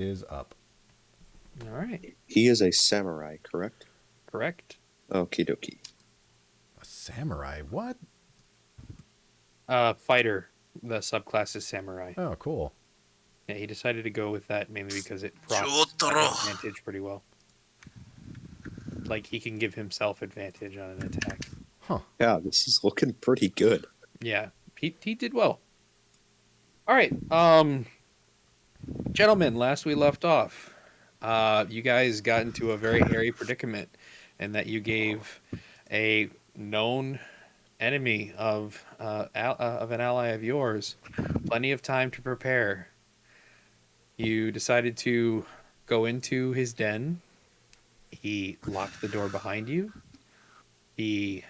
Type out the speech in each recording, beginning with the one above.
is up. All right. He is a samurai, correct? Correct. Okie dokie. A samurai? What? Fighter. The subclass is samurai. Oh, cool. Yeah, he decided to go with that mainly because it procs advantage pretty well. Like, he can give himself advantage on an attack. Huh. Yeah, this is looking pretty good. Yeah, he did well. All right, gentlemen, last we left off, you guys got into a very hairy predicament, and that you gave a known enemy of an ally of yours plenty of time to prepare. You decided to go into his den. He locked the door behind you. He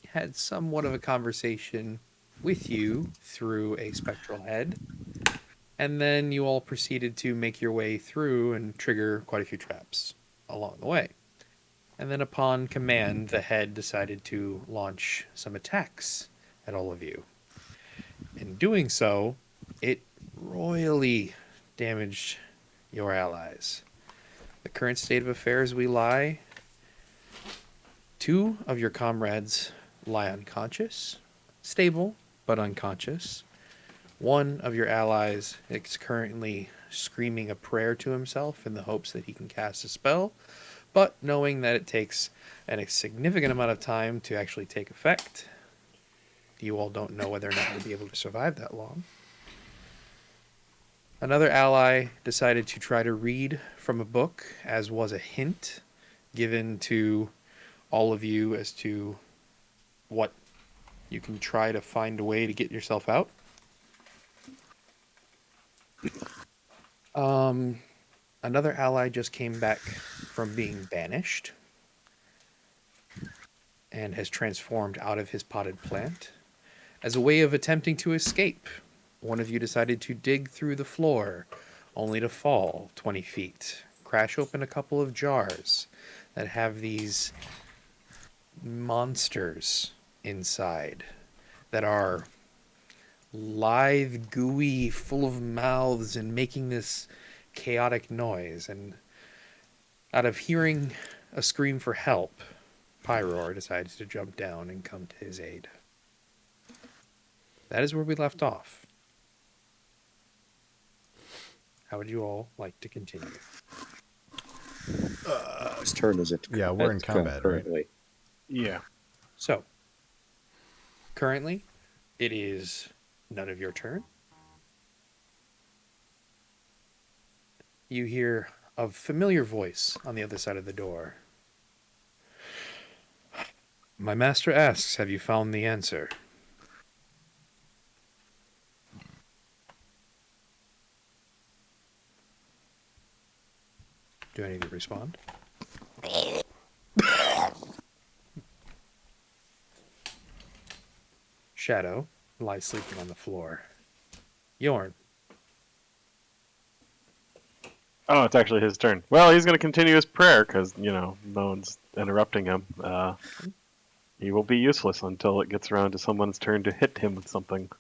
had somewhat of a conversation with you through a spectral head. And then you all proceeded to make your way through and trigger quite a few traps along the way. And then upon command, the head decided to launch some attacks at all of you. In doing so, it royally damaged your allies. The current state of affairs we lie, 2 of your comrades lie unconscious, stable but unconscious. 1 of your allies is currently screaming a prayer to himself in the hopes that he can cast a spell, but knowing that it takes a significant amount of time to actually take effect. You all don't know whether or not you'll be able to survive that long. Another ally decided to try to read from a book, as was a hint given to all of you as to what you can try to find a way to get yourself out. Another ally just came back from being banished and has transformed out of his potted plant. As a way of attempting to escape, one of you decided to dig through the floor, only to fall 20 feet, crash open a couple of jars that have these monsters inside that are lithe, gooey, full of mouths and making this chaotic noise. And out of hearing a scream for help, Pyroar decides to jump down and come to his aid. That is where we left off. How would you all like to continue? Whose turn is it? Yeah, we're in combat, currently. right? Yeah. So, currently, it is none of your turn. You hear a familiar voice on the other side of the door. My master asks, have you found the answer? Do any of you respond? Shadow lies sleeping on the floor. Yorn. Oh, it's actually his turn. Well, he's going to continue his prayer because, no one's interrupting him. He will be useless until it gets around to someone's turn to hit him with something.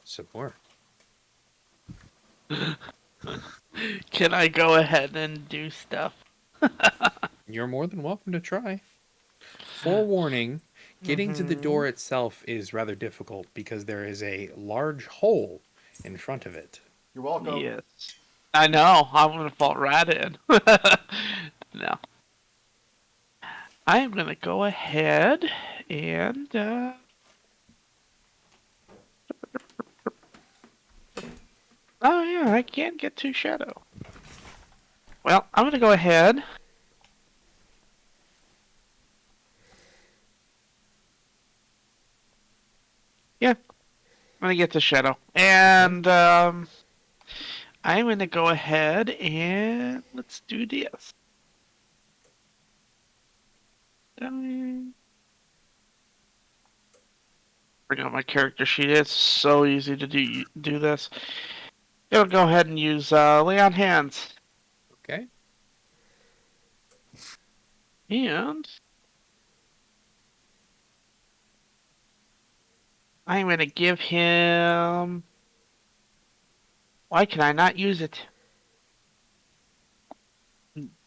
Some more. Can I go ahead and do stuff? You're more than welcome to try. Forewarning, getting to the door itself is rather difficult because there is a large hole in front of it. You're welcome. Yes. I know. I'm going to fall right in. No. I am going to go ahead and... Oh, yeah, I can get to Shadow. Well, I'm going to go ahead. Yeah, I'm going to get to Shadow. And I'm going to go ahead and let's do this. Bring up my character sheet. It's so easy to do this. It'll go ahead and use Lay on Hands. Okay. And I'm going to give him... Why can I not use it?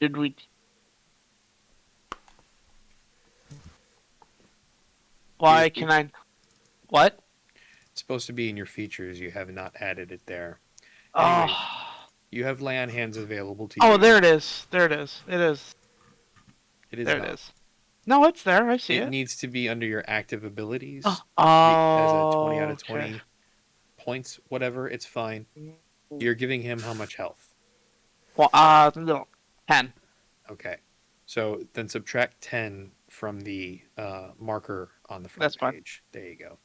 Did we? Why can I? What? It's supposed to be in your features. You have not added it there. Oh. Anyways, you have lay on hands available to you. Oh, there it is. There it is. It is. It is There not. it is. No, it's there. I see It it. needs to be under your active abilities. Oh, As a 20 out of okay. 20 points, whatever, it's fine. You're giving him how much health? Well, no, 10. Okay. So then subtract 10 from the marker on the front That's fine. page. There you go.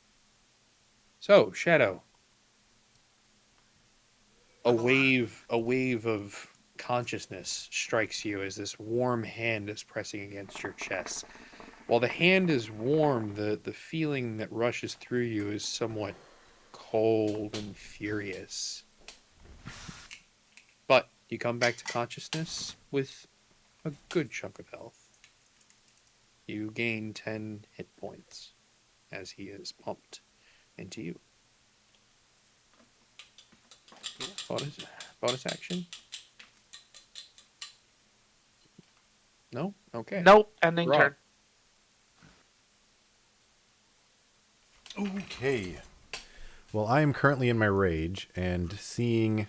So, Shadow. A wave of consciousness strikes you as this warm hand is pressing against your chest. While the hand is warm, the feeling that rushes through you is somewhat cold and furious. But you come back to consciousness with a good chunk of health. You gain 10 hit points as he is pumped into you. Bonus action? No? Okay. Nope. Ending Raw. turn. Okay. Well, I am currently in my rage, and seeing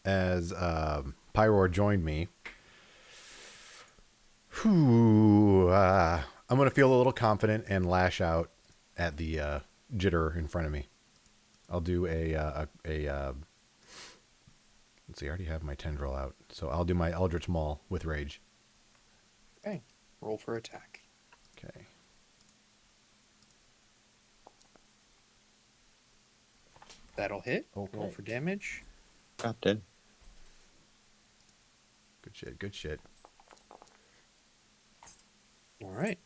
as Pyroar joined me, I'm going to feel a little confident and lash out at the jitter in front of me. I'll do a let's see, I already have my tendril out, so I'll do my Eldritch Maul with rage. Okay. Roll for attack. Okay. That'll hit. Okay. Roll for damage. Dropped in. Good shit, good shit. All right.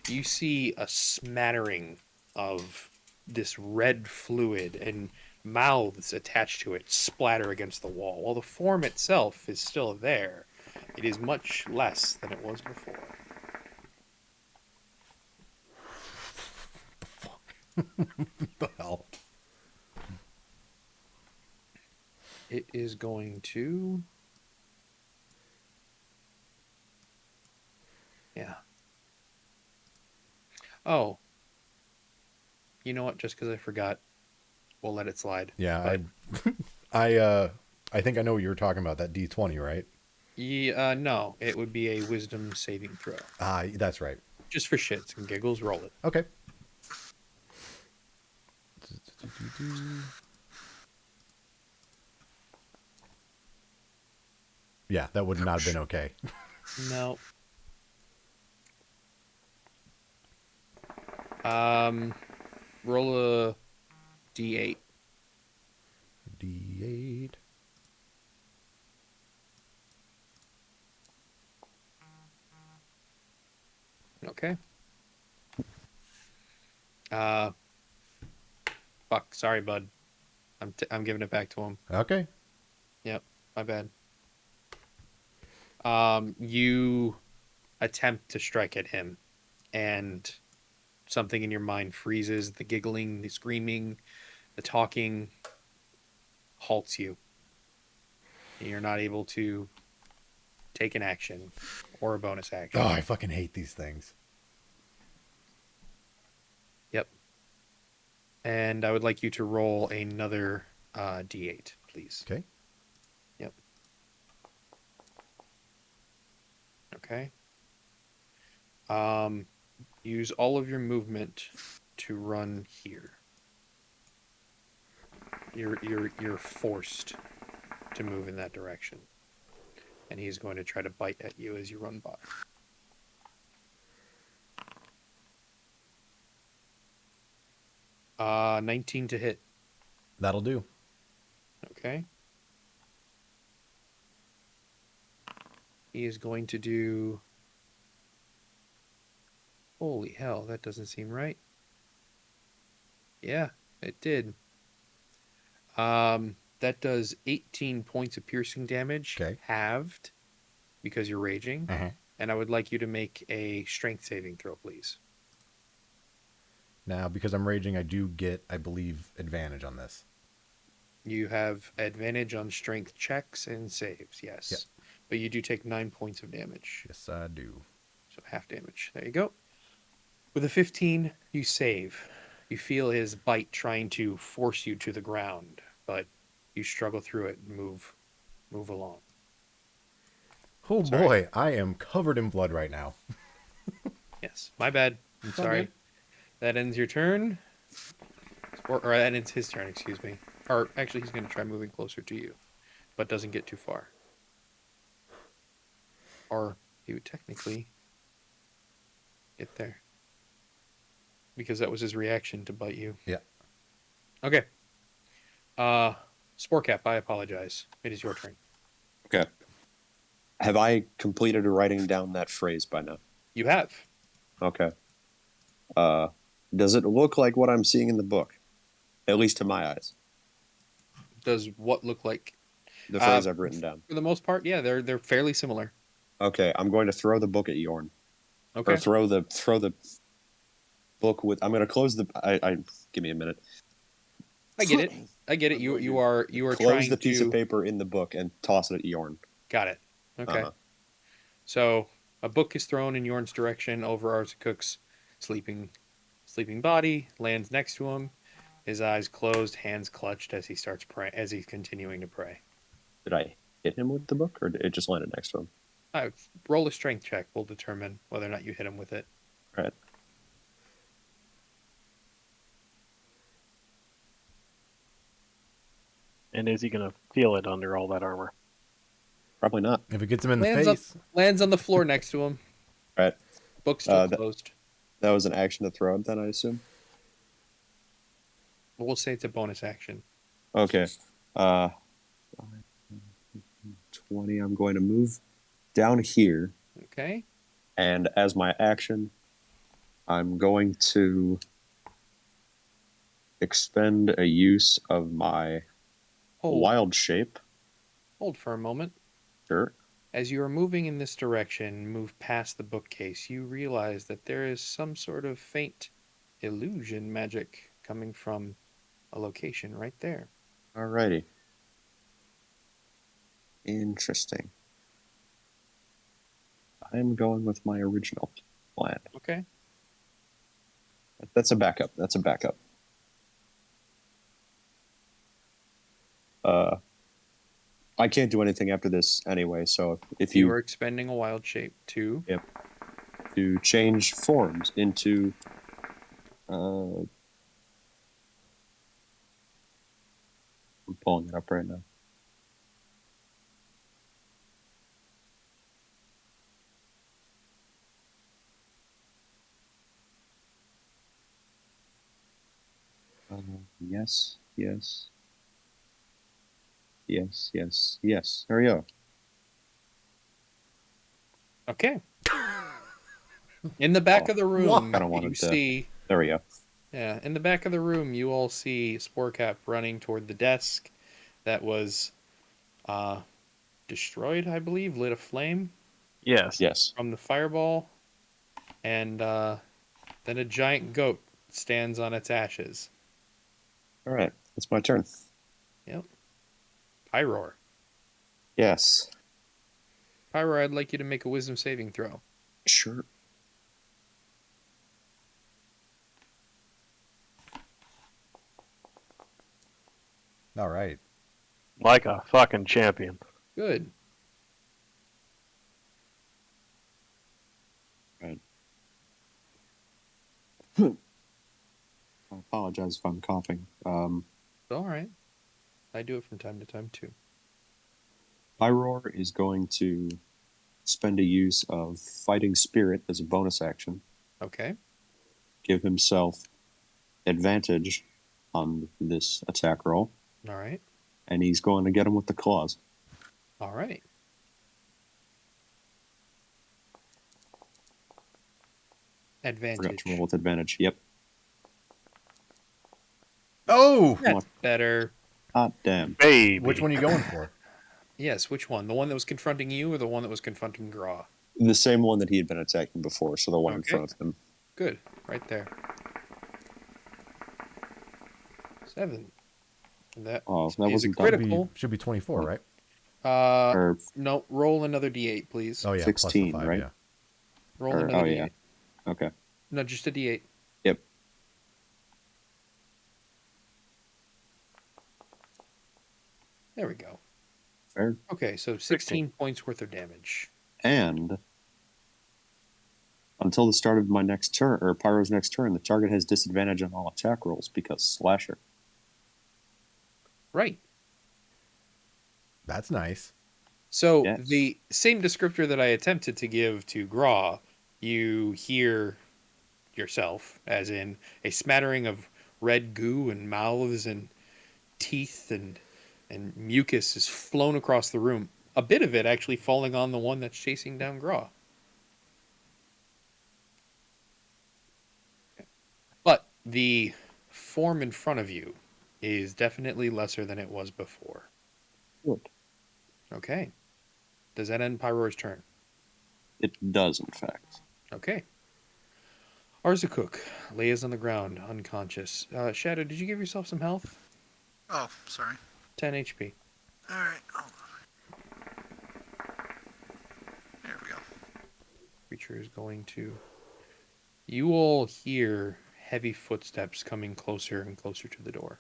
You see a smattering of this red fluid and mouths attached to it splatter against the wall. While the form itself is still there, it is much less than it was before. What the hell? It is going to... Yeah. Oh. You know what? Just because I forgot, we'll let it slide. Yeah, But- I think I know what you were talking about, that D20, right? Yeah, no. It would be a wisdom saving throw. Ah, that's right. Just for shits and giggles, roll it. Okay. Yeah, that would not have been okay. No. Roll a D8. D8. Okay. Fuck. Sorry, bud. I'm giving it back to him. Okay. Yep. My bad. You attempt to strike at him, and something in your mind freezes. The giggling, the screaming, the talking halts you. And you're not able to take an action or a bonus action. Oh, I fucking hate these things. Yep. And I would like you to roll another D8, please. Okay. Yep. Okay. Use all of your movement to run here. You're forced to move in that direction. And he's going to try to bite at you as you run by. Uh, 19 to hit. That'll do. Okay. He is going to do... Holy hell, that doesn't seem right. Yeah, it did. That does 18 points of piercing damage, Okay. halved, because you're raging. Uh-huh. And I would like you to make a strength saving throw, please. Now, because I'm raging, I do get, I believe, advantage on this. You have advantage on strength checks and saves, yes. Yep. but you do take 9 points of damage. Yes, I do. So half damage. There you go. With a 15, you save. You feel his bite trying to force you to the ground, but you struggle through it and move along. Oh Sorry. boy, I am covered in blood right now. Yes, my bad. I'm It's all sorry. good. That ends your turn. Or that ends his turn, excuse me. Or actually, he's going to try moving closer to you, but doesn't get too far. Or he would technically get there. Because that was his reaction to bite you. Yeah. Okay. Spore Cap, I apologize. It is your turn. Okay. Have I completed writing down that phrase by now? You have. Okay. Does it look like what I'm seeing in the book? At least to my eyes. Does what look like? The phrase I've written down. For the most part, yeah, they're fairly similar. Okay, I'm going to throw the book at Yorn. Okay. Or throw the book with. I'm going to close the. I give me a minute. I get it. I get it. You are Close trying the piece to of paper in the book and toss it at Yorn. Got it. Okay. Uh-huh. So a book is thrown in Yorn's direction over Arsacook's sleeping body, lands next to him, his eyes closed, hands clutched as he starts as he's continuing to pray. Did I hit him with the book, or did it just landed next to him? Roll a strength check will determine whether or not you hit him with it. Right. And is he going to feel it under all that armor? Probably not. If it gets him in the Lands face. lands on the floor next to him. Right. Book's still that- closed. That was an action to throw it, then, I assume? We'll say it's a bonus action. Okay. 20, I'm going to move down here, Okay. and as my action, I'm going to expend a use of my wild shape. Hold for a moment. Sure. As you are moving in this direction, move past the bookcase, you realize that there is some sort of faint illusion magic coming from a location right there. Alrighty. Interesting. I'm going with my original plan. Okay. That's a backup. I can't do anything after this anyway, so if You you are expending a wild shape to to change forms into I'm pulling it up right now. Yes. There we go. Okay. In the back of the room, I don't want you it to- see. There we go. Yeah, in the back of the room, you all see Sporecap running toward the desk that was destroyed, I believe, lit aflame Yes. Yes. from the fireball, and then a giant goat stands on its ashes. All right. It's my turn. Yep. Pyroar. Yes. Pyroar, I'd like you to make a wisdom saving throw. Sure. All right. Like a fucking champion. Good. I apologize if I'm coughing. It's all right. I do it from time to time, too. Pyroar is going to spend a use of Fighting Spirit as a bonus action. Okay. Give himself advantage on this attack roll, All right. and he's going to get him with the claws. All right. Forgot Advantage. to roll with advantage. Yep. Oh! That's better. Hot damn. Baby. Which one are you going for? Yes, which one? The one that was confronting you or the one that was confronting Graw? The same one that he had been attacking before, so the one in Okay. front of him. Good. Right there. 7. And that Oh, that is a wasn't done. Should be, critical. should be 24, right? Or No, roll another d8, please. Oh yeah, 16, plus the 5, right? yeah. Roll or- another oh, d8. yeah. Okay. No, just a d8. Yep. There we go. Fair. Okay, so 16 points worth of damage. And until the start of my next turn, or Pyro's next turn, the target has disadvantage on all attack rolls because slasher. Right. That's nice. So Yes. the same descriptor that I attempted to give to Graw, you hear yourself, as in a smattering of red goo and mouths and teeth and mucus is flown across the room. A bit of it actually falling on the one that's chasing down Graw. But the form in front of you is definitely lesser than it was before. Good. Okay. Does that end Pyro's turn? It does, in fact. Okay. Arzakuk lays on the ground, unconscious. Shadow, did you give yourself some health? Oh, sorry. 10 HP. All right. Hold on. There we go. Creature is going to... You all hear heavy footsteps coming closer and closer to the door.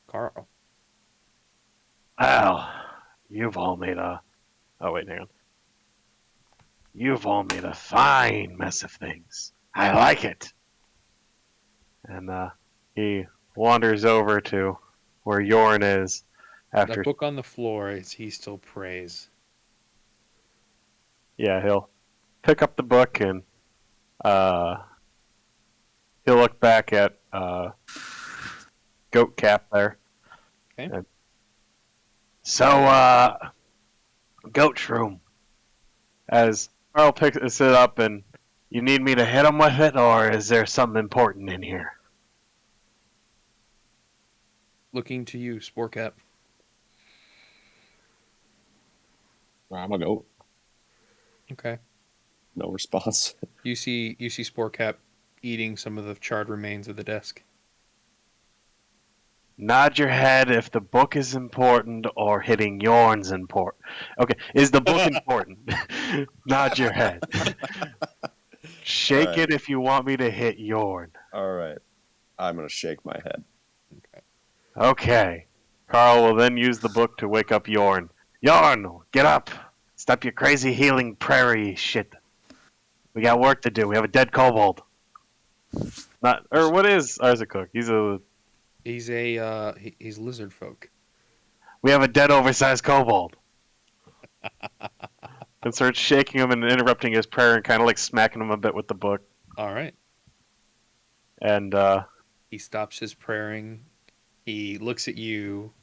Carl. Well, you've all made a... Oh, wait, hang on. You've all made a fine mess of things. I like it. And he wanders over to where Yorn is after... That book on the floor as he still prays. Yeah, he'll pick up the book and he'll look back at Goat Cap there. Okay. And, so, Goat's room. As Carl picks it up, and you need me to hit him with it, or is there something important in here? Looking to you, Sporcap. I'm a goat. Okay. No response. You see Sporcap eating some of the charred remains of the desk. Nod your head if the book is important or hitting Yorn's important. Okay, is the book important? Nod your head. Shake Alright. it if you want me to hit Yorn. All right. I'm going to shake my head. Okay. Carl will then use the book to wake up Yorn. Yorn, get up. Stop your crazy healing prairie shit. We got work to do. We have a dead kobold. Not, or what is Arzakuk? He's lizard folk. We have a dead oversized kobold. And starts shaking him and interrupting his prayer and kind of like smacking him a bit with the book. All right. And He stops his praying. He looks at you,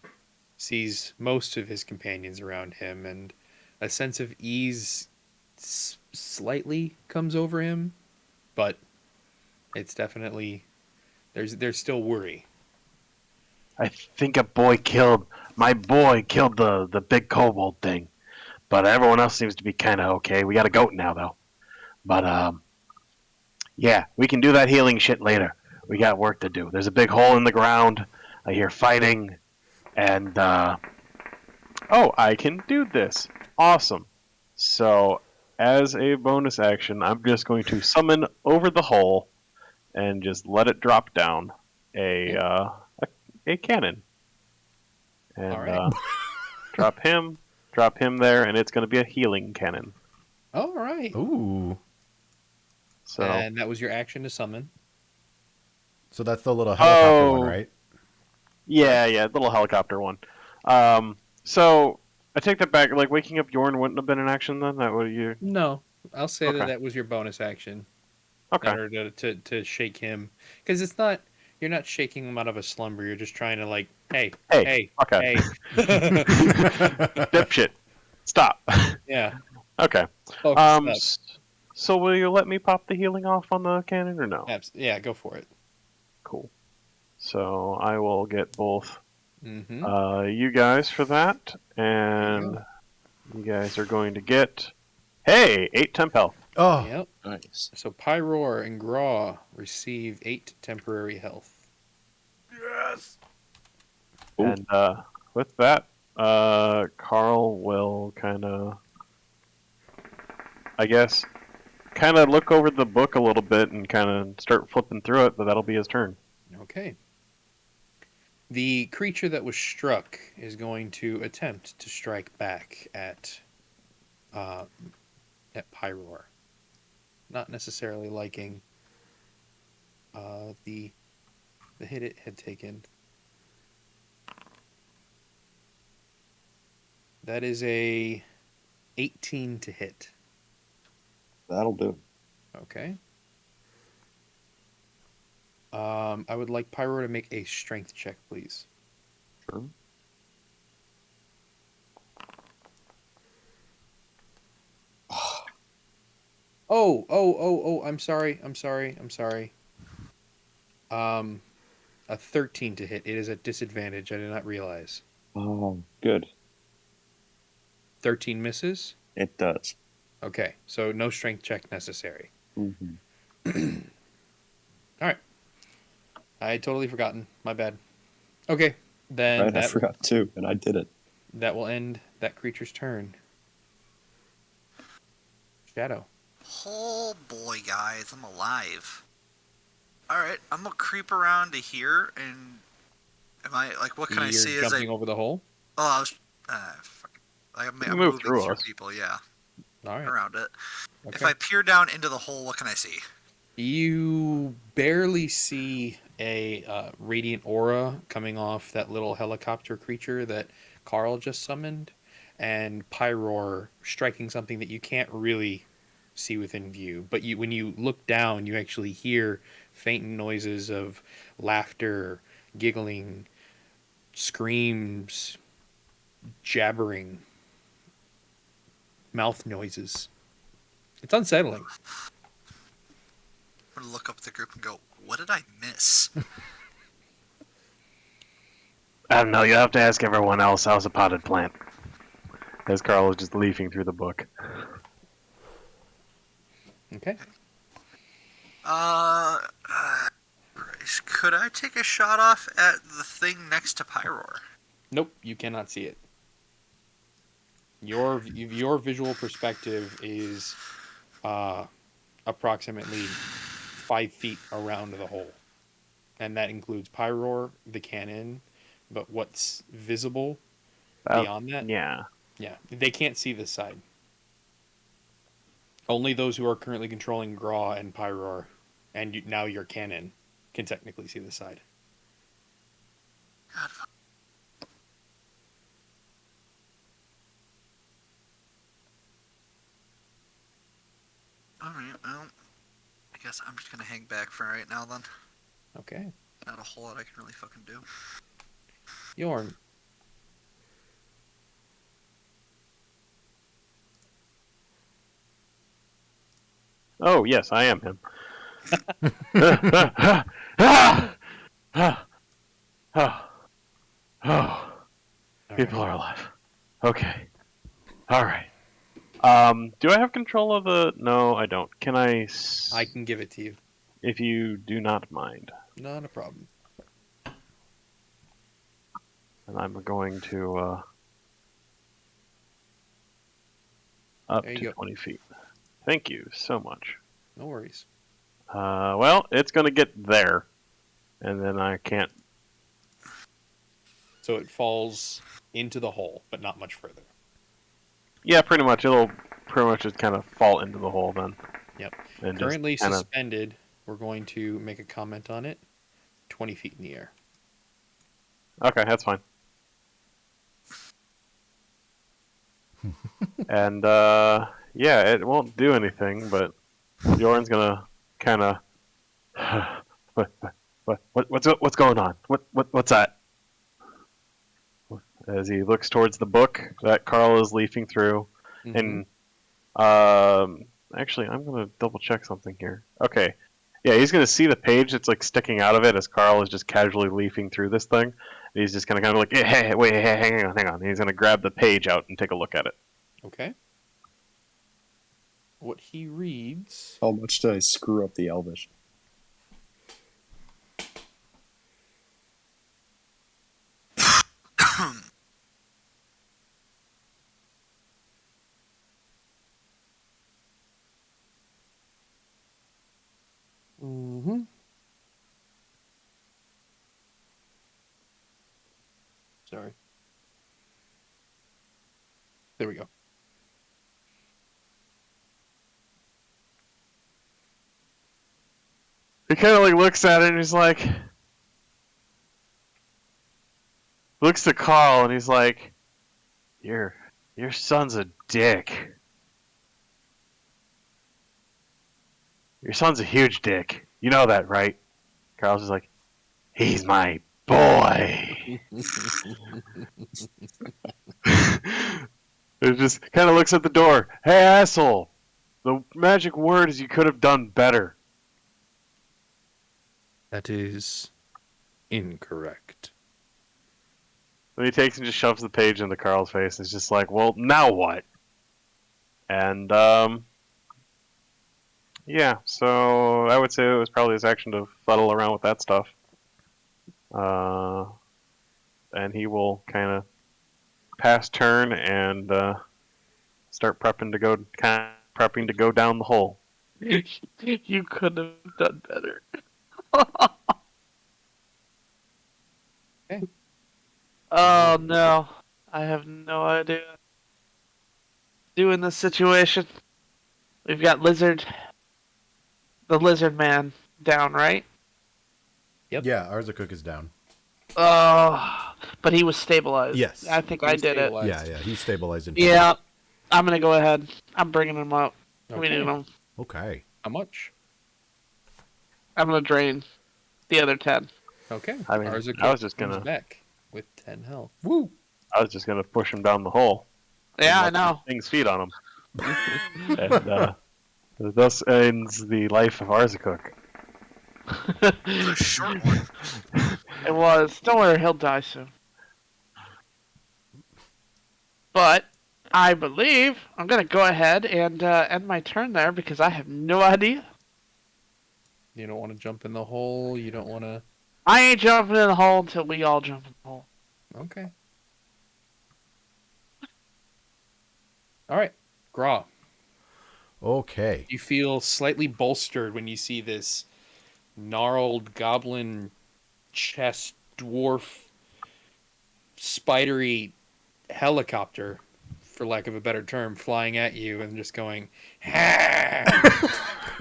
sees most of his companions around him, and a sense of ease slightly comes over him, but it's definitely there's still worry. I think my boy killed the big kobold thing. But everyone else seems to be kind of okay. We got a goat now, though. But, yeah, we can do that healing shit later. We got work to do. There's a big hole in the ground. I hear fighting. And, oh, I can do this. Awesome. So, as a bonus action, I'm just going to summon over the hole and just let it drop down a cannon. And, All right. drop him there, and it's going to be a healing cannon. All right. Ooh. So, And that was your action to summon. So that's the little helicopter one, Oh. right? yeah, little helicopter one. So I take that back. Like waking up Yorn wouldn't have been an action then. That would you? No, I'll say Okay. that was your bonus action. Okay. In order to shake him, because you're not shaking him out of a slumber. You're just trying to like, hey, Okay. hey. Dipshit. Stop. Yeah. Okay. Focus up. So will you let me pop the healing off on the cannon or no? Yeah, go for it. Cool. So I will get both Mm-hmm. you guys for that, and you guys are going to get 8 temp health. Oh, Yep. Nice. So Pyroar and Graw receive 8 temporary health. yes. Ooh. And with that, Carl will kind of, I guess, kind of look over the book a little bit and kind of start flipping through it, but that'll be his turn. Okay. The creature that was struck is going to attempt to strike back at Pyroar. Not necessarily liking the hit it had taken. That is a 18 to hit. That'll do. Okay. I would like Pyro to make a strength check, please. Sure. Oh, I'm sorry. A 13 to hit. It is at disadvantage. I did not realize. Oh, good. 13 misses? It does. Okay, so no strength check necessary. Mm-hmm. All right. I had totally forgotten. My bad. Okay, then Right, I forgot too, and I did it. that will end that creature's turn. Shadow. Oh boy, guys, I'm alive. Alright, I'm gonna creep around to here, and am I, like, what can I see You're as I... jumping over the hole? Oh, I was... fuck. I'm You move moving through through us. people, yeah, All right. around it. Okay. If I peer down into the hole, what can I see? You barely see a radiant aura coming off that little helicopter creature that Carl just summoned, and Pyroar striking something that you can't really see within view. But when you look down, you actually hear faint noises of laughter, giggling, screams, jabbering, mouth noises. It's unsettling. I'm gonna look up at the group and go, what did I miss? I don't know. You have to ask everyone else. How's a potted plant? As Carl is just leafing through the book. Okay. Could I take a shot off at the thing next to Pyroar? Nope, you cannot see it. Your visual perspective is approximately 5 feet around the hole, and that includes Pyroar, the cannon, but what's visible beyond that? Yeah. Yeah, they can't see this side. Only those who are currently controlling Graw and Pyroar, and now your cannon, can technically see this side. God. Alright, well, I guess I'm just gonna hang back for right now then. Okay. Not a whole lot I can really fucking do. Yorn. Oh, yes, I am him. People are alive. Okay. All right. Do I have control of the... No, I don't. Can I... I can give it to you. If you do not mind. Not a problem. And I'm going to... up There you to go. 20 feet. Thank you so much. No worries. Well, it's going to get there. And then I can't... So it falls into the hole, but not much further. Yeah, pretty much. It'll pretty much just kind of fall into the hole then. Yep. And Currently just kinda... suspended. We're going to make a comment on it. 20 feet in the air. Okay, that's fine. And, yeah, it won't do anything, but Bjorn's gonna kind of... what's going on? What's that? As he looks towards the book that Carl is leafing through. Mhm. And, actually, I'm gonna double check something here. Okay. Yeah, he's gonna see the page that's like sticking out of it as Carl is just casually leafing through this thing. And he's just gonna kind of like, hey, wait, hey, hang on. And he's gonna grab the page out and take a look at it. Okay. What he reads... How much did I screw up the Elvish? Sorry. There we go. He kind of like looks at it and he's like, looks to Carl and he's like, your son's a dick. Your son's a huge dick. You know that, right? Carl's just like, he's my boy. It just kind of looks at the door. Hey, asshole. The magic word is you could have done better. That is incorrect. Then he takes and just shoves the page into Carl's face. And it's just like, well, now what? And, yeah, so I would say it was probably his action to fuddle around with that stuff. And he will kind of pass turn and start prepping to go down the hole. You could have done better. Okay. Oh no, I have no idea. In this situation, we've got the lizard man down, right? Yep. Yeah, Arzacook is down. Oh, but he was stabilized. Yes. I think He I was did it. stabilized. Yeah, he's stabilized in. Yeah, I'm gonna go ahead. I'm bringing him up. We Okay. need him. Okay. How much? I'm gonna drain the other 10. Okay. I mean, Arzacook I was just comes gonna- back with 10 health. Woo. I was just going to push him down the hole. Yeah, I And let know. Things feed on him. And thus ends the life of Arzacook. It was a short one. It was. Don't worry, he'll die soon. But I believe I'm gonna go ahead and end my turn there because I have no idea. You don't want to jump in the hole. You don't want to. I ain't jumping in the hole until we all jump in the hole. Okay. All right. Graw. Okay. You feel slightly bolstered when you see this gnarled goblin chest dwarf spidery helicopter, for lack of a better term, flying at you and just going, ha!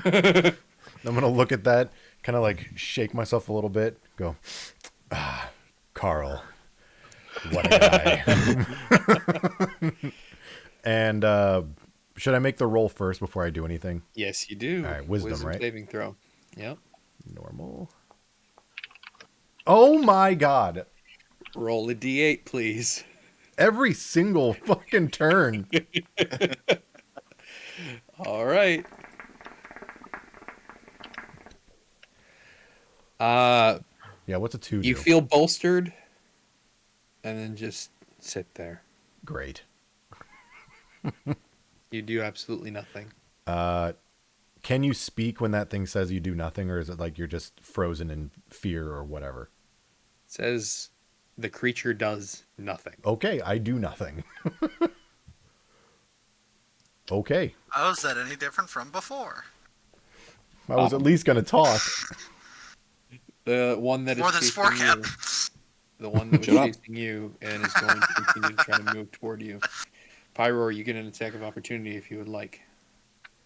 I'm gonna look at that, kind of like shake myself a little bit, go, ah, Carl, what a guy. And should I make the roll first before I do anything? Yes, you do. All right, wisdom, right? Saving throw. Yep. Normal. Oh my god. Roll a d8, please. Every single fucking turn. All right. Yeah, what's a 2 You do? feel bolstered, and then just sit there. Great. You do absolutely nothing. Can you speak when that thing says you do nothing, or is it like you're just frozen in fear or whatever? It says the creature does nothing. Okay, I do nothing. Okay. How is that any different from before? I was at least going to talk. The one that is More than chasing sport camp. you, the one that was Shut up. chasing you and is going to continue to try to move toward you. Pyro, you get an attack of opportunity if you would like.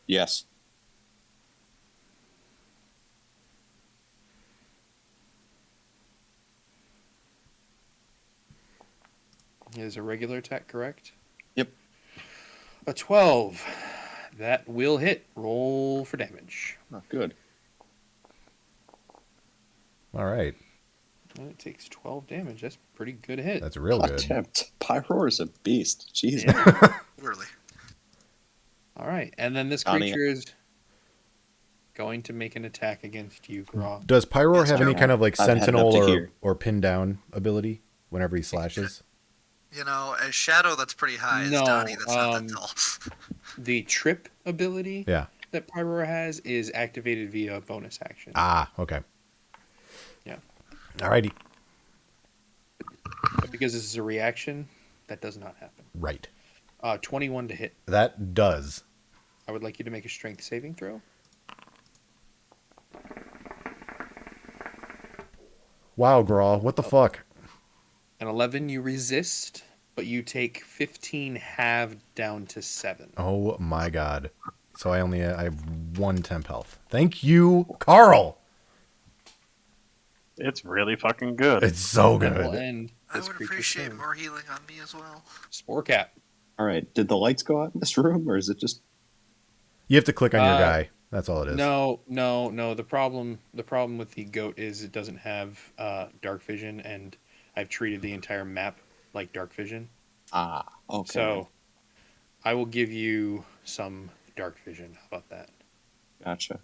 Yes. It is a regular attack, correct? Yep. A 12. That will hit. Roll for damage. Oh, good. All right. And it takes 12 damage. That's a pretty good hit. That's real good. Attempt. Pyroar is a beast. Jesus. Literally. All right. And then this Donnie. creature is going to make an attack against you, Graw. Does Pyroar Yes, have any Joe. kind of like I've had sentinel enough to or, hear. or pin down ability whenever he slashes? You know, as Shadow, that's pretty high. As No, Donnie, that's not that tall. The trip ability Yeah. that Pyro has is activated via bonus action. Ah, okay. Yeah. Alrighty. But because this is a reaction, that does not happen. Right. 21 to hit. That does. I would like you to make a strength saving throw. Wow, Graw, what the fuck? An 11, you resist, but you take 15 halved down to 7. Oh my god. So I have 1 temp health. Thank you, Carl. It's really fucking good. It's so That will good. end I this would creature's appreciate turn. more healing on me as well. Spore Cap. All right. Did the lights go out in this room, or is it just? You have to click on your guy. That's all it is. No. The problem with the goat is it doesn't have dark vision, and I've treated the entire map like dark vision. Ah, okay. So I will give you some dark vision. How about that? Gotcha.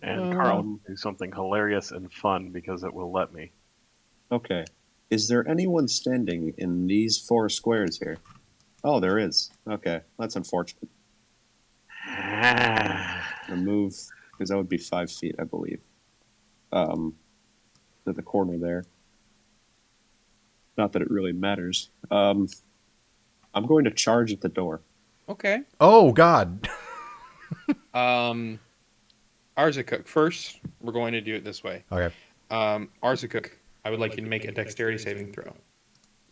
And Carl will do something hilarious and fun because it will let me. Okay. Is there anyone standing in these 4 squares here? Oh, there is. Okay, that's unfortunate. I'm gonna move because that would be 5 feet, I believe. To the corner there. Not that it really matters. I'm going to charge at the door. Okay. Oh god. Arzakuk, first, we're going to do it this way. Okay. Arzakuk, I would like you to make a dexterity saving throw,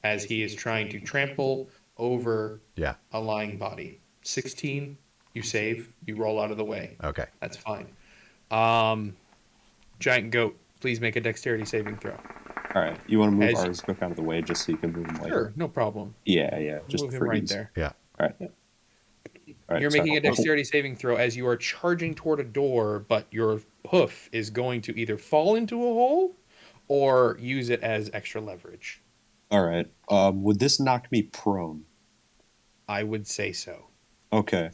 as he is trying to trample over Yeah. a lying body. 16, you save, you roll out of the way. Okay. That's fine. Giant goat, please make a dexterity saving throw. All right, you want to move As- ours quick out of the way just so you can move him later? Sure, no problem. Yeah, just Move him for right ease. there. Yeah. All right. All right, You're sorry. making a dexterity saving throw as you are charging toward a door, but your hoof is going to either fall into a hole or use it as extra leverage. All right. Would this knock me prone? I would say so. Okay.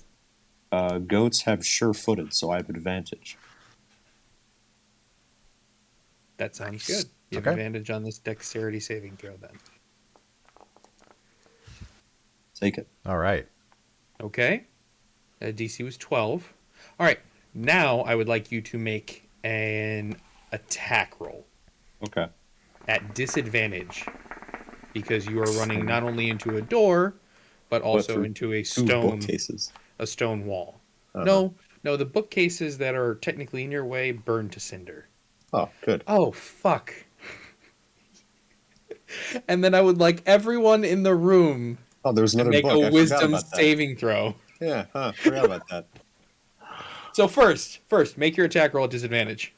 Goats have sure-footed, so I have advantage. That sounds good. You have Okay. advantage on this dexterity saving throw then. Take it. All right. Okay. DC was 12. All right. Now I would like you to make an attack roll Okay. at disadvantage because you are running not only into a door but also through into a 2 stone bookcases. wall. Uh-huh. No, the bookcases that are technically in your way burn to cinder. Oh, good. Oh, fuck. And then I would like everyone in the room Oh, there was to another make book. a I forgot wisdom about that. saving throw. Yeah, forgot about that. So first, make your attack roll at disadvantage.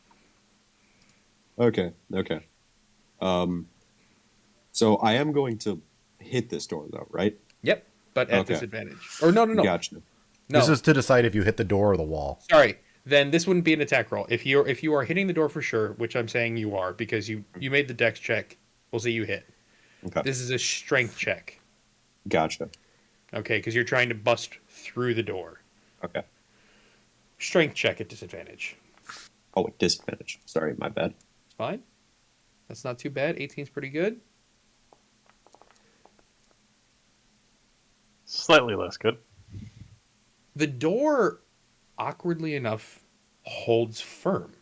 Okay. So I am going to hit this door, though, right? Yep, but at Okay. disadvantage. Or no. Gotcha. No. This is to decide if you hit the door or the wall. Sorry. Then this wouldn't be an attack roll. If you are hitting the door for sure, which I'm saying you are because you made the dex check, we'll see you hit. Okay. This is a strength check. Gotcha. Okay, because you're trying to bust through the door. Okay. Strength check at disadvantage. Oh, at disadvantage. Sorry, my bad. It's fine. That's not too bad. 18's pretty good. Slightly less good. The door, awkwardly enough, holds firm.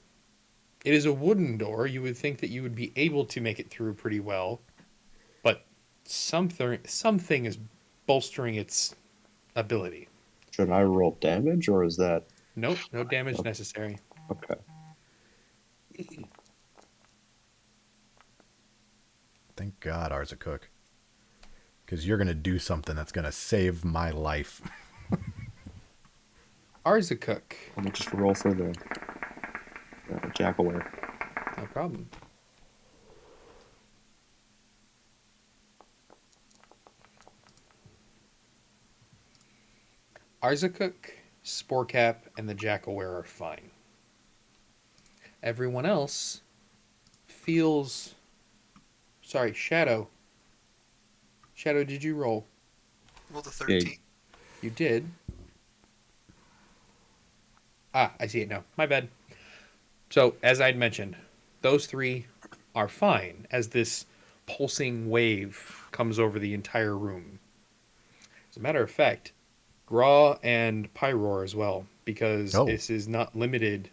It is a wooden door. You would think that you would be able to make it through pretty well, but something is bolstering its ability. Should I roll damage, or is that Nope, no damage necessary. okay? Thank God ours a cook. Because you're going to do something that's going to save my life. Arzakuk. Let me just roll for the Jackaware. No problem. Arzakuk, Sporecap, and the Jackaware are fine. Everyone else feels... Sorry, Shadow. Shadow, did you roll? Roll the 13. You did. Ah, I see it now. My bad. So, as I'd mentioned, those three are fine as this pulsing wave comes over the entire room. As a matter of fact, Graw and Pyroar as well, because this is not limited.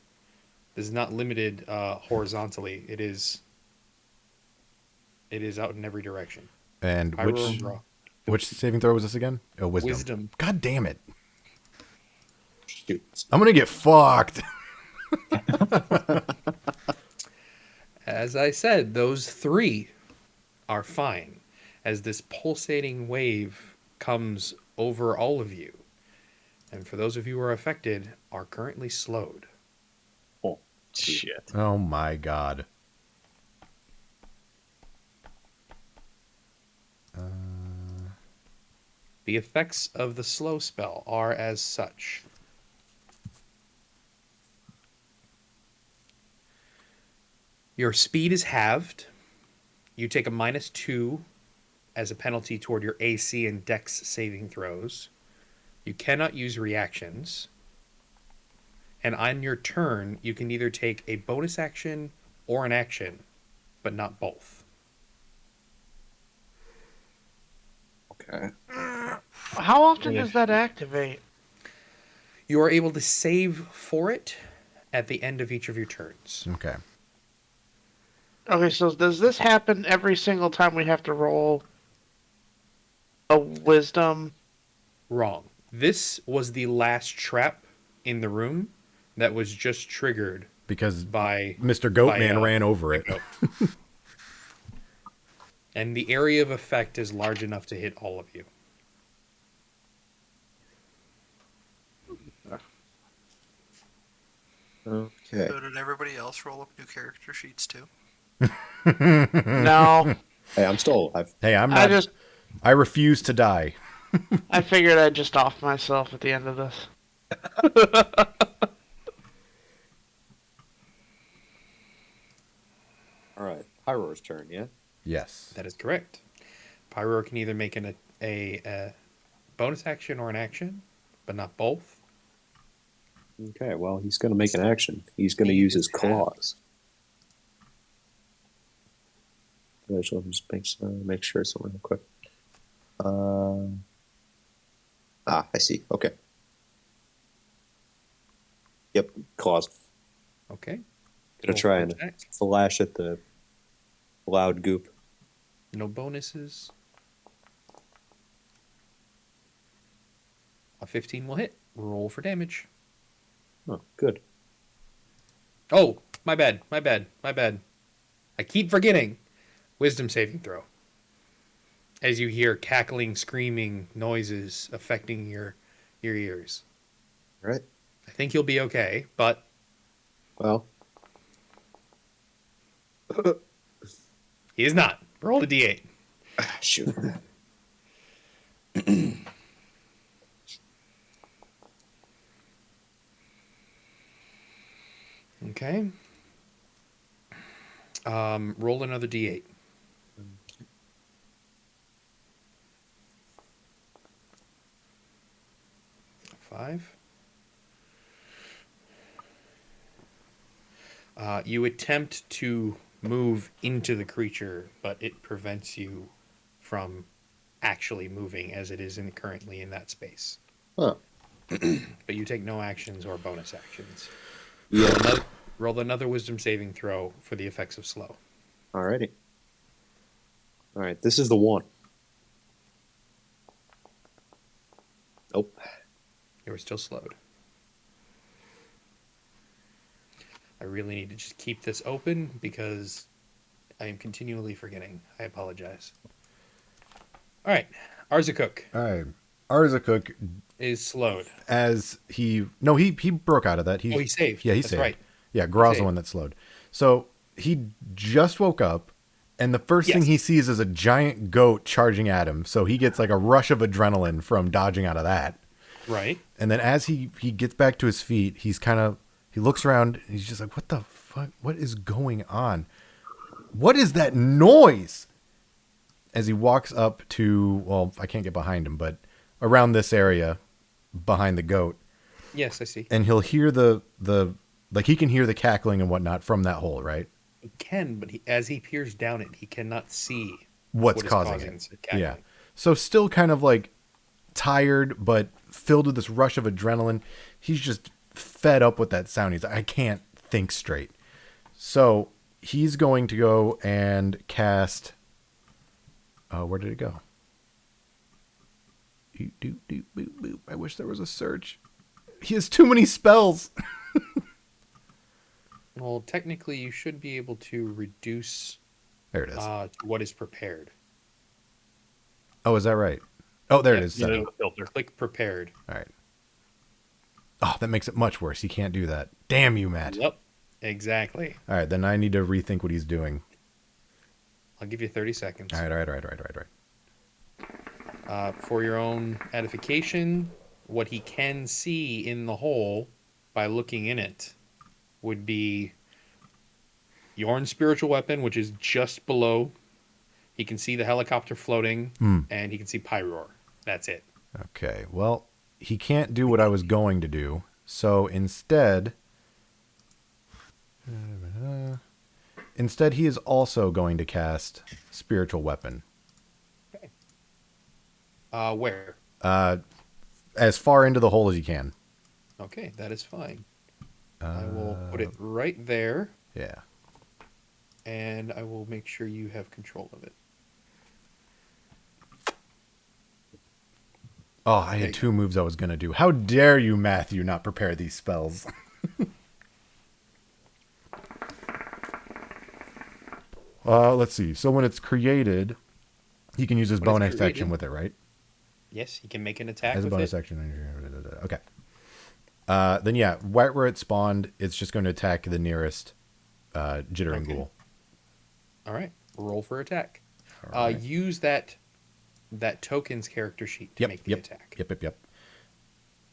This is not limited horizontally. It is out in every direction. And Pyroar and Graw. which saving throw was this again? Oh, wisdom. Wisdom. God damn it. Shoot. I'm going to get fucked. As I said, those three are fine, as this pulsating wave comes over all of you. And for those of you who are affected, are currently slowed. Oh, Shit. Oh my god. The effects of the slow spell are as such. Your speed is halved. You take a -2 as a penalty toward your AC and Dex saving throws. You cannot use reactions. And on your turn, you can either take a bonus action or an action, but not both. okay. How often does that activate? You are able to save for it at the end of each of your turns. Okay. Okay, so does this happen every single time we have to roll a wisdom? Wrong. This was the last trap in the room that was just triggered Because by Mr. Goatman ran over it. Goat. And the area of effect is large enough to hit all of you. Okay. So did everybody else roll up new character sheets too? No, Hey, I'm still alive. Hey, I'm I not. I refuse to die. I figured I'd just off myself at the end of this. All right. Pyro's turn, yeah? Yes. That is correct. Pyro can either make a bonus action or an action, but not both. Okay, well, he's going to make an action. He's going to He use is his claws. Let me just make sure something real quick. I see. Okay. Yep, claws. Okay. Gonna try and Attack. flash at the loud goop. No bonuses. A 15 will hit. Roll for damage. Oh, good. Oh, my bad. I keep forgetting. Wisdom saving throw. As you hear cackling, screaming noises affecting your ears. All right. I think you'll be okay, but Well, he is not. Roll a d8. shoot. Okay. Roll another d8. Five. You attempt to move into the creature, but it prevents you from actually moving as it is currently in that space. Huh. But you take no actions or bonus actions. Yeah. Roll another wisdom saving throw for the effects of slow. Alrighty. All right, this is the one. Nope. You are still slowed. I really need to just keep this open because I am continually forgetting. I apologize. All right. Arzakuk All right. Arzakuk, is slowed. as he broke out of that. He saved. Yeah, he That's saved. right. Yeah, Graw's the saved. one that slowed. So he just woke up, and the first thing Yes. he sees is a giant goat charging at him. So he gets like a rush of adrenaline from dodging out of that. Right. And then as he gets back to his feet, he looks around and he's just like, what the fuck? What is going on? What is that noise? As he walks up to, well, I can't get behind him, but around this area behind the goat. Yes, I see. And he'll hear he can hear the cackling and whatnot from that hole, right? He can, but as he peers down it, he cannot see What's what is causing it. the cackling. Yeah. So still kind of like tired, but filled with this rush of adrenaline. He's just fed up with that sound. He's like, I can't think straight. So he's going to go and cast. Where did it go? Doop, doop, doop, boop, boop. I wish there was a search. He has too many spells. Well, technically, you should be able to reduce There it is. What is prepared? Oh, is that right? Oh, there it Yep. is. Yeah, Setting. there's a filter. Click prepared. All right. Oh, that makes it much worse. He can't do that. Damn you, Matt. Yep. Exactly. All right, then I need to rethink what he's doing. I'll give you 30 seconds. All right. For your own edification, what he can see in the hole by looking in it would be Yorn's spiritual weapon, which is just below. He can see the helicopter floating, and he can see Pyroar. That's it. Okay, well, he can't do what I was going to do, so instead he is also going to cast Spiritual Weapon. Where? As far into the hole as he can. Okay, that is fine. I will put it right there, Yeah. and I will make sure you have control of it. Oh, I had two moves I was going to do. How dare you, Matthew, not prepare these spells? Let's see. So when it's created, he can use his When it's bonus action created? with it, right? Yes, he can make an attack As a with bonus it. action. Okay. Then yeah, right where it spawned, it's just going to attack the nearest jittering Okay. ghoul. All right, roll for attack. All right. Use that token's character sheet to make the attack. Yep.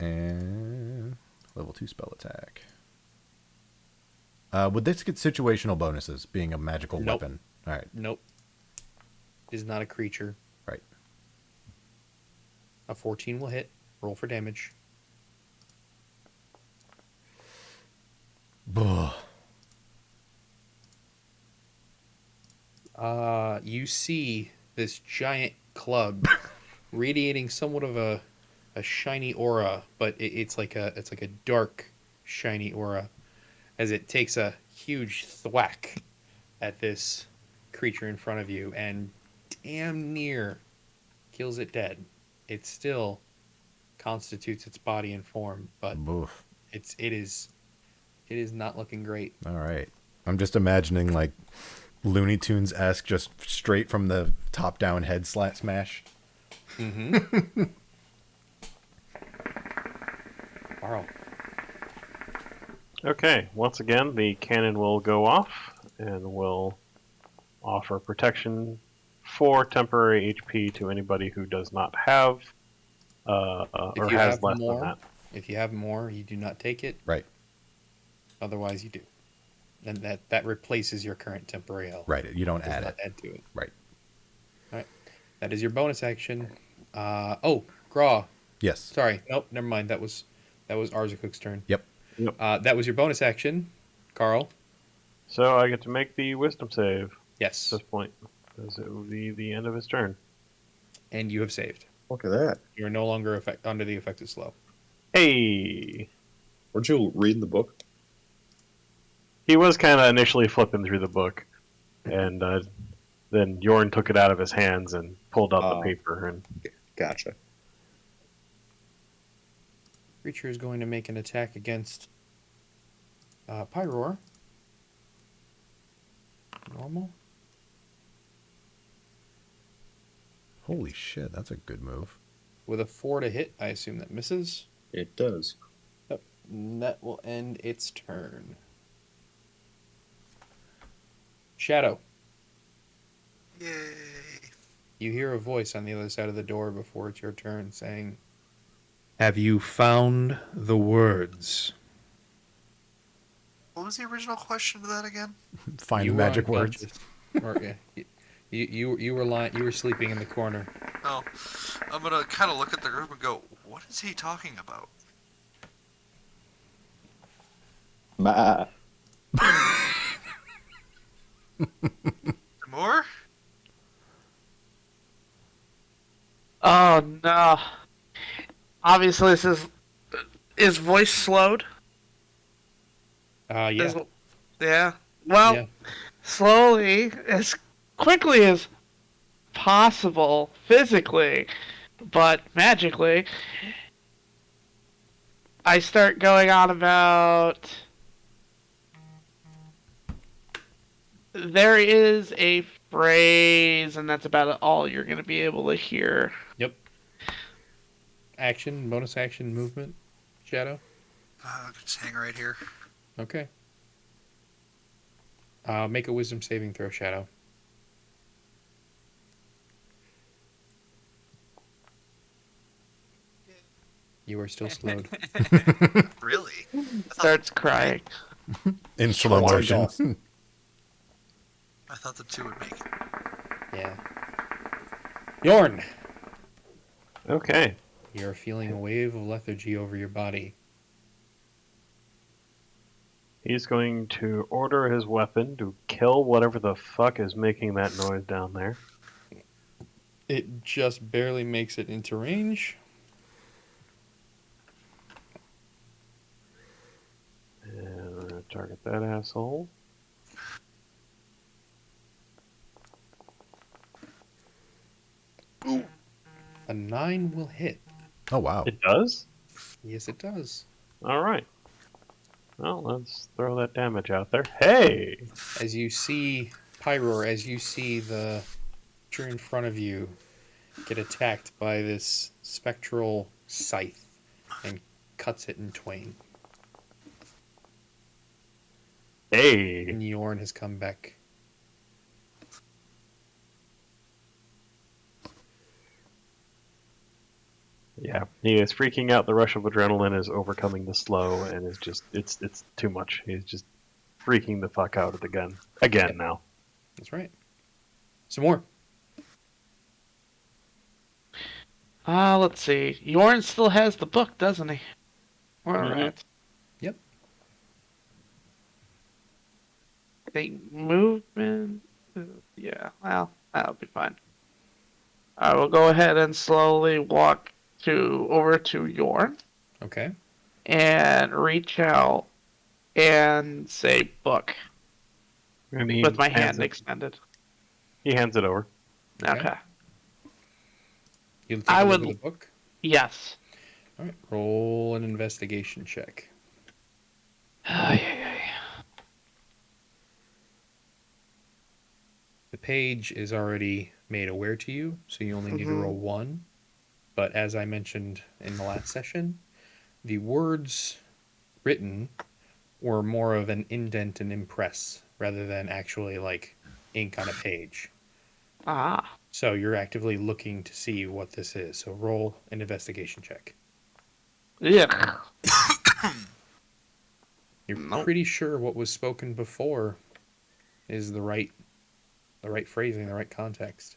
And level 2 spell attack. Would this get situational bonuses, being a magical Nope. weapon? All right. Nope. It is not a creature. Right. A 14 will hit. Roll for damage. Ugh. You see this giant club radiating somewhat of a shiny aura, but it's like a dark shiny aura as it takes a huge thwack at this creature in front of you and damn near kills it dead. It still constitutes its body and form, but Oof. it is not looking great. All right. I'm just imagining like Looney Tunes-esque, just straight from the top down head smash. Mm-hmm. Carl. Okay, once again, the cannon will go off and will offer protection for temporary HP to anybody who does not have or If you has have less more, than that. If you have more, you do not take it. Right. Otherwise, you do. And that replaces your current temporary health. Right. You don't Does add not it. add to it. Right. All right. That is your bonus action. Graw. Yes. Sorry. Nope. Never mind. That was Arzacook's turn. Yep. That was your bonus action, Carl. So I get to make the wisdom save Yes. at this point, because it will be the end of his turn. And you have saved. Look at that. You are no longer under the effect of slow. Hey! Weren't you reading the book? He was kind of initially flipping through the book, and then Yorn took it out of his hands and pulled out the paper. And Gotcha. Creature is going to make an attack against Pyroar. Normal. Holy shit, that's a good move. With a 4 to hit, I assume that misses. It does. Yep. And that will end its turn. Shadow, Yay. you hear a voice on the other side of the door before it's your turn saying, "Have you found the words?" What was the original question to that again? Find You the were magic words. unconscious. Or, yeah, you were lying. You were sleeping in the corner. Oh, I'm gonna kind of look at the group and go, "What is he talking about?" Ma. More? Oh no. Obviously this is voice slowed? Yeah. Yeah. Well, Yeah. slowly, as quickly as possible, physically, but magically, I start going on about. There is a phrase, and that's about all you're going to be able to hear. Yep. Action, bonus action, movement, Shadow. Just hang right here. Okay. Make a wisdom saving throw, Shadow. You are still slowed. Really? Starts crying. In slow motion. I thought the 2 would make it. Yeah. Yorn, Okay. you're feeling a wave of lethargy over your body. He's going to order his weapon to kill whatever the fuck is making that noise down there. It just barely makes it into range. And we're going to target that asshole. A 9 will hit. Oh, wow. It does? Yes, it does. All right. Well, let's throw that damage out there. Hey! As you see, Pyroar, as you see the creature in front of you get attacked by this spectral scythe and cuts it in twain. Hey! And Yorn has come back. Yeah, he is freaking out. The rush of adrenaline is overcoming the slow, and is just it's too much. He's just freaking the fuck out of the gun again now. That's right. Some more. Let's see. Yorn still has the book, doesn't he? All right. Yep. I think movement. Yeah, well, that'll be fine. I will go ahead and slowly walk over to Yorn Okay. and reach out and say book And he with my hands hand it- extended. He hands it over. Okay. Okay. You'll take I a look would- at the book. Yes. All right. Roll an investigation check. The page is already made aware to you, so you only need to roll 1. But as I mentioned in the last session, the words written were more of an indent and impress rather than actually like ink on a page. Ah. So you're actively looking to see what this is. So roll an investigation check. Yeah. You're Nope. pretty sure what was spoken before is the right phrasing, the right context.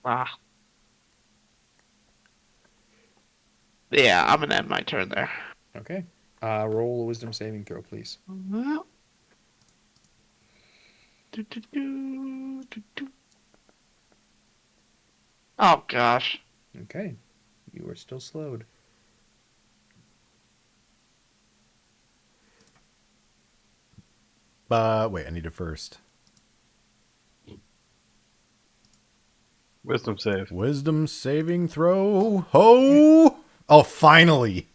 Ah. Yeah, I'm gonna end my turn there. Okay. Roll a wisdom saving throw, please. Well. Do. Oh gosh. Okay. You are still slowed. Wait, I need it first. Wisdom save. Wisdom saving throw. Ho! Oh, finally.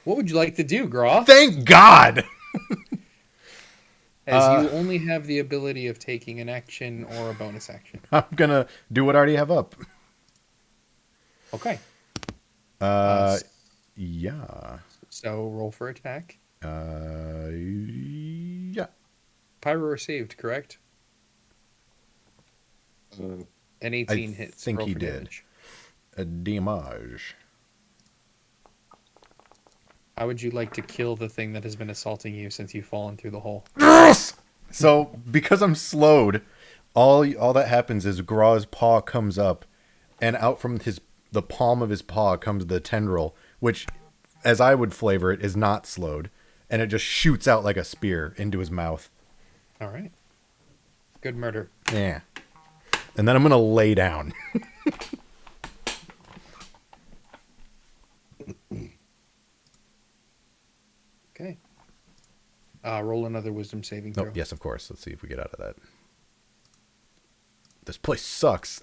What would you like to do, Groff? Thank God. As you only have the ability of taking an action or a bonus action. I'm going to do what I already have up. Okay. Yeah. So roll for attack. Yeah. Pyro saved, correct? An 18 hits. think Roll he for did. damage. A damage. How would you like to kill the thing that has been assaulting you since you've fallen through the hole? Yes! So, because I'm slowed, all that happens is Graw's paw comes up, and out from the palm of his paw comes the tendril, which, as I would flavor it, is not slowed, and it just shoots out like a spear into his mouth. All right. Good murder. Yeah. And then I'm going to lay down. Okay. Roll another wisdom saving throw. Oh, yes, of course. Let's see if we get out of that. This place sucks.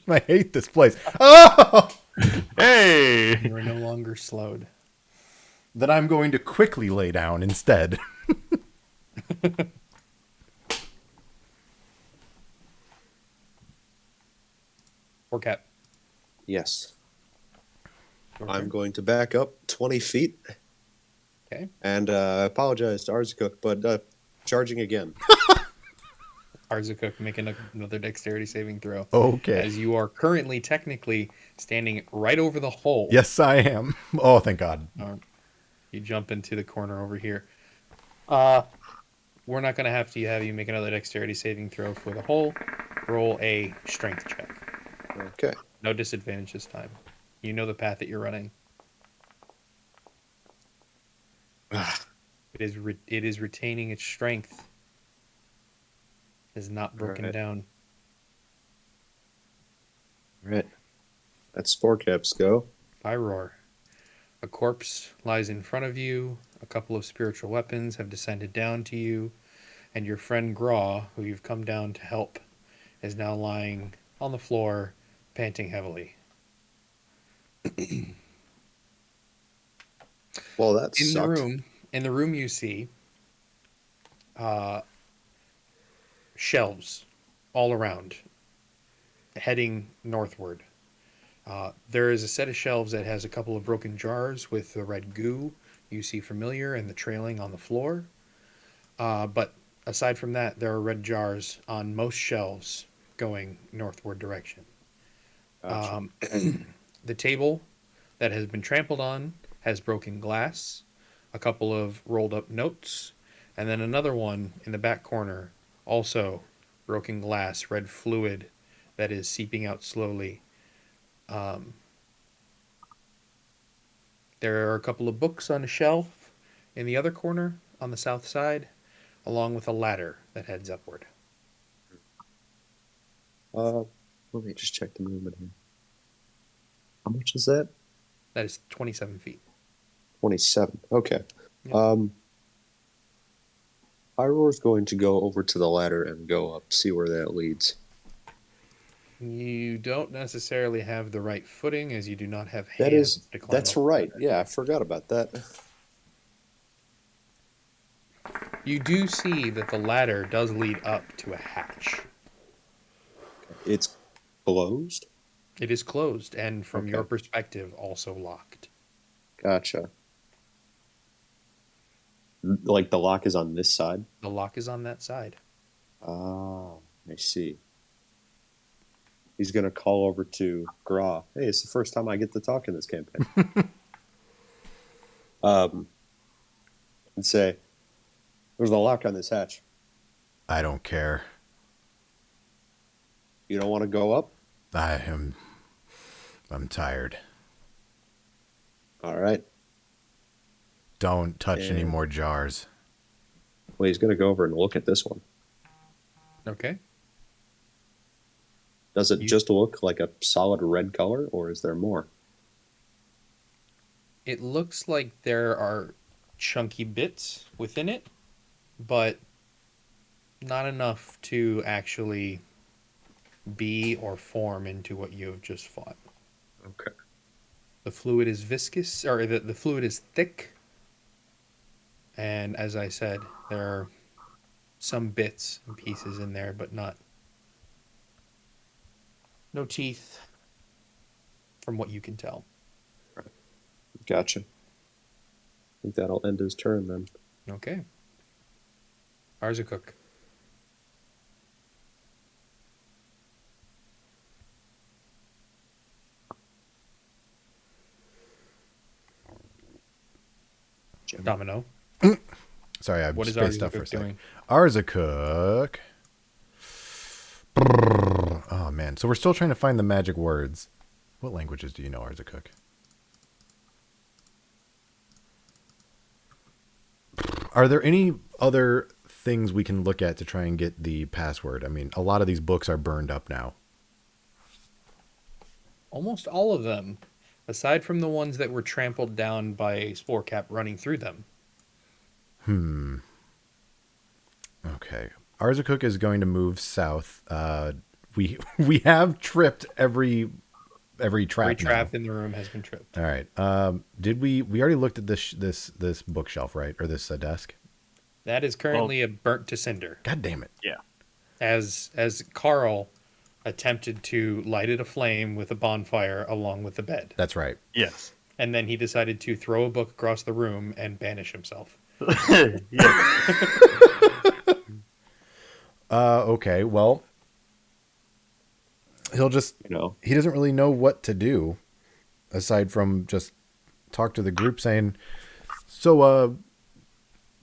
I hate this place. Oh! Hey! You are no longer slowed. Then I'm going to quickly lay down instead. Cap. Yes. Your I'm turn. going to back up 20 feet. Okay. And I apologize to Arzakuk, but charging again. Arzakuk making another dexterity saving throw. Okay. As you are currently technically standing right over the hole. Yes, I am. Oh, thank God. You jump into the corner over here. We're not going to have you make another dexterity saving throw for the hole. Roll a strength check. Okay. No disadvantage this time. You know the path that you're running. It is retaining its strength. It is not broken Alright. down. Right. That's 4 caps go. By roar. A corpse lies in front of you. A couple of spiritual weapons have descended down to you. And your friend Graw, who you've come down to help, is now lying on the floor, panting heavily. Well, that In sucked. the room you see shelves all around, heading northward. There is a set of shelves that has a couple of broken jars with the red goo you see familiar and the trailing on the floor. But aside from that, there are red jars on most shelves going northward direction. Gotcha. The table that has been trampled on has broken glass, a couple of rolled up notes, and then another one in the back corner, also broken glass, red fluid that is seeping out slowly. There are a couple of books on a shelf in the other corner on the south side, along with a ladder that heads upward. Let me just check the movement here. How much is that? That is 27 feet. 27. Okay. Yep. Iroar's going to go over to the ladder and go up, see where that leads. You don't necessarily have the right footing, as you do not have That hands is, to climb that's up the right. ladder. Yeah, I forgot about that. You do see that the ladder does lead up to a hatch. It's closed? It is closed, and from Okay. your perspective, also locked. Gotcha. Like the lock is on this side? The lock is on that side. Oh, I see. He's going to call over to Gra. Hey, it's the first time I get to talk in this campaign. And say, there's a lock on this hatch. I don't care. You don't want to go up? I'm tired. All right. Don't touch any Yeah. more jars. Well, he's going to go over and look at this one. Okay. Does it You- just look like a solid red color, or is there more? It looks like there are chunky bits within it, but not enough to actually be or form into what you have just fought. Okay. The fluid is viscous, or the fluid is thick. And as I said, there are some bits and pieces in there, but no teeth from what you can tell. Gotcha. I think that'll end his turn then. Okay. Arzakuk. Domino. Sorry, I What is spaced out for a Arzakuk second. doing? Arzakuk. Brrr. Oh, man. So we're still trying to find the magic words. What languages do you know, Arzakuk? Are there any other things we can look at to try and get the password? I mean, a lot of these books are burned up now. Almost all of them, aside from the ones that were trampled down by a spore cap running through them. Okay. Arzakuk is going to move south. We have tripped every trap Every now. trap in the room has been tripped. All right. Did we already looked at this bookshelf, right? Or this desk? That is currently a burnt to cinder. God damn it. As Carl attempted to light it aflame with a bonfire along with the bed. That's right. Yes. And then he decided to throw a book across the room and banish himself. Yes. Okay, well, he'll just, You know, he doesn't really know what to do aside from just talk to the group saying, so,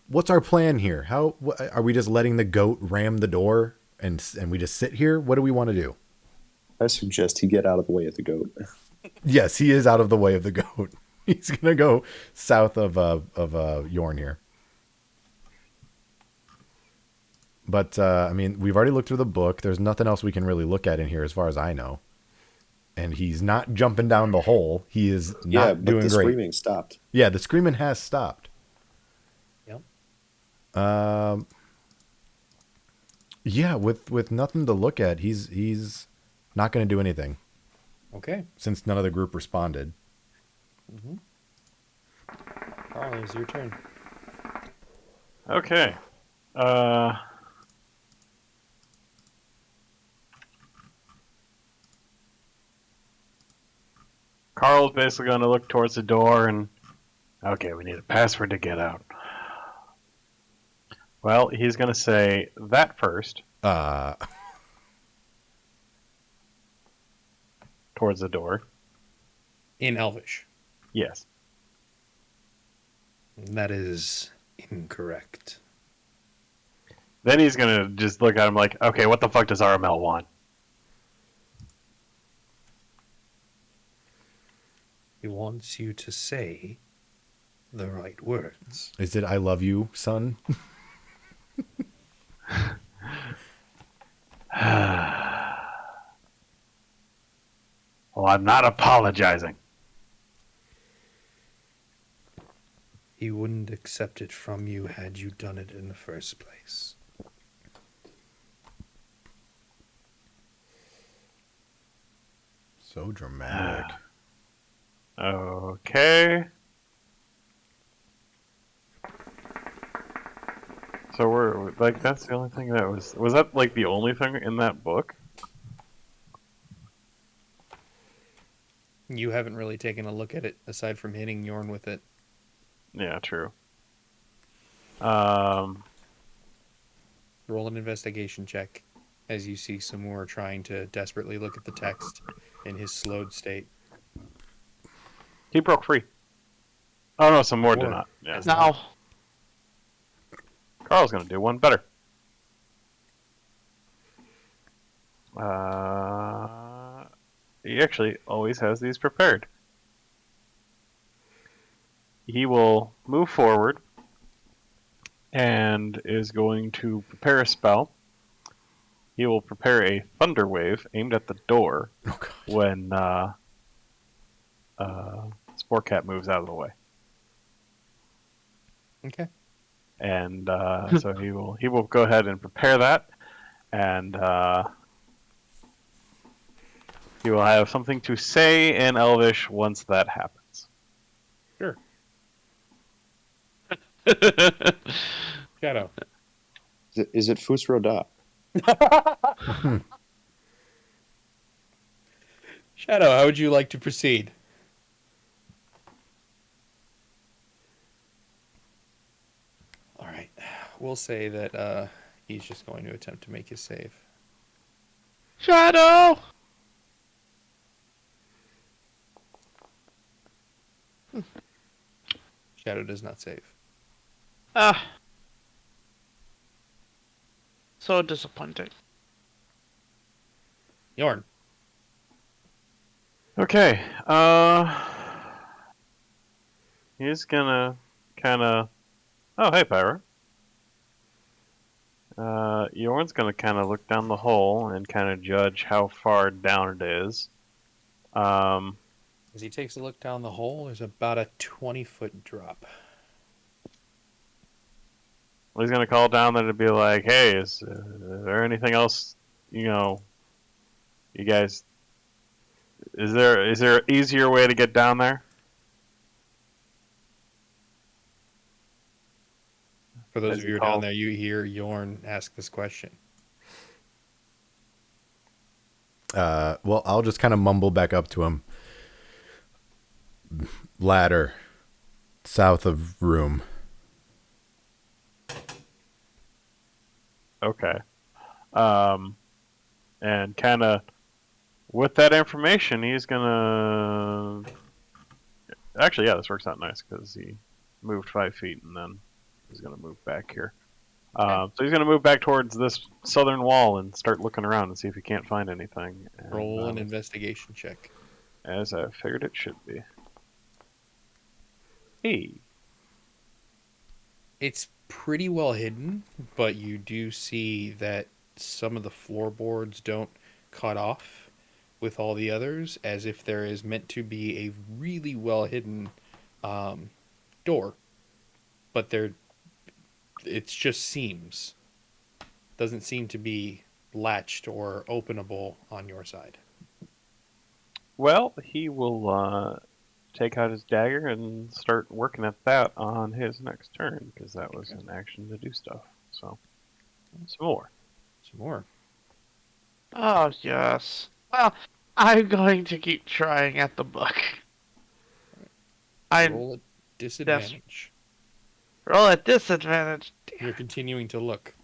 what's our plan here? How are we just letting the goat ram the door and we just sit here? What do we want to do? I suggest he get out of the way of the goat. Yes, he is out of the way of the goat. He's going to go south of Yorn here. But, I mean, we've already looked through the book. There's nothing else we can really look at in here as far as I know. And he's not jumping down the hole. He is not doing the great. screaming stopped. Yeah, the screaming has stopped. Yep. Yeah, with nothing to look at, he's not going to do anything Okay. since none of the group responded. Carl, it's your turn. Okay. Carl's basically going to look towards the door and, okay, we need a password to get out. Well, he's going to say that first towards the door. In Elvish. Yes. That is incorrect. Then he's going to just look at him like, okay, what the fuck does RML want? He wants you to say the right words. Is it I love you, son? Well, I'm not apologizing. He wouldn't accept it from you had you done it in the first place. So dramatic. Okay. So we're like, that's the only thing that was that like the only thing in that book? You haven't really taken a look at it aside from hitting Yorn with it. Yeah, true. Roll an investigation check as you see some more trying to desperately look at the text in his slowed state. He broke free. Oh no, some more did More. not. Yeah. No. Carl's gonna do one better. He actually always has these prepared. He will move forward and is going to prepare a spell. He will prepare a thunder wave aimed at the door Oh, God. when Spore Cat moves out of the way. Okay. And so he will go ahead and prepare that, and he will have something to say in Elvish once that happens. Sure. Shadow. Is it Fus Roda? Shadow, how would you like to proceed? All right. We'll say that he's just going to attempt to make his save. Shadow! Shadow does not save. Ah. So disappointing. Yorn. Okay. He's gonna kind of. Oh, hey, Pyro. Yorn's gonna kind of look down the hole and kind of judge how far down it is. As he takes a look down the hole, there's about a 20-foot drop. Well, he's gonna call down there to be like, "Hey, is there anything else? You guys, is there an easier way to get down there?" For those As of he you who are down calls. there, you hear Yorn ask this question. Well, I'll just kind of mumble back up to him. Ladder, south of room. Okay. And kind of with that information, he's gonna. Actually, yeah, this works out nice because he moved 5 feet and then he's gonna move back here. So he's gonna move back towards this southern wall and start looking around and see if he can't find anything. And, Roll an investigation check. as I figured it should be. Hey. It's pretty well hidden, but you do see that some of the floorboards don't cut off with all the others, as if there is meant to be a really well hidden door, but it's just seams. Doesn't seem to be latched or openable on your side. Well, he will take out his dagger and start working at that on his next turn because that was an action to do stuff. So, some more. Some more. Oh, yes. Well, I'm going to keep trying at the book. I Roll at disadvantage. roll at disadvantage. You're continuing to look.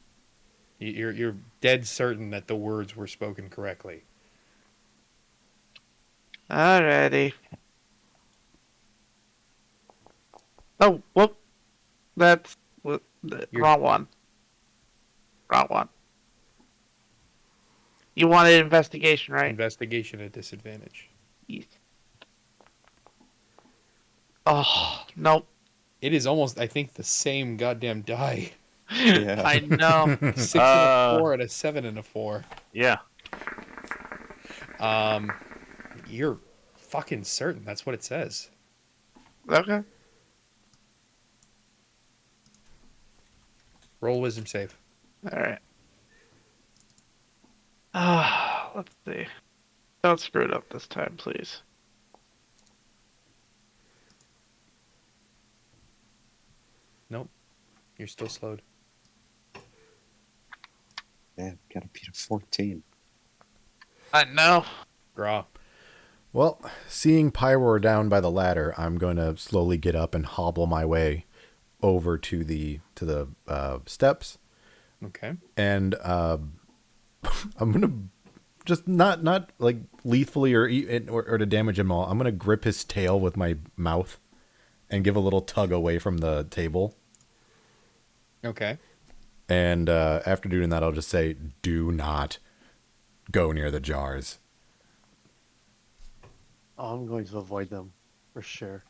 You're dead certain that the words were spoken correctly. Alrighty. Oh, whoop. That's wrong one. Wrong one. You wanted investigation, right? Investigation at disadvantage. Yes. Oh, nope. It is almost, I think, the same goddamn die. Yeah. I know. 6 and a 4 and a 7 and a 4. Yeah. You're fucking certain that's what it says. Okay. Roll wisdom save. Alright. Let's see. Don't screw it up this time, please. Nope. You're still slowed. Man, got a beat of 14. I know. Graw. Well, seeing Pyro down by the ladder, I'm going to slowly get up and hobble my way over to the steps, Okay. and I'm gonna just not like lethally or to damage him all. I'm gonna grip his tail with my mouth and give a little tug away from the table. Okay. And after doing that, I'll just say, "Do not go near the jars." Oh, I'm going to avoid them for sure.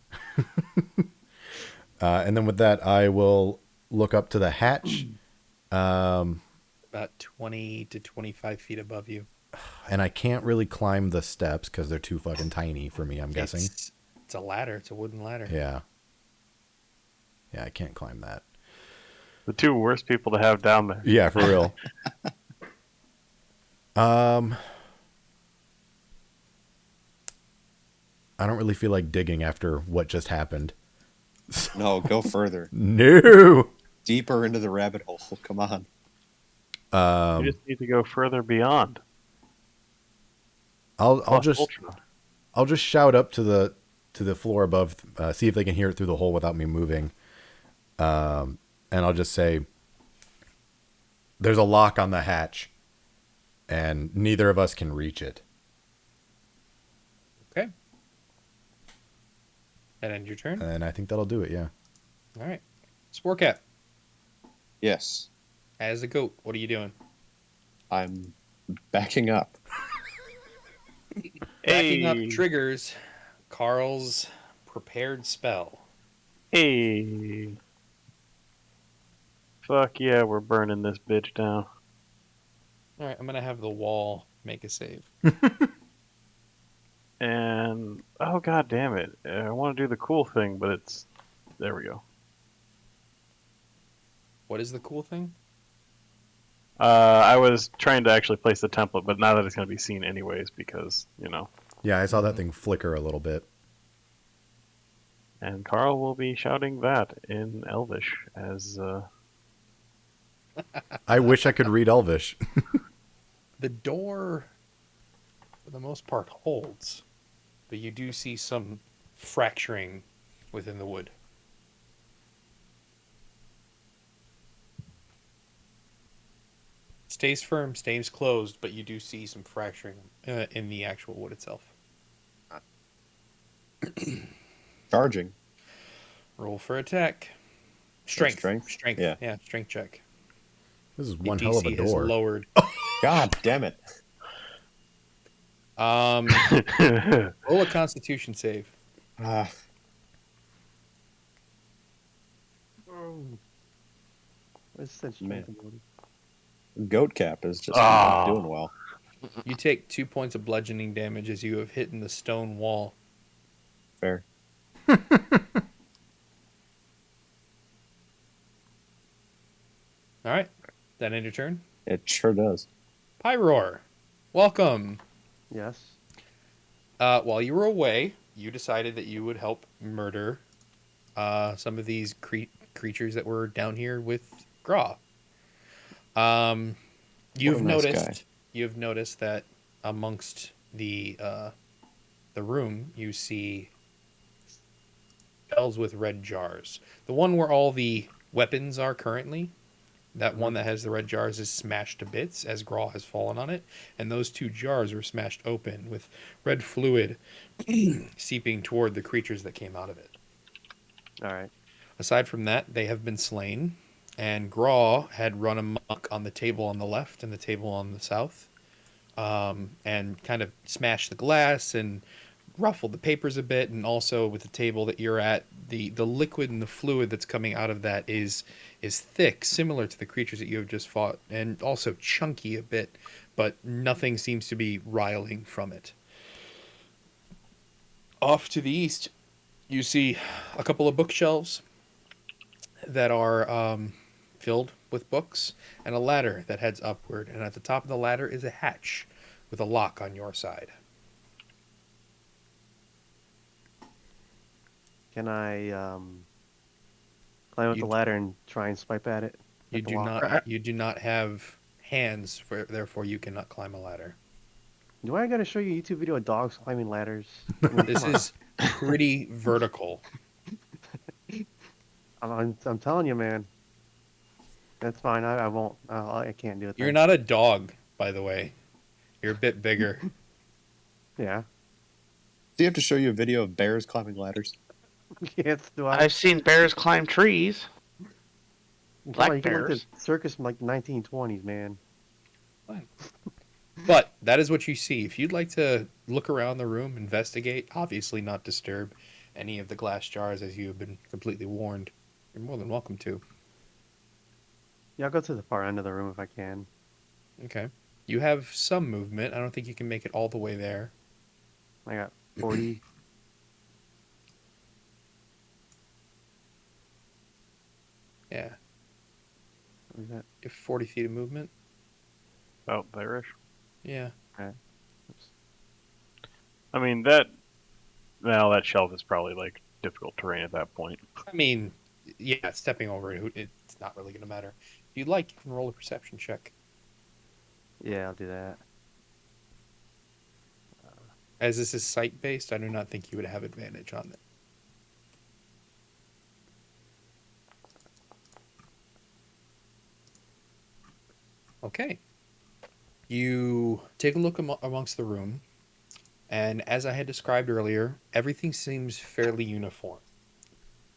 And then with that, I will look up to the hatch. About 20 to 25 feet above you. And I can't really climb the steps because they're too fucking tiny for me, I'm guessing. It's a ladder. It's a wooden ladder. Yeah. Yeah, I can't climb that. The two worst people to have down there. Yeah, for real. I don't really feel like digging after what just happened. No, go further. No. Deeper into the rabbit hole. Come on. You just need to go further beyond. I'll Plus just Ultra. I'll just shout up to the floor above, see if they can hear it through the hole without me moving. And I'll just say, "There's a lock on the hatch, and neither of us can reach it." Okay. That ends your turn? And I think that'll do it, yeah. All right. Spore Cat, Yes, as a goat, what are you doing? I'm backing up. Backing up Hey. triggers Carl's prepared spell. Hey. Fuck yeah, we're burning this bitch down. All right, I'm going to have the wall make a save. And oh god damn it. I want to do the cool thing, but it's there we go. What is the cool thing? I was trying to actually place the template, but now that it's going to be seen anyways because, you know. Yeah, I saw that thing flicker a little bit. And Carl will be shouting that in Elvish as I wish I could read Elvish. The door for the most part, holds. But you do see some fracturing within the wood. Stays firm, stays closed, but you do see some fracturing in the actual wood itself. Charging. Roll for attack. Strength. Strength? Yeah, strength check. This is Your one hell of a DC has door. lowered. God damn it. Roll a Constitution save. Ah, What's that Man. strength ability? goat cap is just not Oh. doing well. You take 2 points of bludgeoning damage as you have hit in the stone wall. Fair. All right, that end your turn. It sure does. Pyroar, welcome. Yes. While you were away, you decided that you would help murder some of these creatures that were down here with Gra. You've nice noticed. guy. You've noticed that amongst the room, you see shelves with red jars. The one where all the weapons are currently, that one that has the red jars is smashed to bits as Grawl has fallen on it, and those 2 jars were smashed open with red fluid seeping toward the creatures that came out of it. All right. Aside from that, they have been slain, and Graw had run amok on the table on the left and the table on the south, and kind of smashed the glass and ruffled the papers a bit, and also with the table that you're at, the liquid and the fluid that's coming out of that is thick, similar to the creatures that you have just fought, and also chunky a bit, but nothing seems to be riling from it. Off to the east, you see a couple of bookshelves that are filled with books, and a ladder that heads upward, and at the top of the ladder is a hatch with a lock on your side. Can I climb up the ladder and try and swipe at it? You At the do lock? not. You do not have hands, therefore you cannot climb a ladder. Do I gotta show you a YouTube video of dogs climbing ladders? This is pretty vertical. I'm telling you, man. That's fine. I won't. I can't do it. You're then. not a dog, by the way. You're a bit bigger. Yeah. Do you have to show you a video of bears climbing ladders? Yes. Do I? I've seen bears climb trees. Black you can look bears. at circus from like 1920s, man. But that is what you see. If you'd like to look around the room, investigate, obviously not disturb any of the glass jars as you have been completely warned, you're more than welcome to. Yeah, I'll go to the far end of the room if I can. Okay. You have some movement. I don't think you can make it all the way there. I got 40. Yeah. What is that? You have 40 feet of movement. Oh, there-ish. Yeah. Oops. I mean, that shelf is probably, like, difficult terrain at that point. I mean, yeah, stepping over it, it's not really going to matter. If you'd like, you can roll a perception check. Yeah, I'll do that. As this is sight-based, I do not think you would have advantage on it. Okay. You take a look amongst the room, and as I had described earlier, everything seems fairly uniform.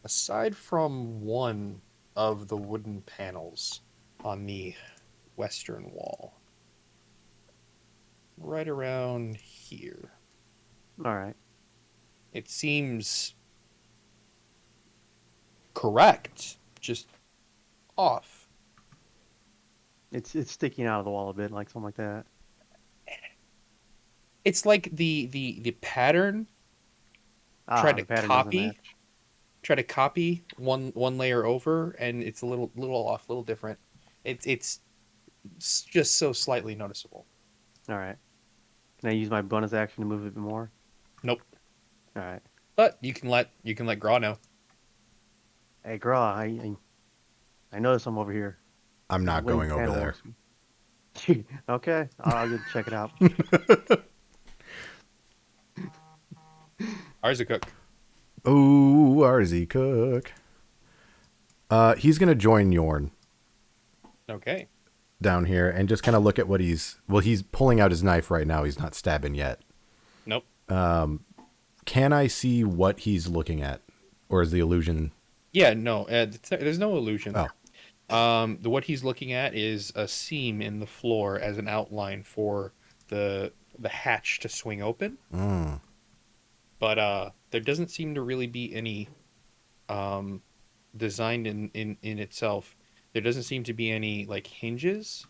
Aside from one of the wooden panels on the western wall. Right around here. All right. It seems correct, just off. It's sticking out of the wall a bit, like something like that. It's like the pattern tried the to pattern doesn't copy. match. Try to copy one layer over, and it's a little off, a little different. It's just so slightly noticeable. All right. Can I use my bonus action to move it more? Nope. All right. But you can let Graw know. Hey, Graw, I noticed I'm over here. I'm not Wooden going over panel there. works. Okay, I'll go check it out. Arzakuk. Oh, RZ Cook. He's gonna join Yorn Okay. down here and just kind of look at what he's pulling out his knife right now. He's not stabbing yet. Nope. Can I see what he's looking at, or is the illusion? Yeah, no. There's no illusion. Oh. What he's looking at is a seam in the floor as an outline for the hatch to swing open. Mm. But there doesn't seem to really be any designed in itself. There doesn't seem to be any like hinges.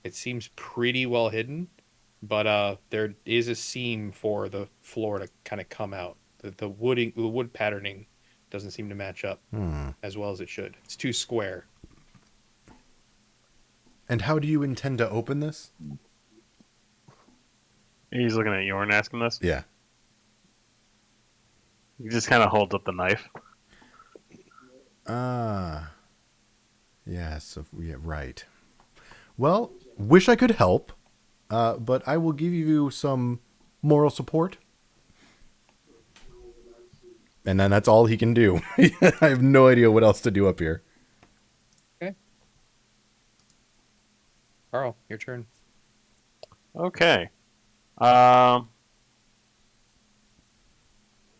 It seems pretty well hidden, but there is a seam for the floor to kind of come out. The wood patterning doesn't seem to match up as well as it should. It's too square. And how do you intend to open this? He's looking at Yorn asking this. Yeah. He just kind of holds up the knife. Yeah, so, yeah, right. Well, wish I could help, but I will give you some moral support. And then that's all he can do. I have no idea what else to do up here. Okay. Carl, your turn. Okay. Well,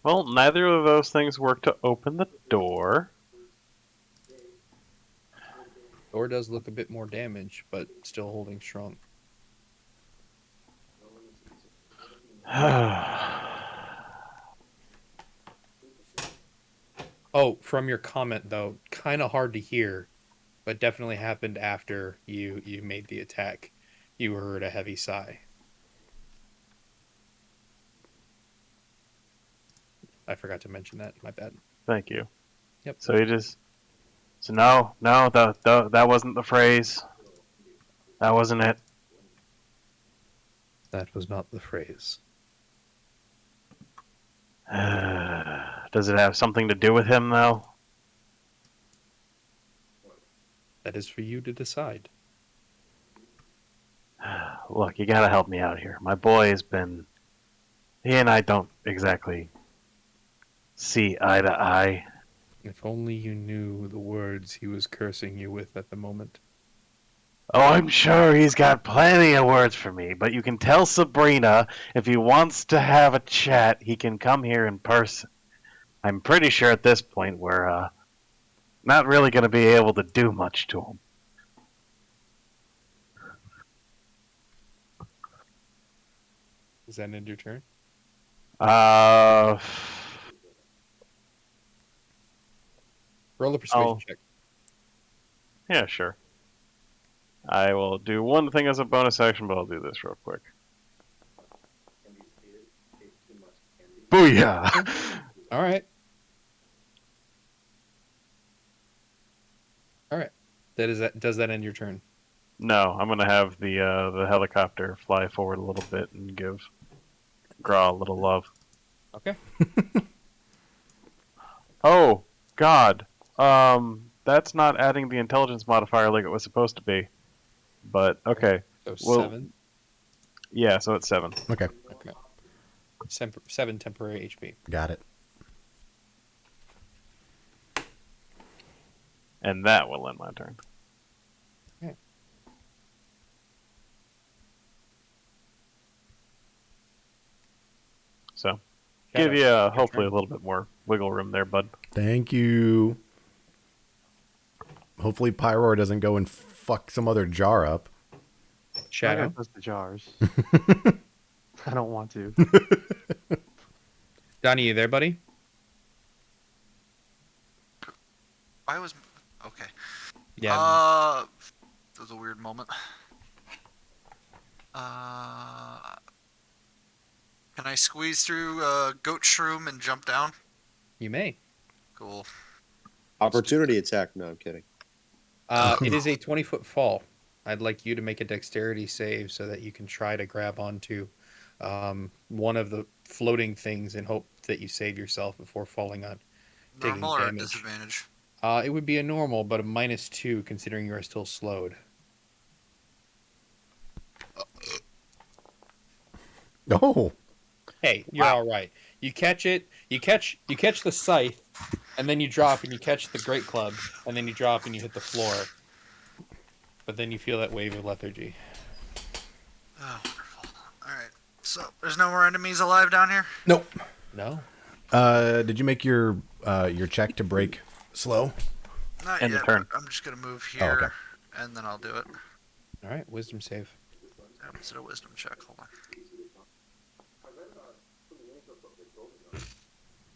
neither of those things work to open the door. Door does look a bit more damaged, but still holding strong. Oh, from your comment though, kind of hard to hear, but definitely happened after you made the attack. You heard a heavy sigh. I forgot to mention that. My bad. Thank you. Yep. So he just... So no, that wasn't the phrase. That wasn't it. That was not the phrase. Does it have something to do with him, though? That is for you to decide. Look, you gotta help me out here. My boy has been... He and I don't exactly see eye to eye. If only you knew the words he was cursing you with at the moment. Oh, I'm sure he's got plenty of words for me, but you can tell Sabrina if he wants to have a chat, he can come here in person. I'm pretty sure at this point we're not really going to be able to do much to him. Does that end your turn? Roll a persuasion check. Yeah, sure. I will do one thing as a bonus action, but I'll do this real quick. Booyah! All right. All right. Does that end your turn? No, I'm gonna have the helicopter fly forward a little bit and give Gra a little love. Okay. Oh God, that's not adding the intelligence modifier like it was supposed to be. But okay. So Well, 7. Yeah, so it's 7. Okay. Okay. 7 temporary HP. Got it. And that will end my turn. Okay. So, Shadow, give you your hopefully turn. a little bit more wiggle room there, bud. Thank you. Hopefully Pyro doesn't go and fuck some other jar up. Shadow. Close the jars. I don't want to. Donnie, you there, buddy? Why was... Okay. Yeah. That was a weird moment. Can I squeeze through Goat Shroom and jump down? You may. Cool. Opportunity attack. No, I'm kidding. It is a 20-foot fall. I'd like you to make a dexterity save so that you can try to grab onto one of the floating things and hope that you save yourself before falling on. Taking Normal or damage. disadvantage? It would be a normal, but a -2 considering you are still slowed. Oh. Hey, you're all right. You catch it. You catch the scythe, and then you drop and you catch the great club, and then you drop and you hit the floor. But then you feel that wave of lethargy. Oh, wonderful. All right. So there's no more enemies alive down here. Nope. No. Did you make your check to break slow? Not End the yet. turn. But I'm just gonna move Oh, here, okay. and then I'll do it. All right. Wisdom save. Is it a wisdom check? Hold on.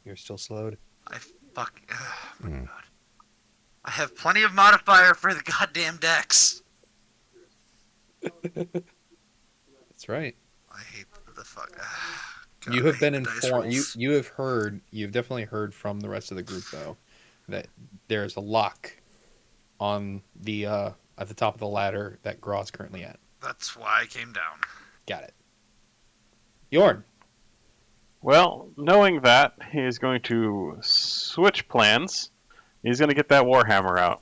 You're still slowed. Oh my god. I have plenty of modifier for the goddamn dex. That's right. I hate the fuck. God, You I have hate been the dice informed. rolls. You've definitely heard from the rest of the group though that there's a lock on the at the top of the ladder that Graw's currently at. That's why I came down. Got it. Yorn. Well, knowing that, he is going to switch plans. He's going to get that Warhammer out.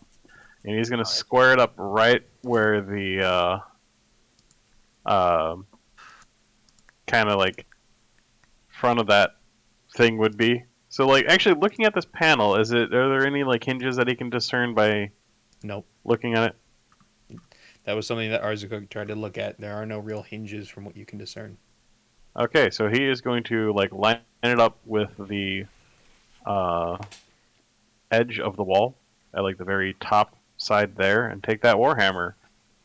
And he's going to square it up right where the, kind of like, front of that thing would be. So, like, actually looking at this panel, are there any, like, hinges that he can discern by Nope. looking at it? That was something that Arzakuk tried to look at. There are no real hinges from what you can discern. Okay, so he is going to, like, line it up with the, edge of the wall at like the very top side there and take that Warhammer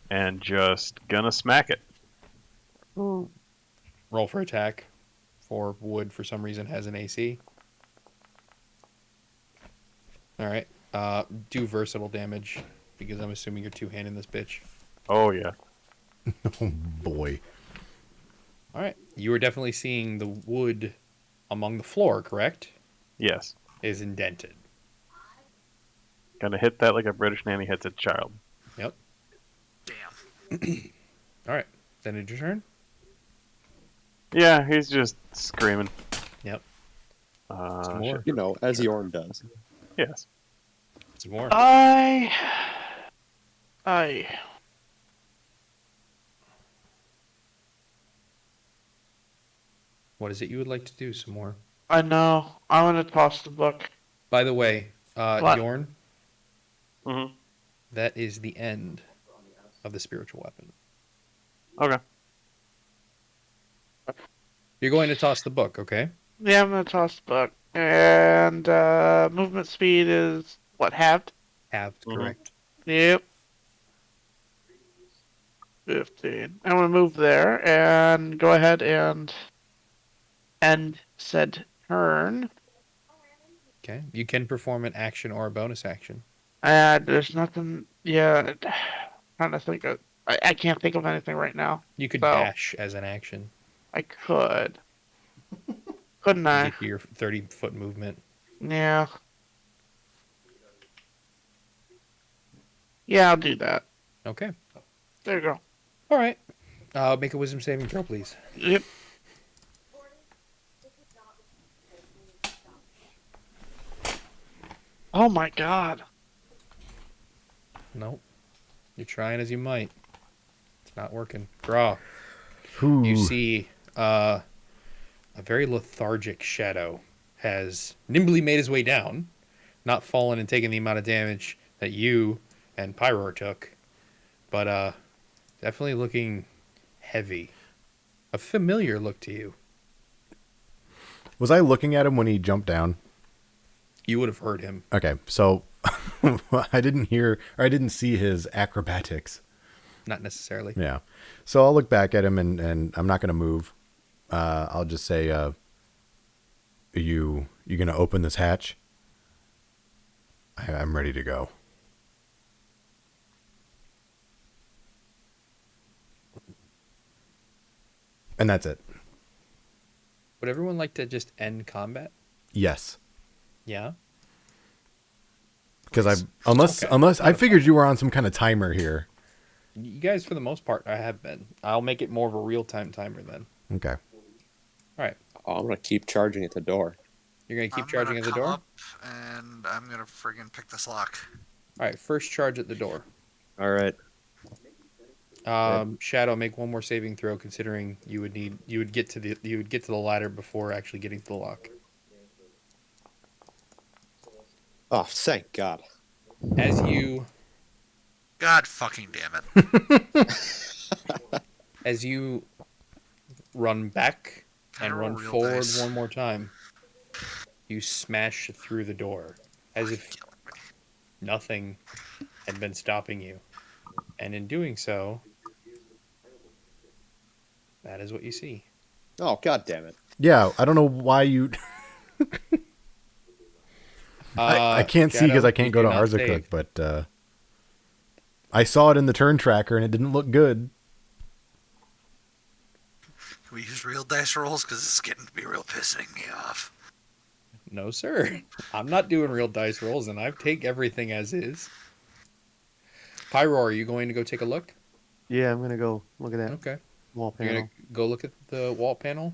and just gonna smack it. Roll for attack. For wood, for some reason, has an AC. All right. Do versatile damage because I'm assuming you're two-handing this bitch. Oh yeah. Oh boy. All right. You are definitely seeing the wood among the floor, correct? Yes. Is indented. Gonna hit that like a British nanny hits a child. Yep. Damn. All right. Then it's your turn. Yeah, he's just screaming. Yep. Uh, Some more. You know, as Yorn does. Yes. Some more. I. What is it you would like to do? Some more. I know. I'm gonna toss the book. By the way, What? Yorn, Mm-hmm. that is the end of the spiritual weapon. Okay. You're going to toss the book, okay? Yeah, I'm gonna toss the book. And movement speed is what, halved? Halved, Mhm. correct. Yep. 15. I'm gonna move there and go ahead and end said turn. Okay. You can perform an action or a bonus action. There's nothing. Yeah, trying to think of. I can't think of anything right now. You could So- dash as an action. I could. Couldn't I? Get to your 30-foot movement. Yeah. Yeah, I'll do that. Okay. There you go. All right. Make a wisdom saving throw, please. Yep. Oh my god. Nope. You're trying as you might. It's not working. Draw. Ooh. You see a very lethargic shadow has nimbly made his way down, not fallen and taken the amount of damage that you and Pyro took, but definitely looking heavy. A familiar look to you. Was I looking at him when he jumped down? You would have heard him. Okay, so I didn't see his acrobatics. Not necessarily. Yeah. So I'll look back at him and I'm not going to move. I'll just say, you going to open this hatch? I'm ready to go. And that's it. Would everyone like to just end combat? Yes. Yeah. Because unless Okay. I figured you were on some kind of timer here. You guys, for the most part, I have been. I'll make it more of a real-time timer then. Okay. All right. Oh, I'm gonna keep charging at the door. You're going to keep I'm charging gonna at the come door? up and I'm gonna friggin' pick this lock. All right. First charge at the door. All right. Shadow, make one more saving throw. Considering you would get to the ladder before actually getting to the lock. Oh, thank God. As you God fucking damn it. as you run back Can I and roll run real forward dice? one more time, you smash through the door as if Killing me. nothing had been stopping you. And in doing so, that is what you see. Oh, God damn it. Yeah, I don't know why you. I can't see because Shadow, I can't you go do to not Arzakuk, save. but I saw it in the turn tracker and it didn't look good. Can we use real dice rolls? Because this is getting to be real pissing me off. No, sir. I'm not doing real dice rolls, and I take everything as is. Pyro, are you going to go take a look? Yeah, I'm gonna go look at that Okay. wall You're panel. gonna go look at the wall panel.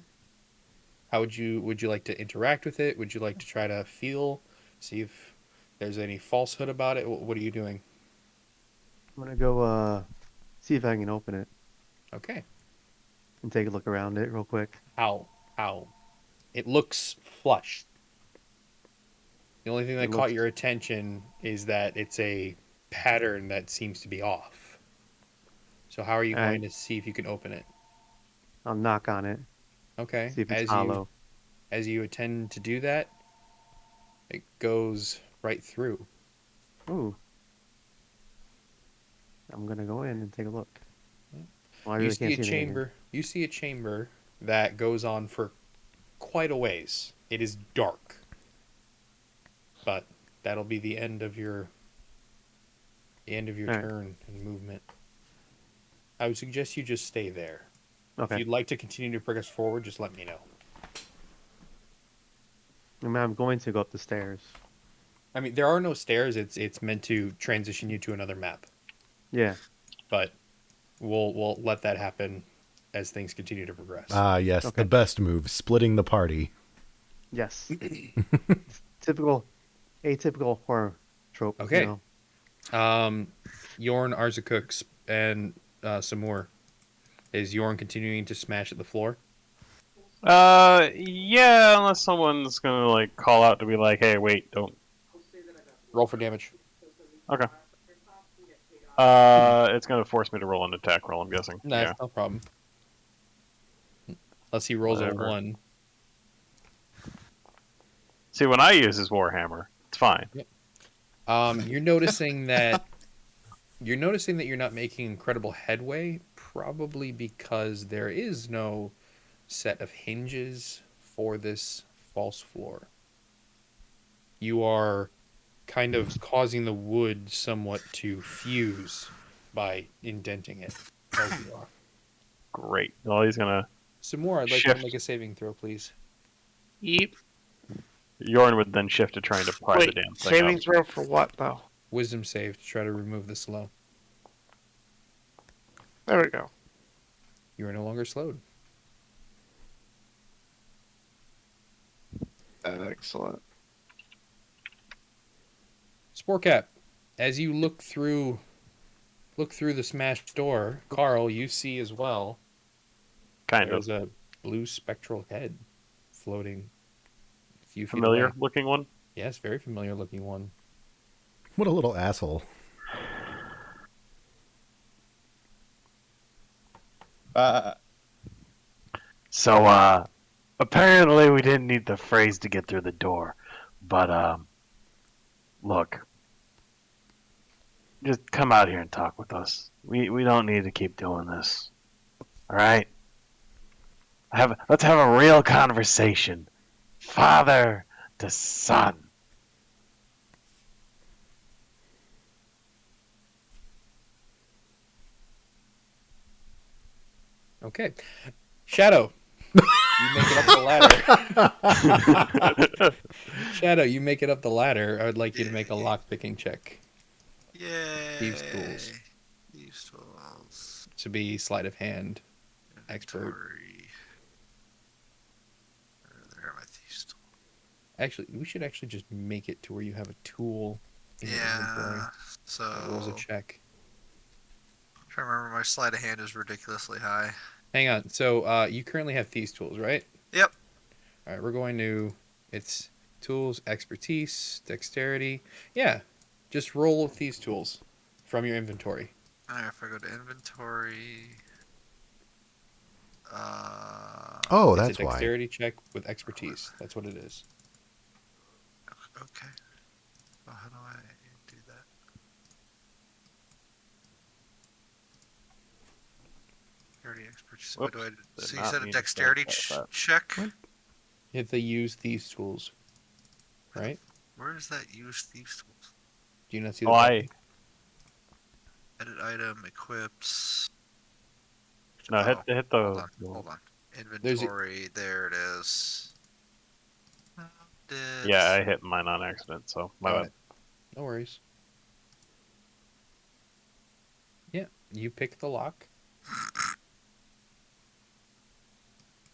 How would you like to interact with it? Would you like to try to feel, see if there's any falsehood about it? What are you doing? I'm gonna go see if I can open it Okay. and take a look around it real quick. How? It looks flush. The only thing that It caught looks- your attention is that it's a pattern that seems to be off. So how are you Alright. going to see if you can open it? I'll knock on it, Okay. see if it's hollow. As you intend to do that, it goes right through. Ooh. I'm gonna go in and take a look. Well, I You really see can't a see anything in here. chamber. You see a chamber that goes on for quite a ways. It is dark, but that'll be the end of your Alright. turn and movement. I would suggest you just stay there. If Okay. you'd like to continue to progress forward, just let me know. I mean, I'm going to go up the stairs. I mean, there are no stairs. It's meant to transition you to another map, Yeah. but we'll let that happen as things continue to progress. Ah, yes, Okay. the best move, splitting the party. Yes. Typical, atypical horror trope. Okay. You know? Yorn, Arzakuk, and Samur. Is Yorn continuing to smash at the floor? Yeah, unless someone's gonna like call out to be like, "Hey, wait, don't." Roll for damage. Okay. It's gonna force me to roll an attack roll. I'm guessing. No, Yeah. that's no problem. Unless he rolls Whatever. a 1. See, when I use his warhammer, it's fine. You're noticing that you're not making incredible headway, probably because there is no set of hinges for this false floor. You are kind of causing the wood somewhat to fuse by indenting it as you are. Great. Well, he's gonna. Some more. I'd like you to Shift. make a saving throw, please. Yeep. Yorn would then shift to trying to pry the Wait, damn thing saving up. throw for what though? Wisdom save to try to remove the slow. There we go. You are no longer slowed. Excellent. Sportcap, as you look through the smashed door, Carl, you see as well. Kind There's of a blue spectral head floating a few feet familiar away. looking one. Yes, very familiar looking one. What a little asshole. So, apparently we didn't need the phrase to get through the door, but look, just come out here and talk with us. We don't need to keep doing this. All right? Let's have a real conversation, father to son. Okay. Shadow, you make it up the ladder. Shadow, you make it up the ladder. I would like you to make a lock-picking check. Yay. Thieves' tools. Thieves' tools. To be sleight of hand expert. Inventory. There are my thieves' tools. Actually, we should actually just make it to where you have a tool in your inventory. Yeah. That rolls a So check. trying to remember, my sleight of hand is ridiculously high. Hang on. So you currently have thieves tools, right? Yep. All right, we're going to. It's tools, expertise, dexterity. Yeah, just roll thieves tools from your inventory. Alright, if I go to inventory. Oh, It's that's a why. dexterity check with expertise. That's what it is. Okay. Well, how do I do that? Dexterity expertise. What do I do? Did So you not said a mean to dexterity clarify that. check? You have to use thieves tools, right? Where does that use thieves tools? Do you not see the Oh, button? Edit item, equips. No, hit the Hold on. Inventory, there it is. Yeah, I hit mine on accident, so my bad. Alright. No worries. Yeah, you pick the lock.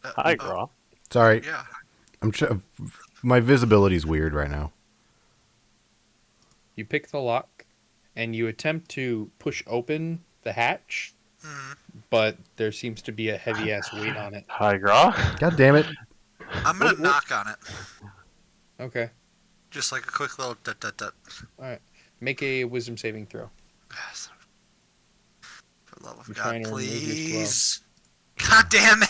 Hi, Graw. Sorry, Yeah. my visibility's weird right now. You pick the lock, and you attempt to push open the hatch, but there seems to be a heavy ass weight on it. Hi, Graw. God damn it! I'm gonna knock on it. Okay. Just like a quick little dut dut dut. All right. Make a wisdom saving throw. Yes. For the love of I'm God, trying to remove your please. God damn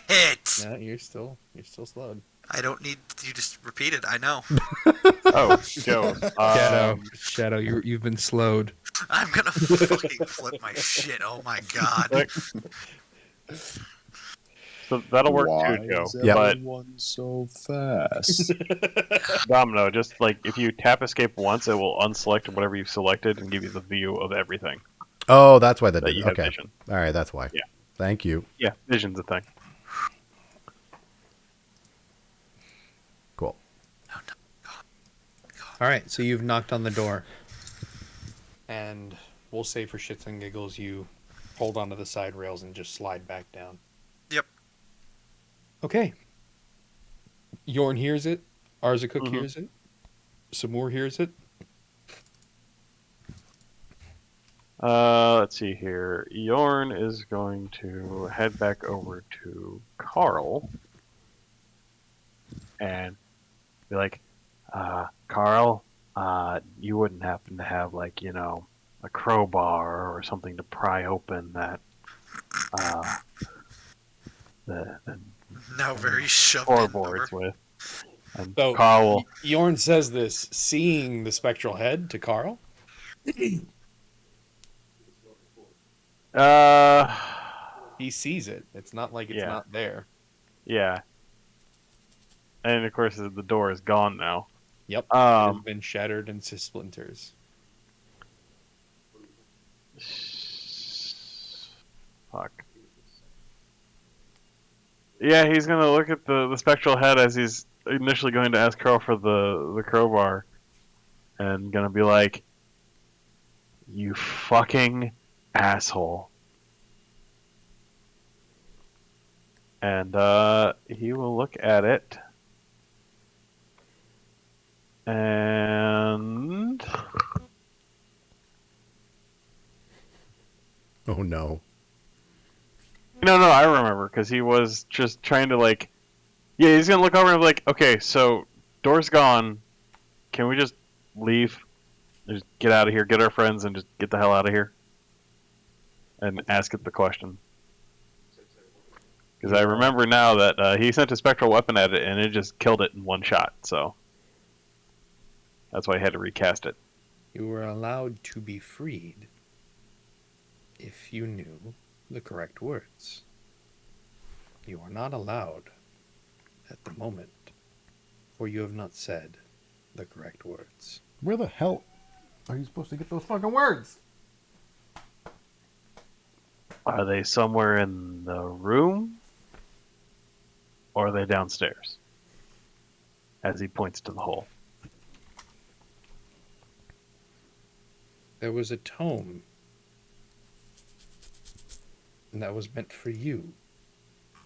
it! No, you're still slowed. I don't need you to repeat it. I know. Oh, Joe. Shadow, you've been slowed. I'm gonna fucking flip my shit. Oh my God. So that'll work too, Joe. But everyone so fast? Domino, just like if you tap escape once, it will unselect whatever you've selected and give you the view of everything. Oh, that's why that That did. you have Okay, vision. all right, that's why. Yeah. Thank you. Yeah, vision's a thing. Cool. All right, so you've knocked on the door, and we'll say for shits and giggles, you hold onto the side rails and just slide back down. Yep. Okay. Yorn hears it. Arzacook Mhm. hears it. Samur hears it. Let's see here. Yorn is going to head back over to Carl and be like, Carl, you wouldn't happen to have, like, you know, a crowbar or something to pry open that, the Now very shoved in floorboards door. with. And So Carl will, Yorn says this, seeing the spectral head to Carl. He sees it. It's not like it's Yeah. not there. yeah. And of course, the door is gone now. Yep. It has been shattered into splinters. Fuck. Yeah, he's gonna look at the spectral head as he's initially going to ask Carl for the crowbar, and gonna be like, "You fucking asshole." And he will look at it, and Oh no. no, I remember, because he was just trying to, like, yeah, he's gonna look over and be like, okay, so door's gone. Can we just leave? Just get out of here, get our friends, and just get the hell out of here? And ask it the question. Because I remember now that he sent a spectral weapon at it, and it just killed it in one shot, so that's why I had to recast it. You were allowed to be freed if you knew the correct words. You are not allowed at the moment, for you have not said the correct words. Where the hell are you supposed to get those fucking words? Are they somewhere in the room? Or are they downstairs? As he points to the hole. There was a tome, and that was meant for you,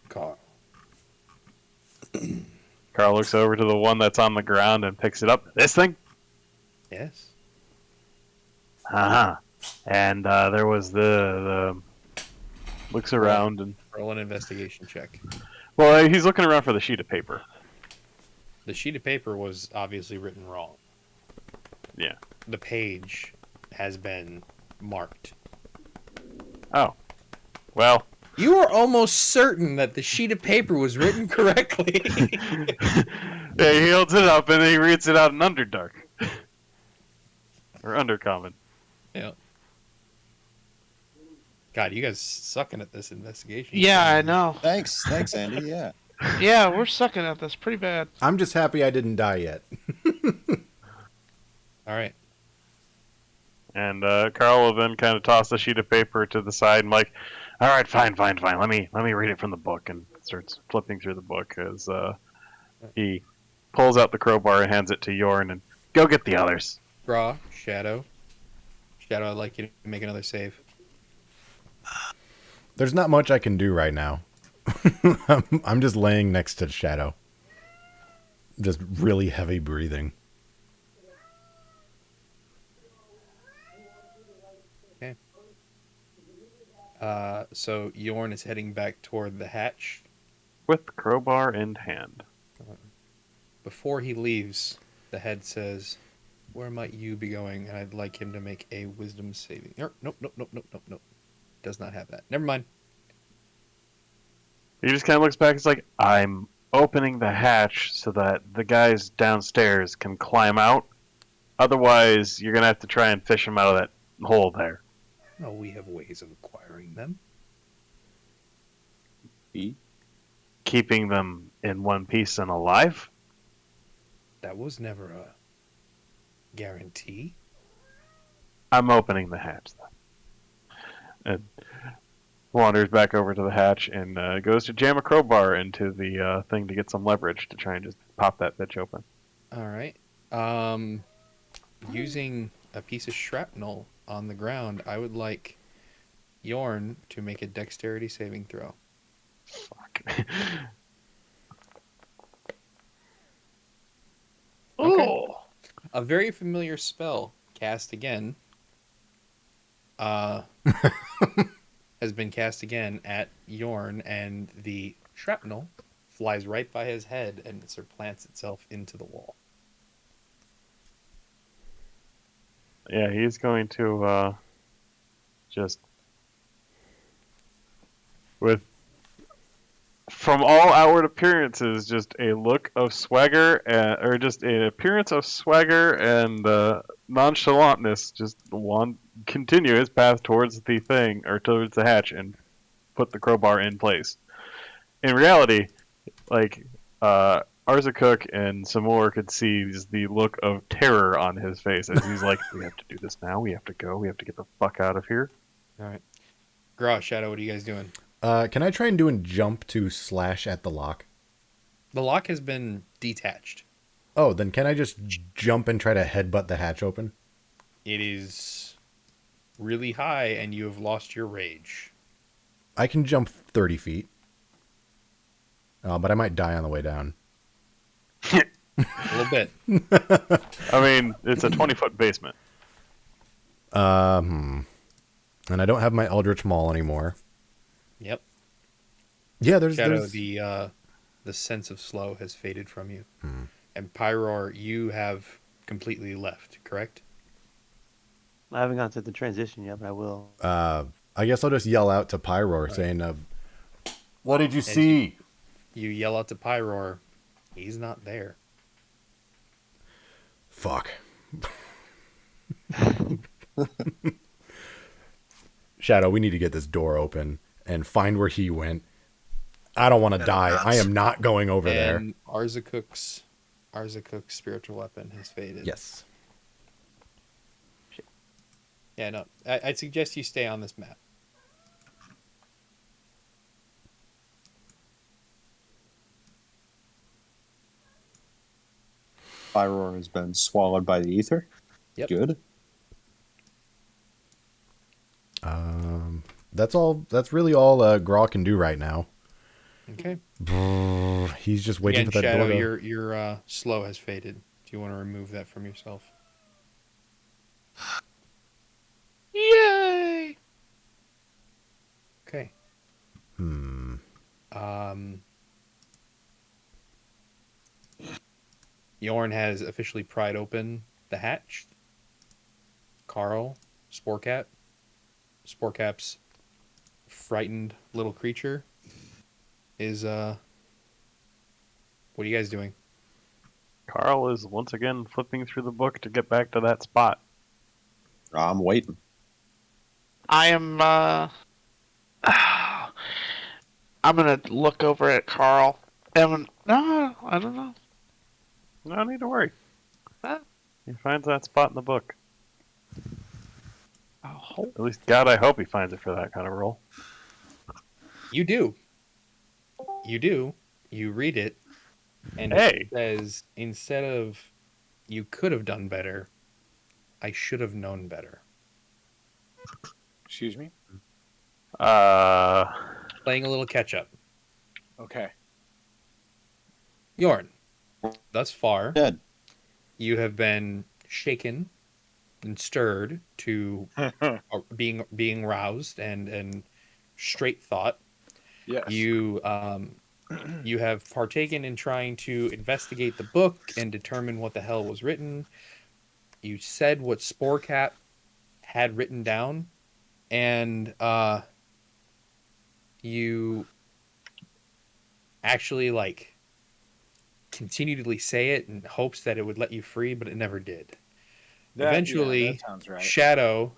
Carl. Carl looks over to the one that's on the ground and picks it up. This thing? Yes? Uh-huh. And there was the looks around and Roll an investigation check. well, he's looking around for the sheet of paper. The sheet of paper was obviously written wrong. Yeah. The page has been marked. Oh. Well. You are almost certain that the sheet of paper was written correctly. Yeah, he holds it up and then he reads it out in Underdark. Or Undercommon. Yeah. God, you guys sucking at this investigation. Yeah, I know. Thanks, Andy. Yeah. Yeah, we're sucking at this pretty bad. I'm just happy I didn't die yet. All right. And Carl will then kind of toss the sheet of paper to the side and like, all right, fine. Let me read it from the book, and starts flipping through the book as he pulls out the crowbar and hands it to Yorn and go get the others. Graw, Shadow. Shadow, I'd like you to make another save. There's not much I can do right now. I'm just laying next to Shadow. Just really heavy breathing. Okay. So Yorn is heading back toward the hatch. With the crowbar in hand. Before he leaves, the head says, "Where might you be going?" And I'd like him to make a wisdom saving. Nope. Does not have that. Never mind. He just kind of looks back. It's like, I'm opening the hatch so that the guys downstairs can climb out. Otherwise, you're going to have to try and fish them out of that hole there. No, we have ways of acquiring them. Keeping them in one piece and alive? That was never a guarantee. I'm opening the hatch, then. And wanders back over to the hatch and goes to jam a crowbar into the thing to get some leverage to try and just pop that bitch open. All right. Using a piece of shrapnel on the ground, I would like Yorn to make a dexterity saving throw. Fuck. Okay. A very familiar spell cast again has been cast again at Yorn, and the shrapnel flies right by his head and surplants itself into the wall. Yeah, he's going to just with from all outward appearances, just a look of swagger, or just an appearance of swagger and nonchalantness, just continue his path towards the thing, or towards the hatch, and put the crowbar in place. In reality, like, Arzakuk and Samor could see just the look of terror on his face as he's like, we have to do this now, we have to go, we have to get the fuck out of here. All right. Graw, Shadow, what are you guys doing? Can I try and do a jump to slash at the lock? The lock has been detached. Oh, then can I just jump and try to headbutt the hatch open? It is really high, and you have lost your rage. I can jump 30 feet. But I might die on the way down. A little bit. I mean, it's a 20-foot basement. And I don't have my Eldritch Maul anymore. Yep. Yeah, Shadow, the sense of slow has faded from you. And Pyror, you have completely left, correct? I haven't gone through the transition yet, but I will. I guess I'll just yell out to Pyror saying, what did you see? You yell out to Pyror. He's not there. Fuck. Shadow, we need to get this door open and find where he went. I don't want to die. I am not going over there. And Arzakuk's spiritual weapon has faded. Yes. Yeah, no. I'd suggest you stay on this map. Fyror has been swallowed by the ether. Yep. Good. That's all. That's really all Graw can do right now. Okay. He's just waiting Again, for that Shadow, door to... your slow has faded. Do you want to remove that from yourself? Yeah. Yorn has officially pried open the hatch. Carl, Sporecap's frightened little creature is what are you guys doing? Carl is once again flipping through the book to get back to that spot. I'm waiting. I am. I'm gonna look over at Carl. No, I don't know. No need to worry. Huh? He finds that spot in the book. I'll hope. At least, God, I hope he finds it for that kind of role. You do. You read it, and Hey. it says, instead of "you could have done better," I should have known better. Excuse me? Playing a little catch up. Okay. Yorn, thus far, Dead. you have been shaken and stirred to being roused and straight thought. Yes. You have partaken in trying to investigate the book and determine what the hell was written. You said what Sporecap had written down, and you actually continually say it in hopes that it would let you free, but it never did. Eventually, that sounds right. Shadow,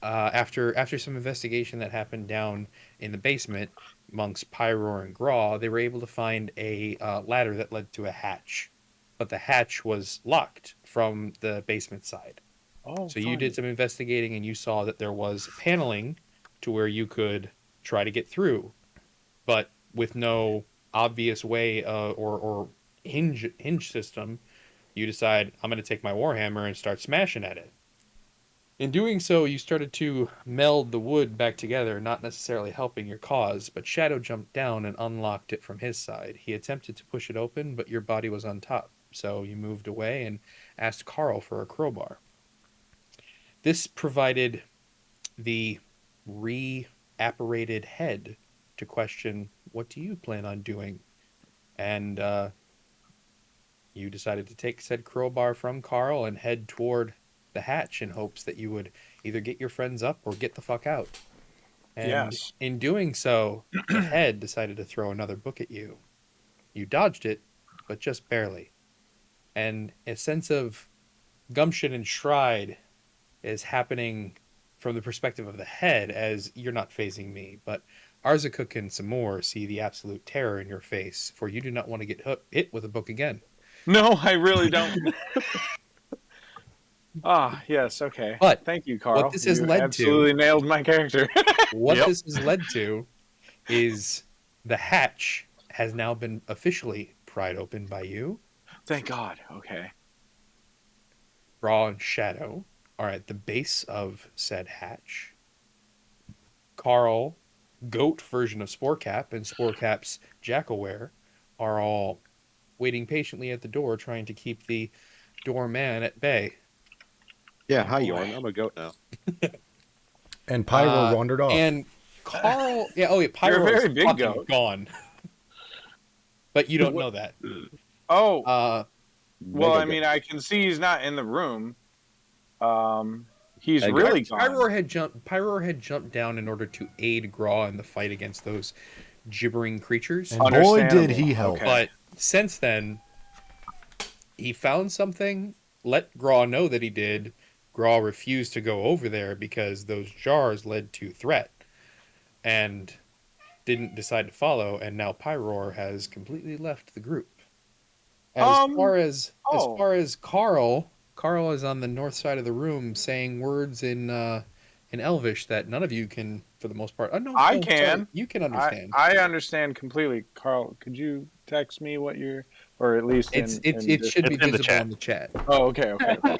after some investigation that happened down in the basement amongst Pyroar and Graw, they were able to find a ladder that led to a hatch, but the hatch was locked from the basement side. Oh, so you did some investigating and you saw that there was paneling to where you could try to get through, but with no obvious way or hinge system. You decide, I'm going to take my Warhammer and start smashing at it. In doing so, you started to meld the wood back together, not necessarily helping your cause, but Shadow jumped down and unlocked it from his side. He attempted to push it open, but your body was on top, so you moved away and asked Carl for a crowbar. This provided the re-apparated head to question, what do you plan on doing? And you decided to take said crowbar from Carl and head toward the hatch in hopes that you would either get your friends up or get the fuck out. And Yes. in doing so, the head decided to throw another book at you. You dodged it, but just barely. And a sense of gumption and stride is happening from the perspective of the head, as you're not phasing me, but Arzakuk and Samor see the absolute terror in your face, for you do not want to get hit with a book again. No, I really don't. Yes, okay. But thank you, Carl. what this has You led absolutely nailed my character. What this has led to is the hatch has now been officially pried open by you. Thank God. Okay. Raw and Shadow are at the base of said hatch. Carl, goat version of Sporecap, and Sporecap's Jackalware are all waiting patiently at the door, trying to keep the doorman at bay. Yeah, hi, Yorn. I'm a goat now. And Pyro wandered off. And Carl, Pyro You're a very is big fucking goat. gone. But you don't know that. Oh, well, I Mega mean, goat. I can see he's not in the room. He's Mega really goat. gone. Pyro had jumped down in order to aid Graw in the fight against those gibbering creatures. And boy, did he help. Okay. But since then, he found something, let Graw know that he did. Graw refused to go over there because those jars led to threat and didn't decide to follow, and now Pyroar has completely left the group. As far as Carl is on the north side of the room saying words in Elvish that none of you can, for the most part. I can. Sorry, you can understand. I understand completely. Carl, could you text me what you're, or at least it should be it's in the visible chat. in the chat. Oh, okay.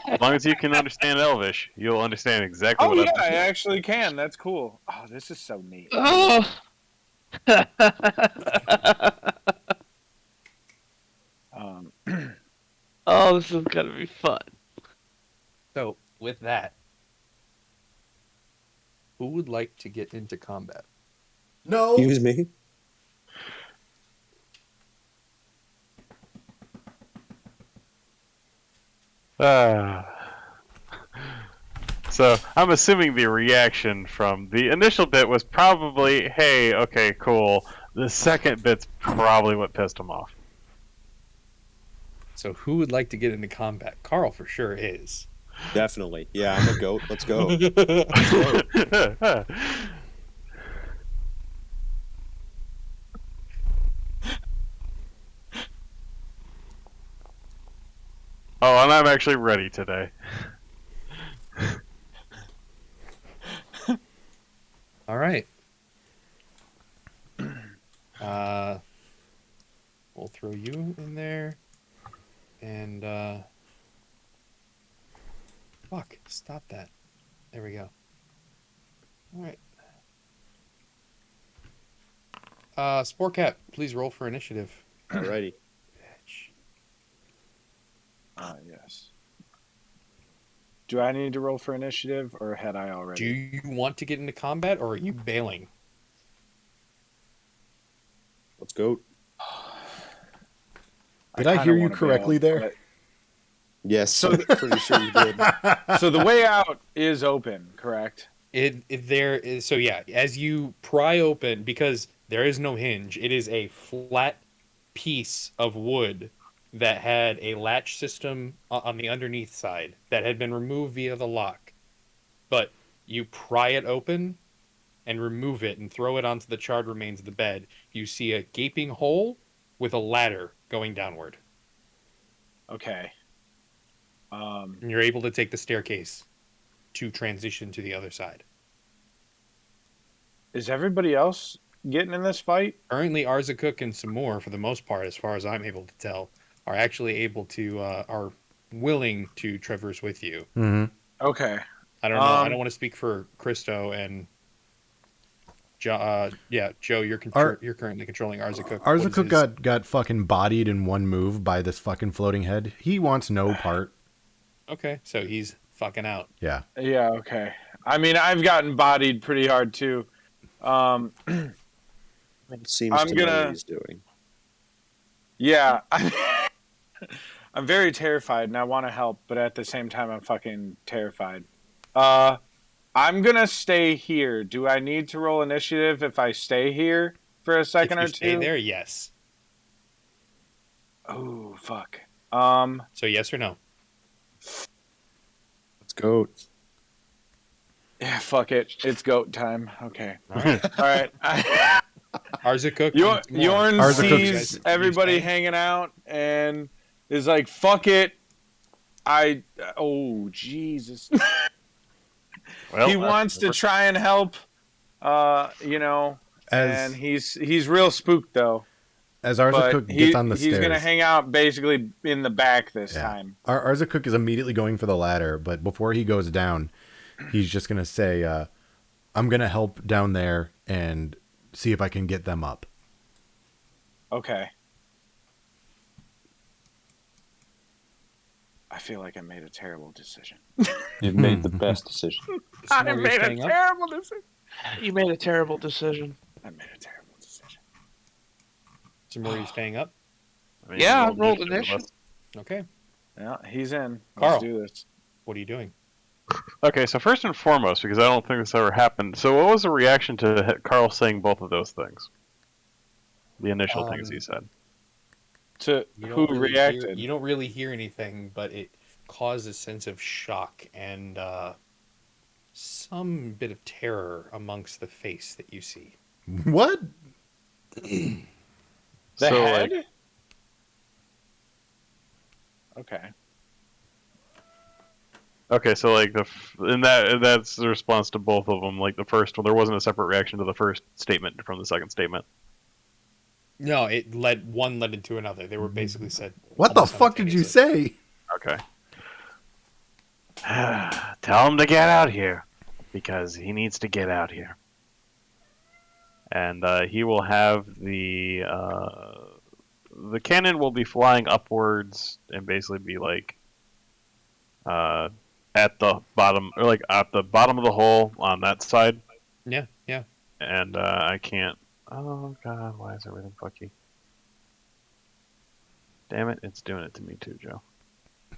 As long as you can understand Elvish, you'll understand exactly Oh what yeah, I'm I saying. actually can. That's cool. Oh, this is so neat. Oh. Oh, this is gonna be fun. So, with that, who would like to get into combat? No. Excuse me. So I'm assuming the reaction from the initial bit was probably, "Hey, okay, cool." The second bit's probably what pissed him off. So who would like to get into combat? Carl for sure is. Definitely. Yeah, I'm a goat. Let's go. Oh, and I'm actually ready today. All right. We'll throw you in there. And, fuck, stop that. There we go. All right. Sportcat, please roll for initiative. Alrighty. Bitch. Yes. Do I need to roll for initiative, or had I already? Do you want to get into combat, or are you bailing? Let's go. Did I hear you correctly there? Yes, So I'm pretty sure you did. So the way out is open, correct? There is, so yeah, as you pry open, because there is no hinge, it is a flat piece of wood that had a latch system on the underneath side that had been removed via the lock. But you pry it open and remove it and throw it onto the charred remains of the bed. You see a gaping hole with a ladder going downward. Okay. And you're able to take the staircase to transition to the other side. Is everybody else getting in this fight? Currently, Arzakuk and some more, for the most part, as far as I'm able to tell, are actually able to, are willing to traverse with you. Mm-hmm. Okay. I don't know. I don't want to speak for Christo and Joe. Joe, you're currently controlling Arzakuk. Arzakuk got fucking bodied in one move by this fucking floating head. He wants no part. Okay, so he's fucking out. Yeah. Yeah, okay. I mean, I've gotten bodied pretty hard, too. It seems to know what he's doing. Yeah. I'm very terrified, and I want to help, but at the same time, I'm fucking terrified. I'm gonna stay here. Do I need to roll initiative if I stay here for a second or two? Stay there, yes. Oh, fuck. So yes or no? Let's go. Yeah, fuck it. It's goat time. Okay. All right. All right. Arzakuk. Yorn sees everybody hanging out and is like, fuck it. Oh, Jesus. Well, he wants to try and help, and he's real spooked, though. As Arzakuk gets on the stairs. He's going to hang out basically in the back this time. Arzakuk is immediately going for the ladder, but before he goes down, he's just going to say, I'm going to help down there and see if I can get them up. Okay. I feel like I made a terrible decision. You've made the best decision. I made a terrible decision. You made a terrible decision. I made a terrible decision. So, are you staying up? Yeah, I rolled initiative. Okay. Yeah, he's in. Carl, Let's do this. What are you doing? Okay, so first and foremost, because I don't think this ever happened. So, what was the reaction to Carl saying both of those things? The initial things he said. To who reacted? You don't really hear anything, but it caused a sense of shock and some bit of terror amongst the face that you see. What? The head? Like, okay, so like that's the response to both of them. Like the first one, there wasn't a separate reaction to the first statement from the second statement. No, one led into another. They were basically said. What the fuck did you say? Okay. Tell him to get out here, because he needs to get out here. And he will have the cannon will be flying upwards and basically be like at the bottom, or like at the bottom of the hole on that side. Yeah. And I can't. Oh god, why is everything fucky? Damn it, it's doing it to me too, Joe.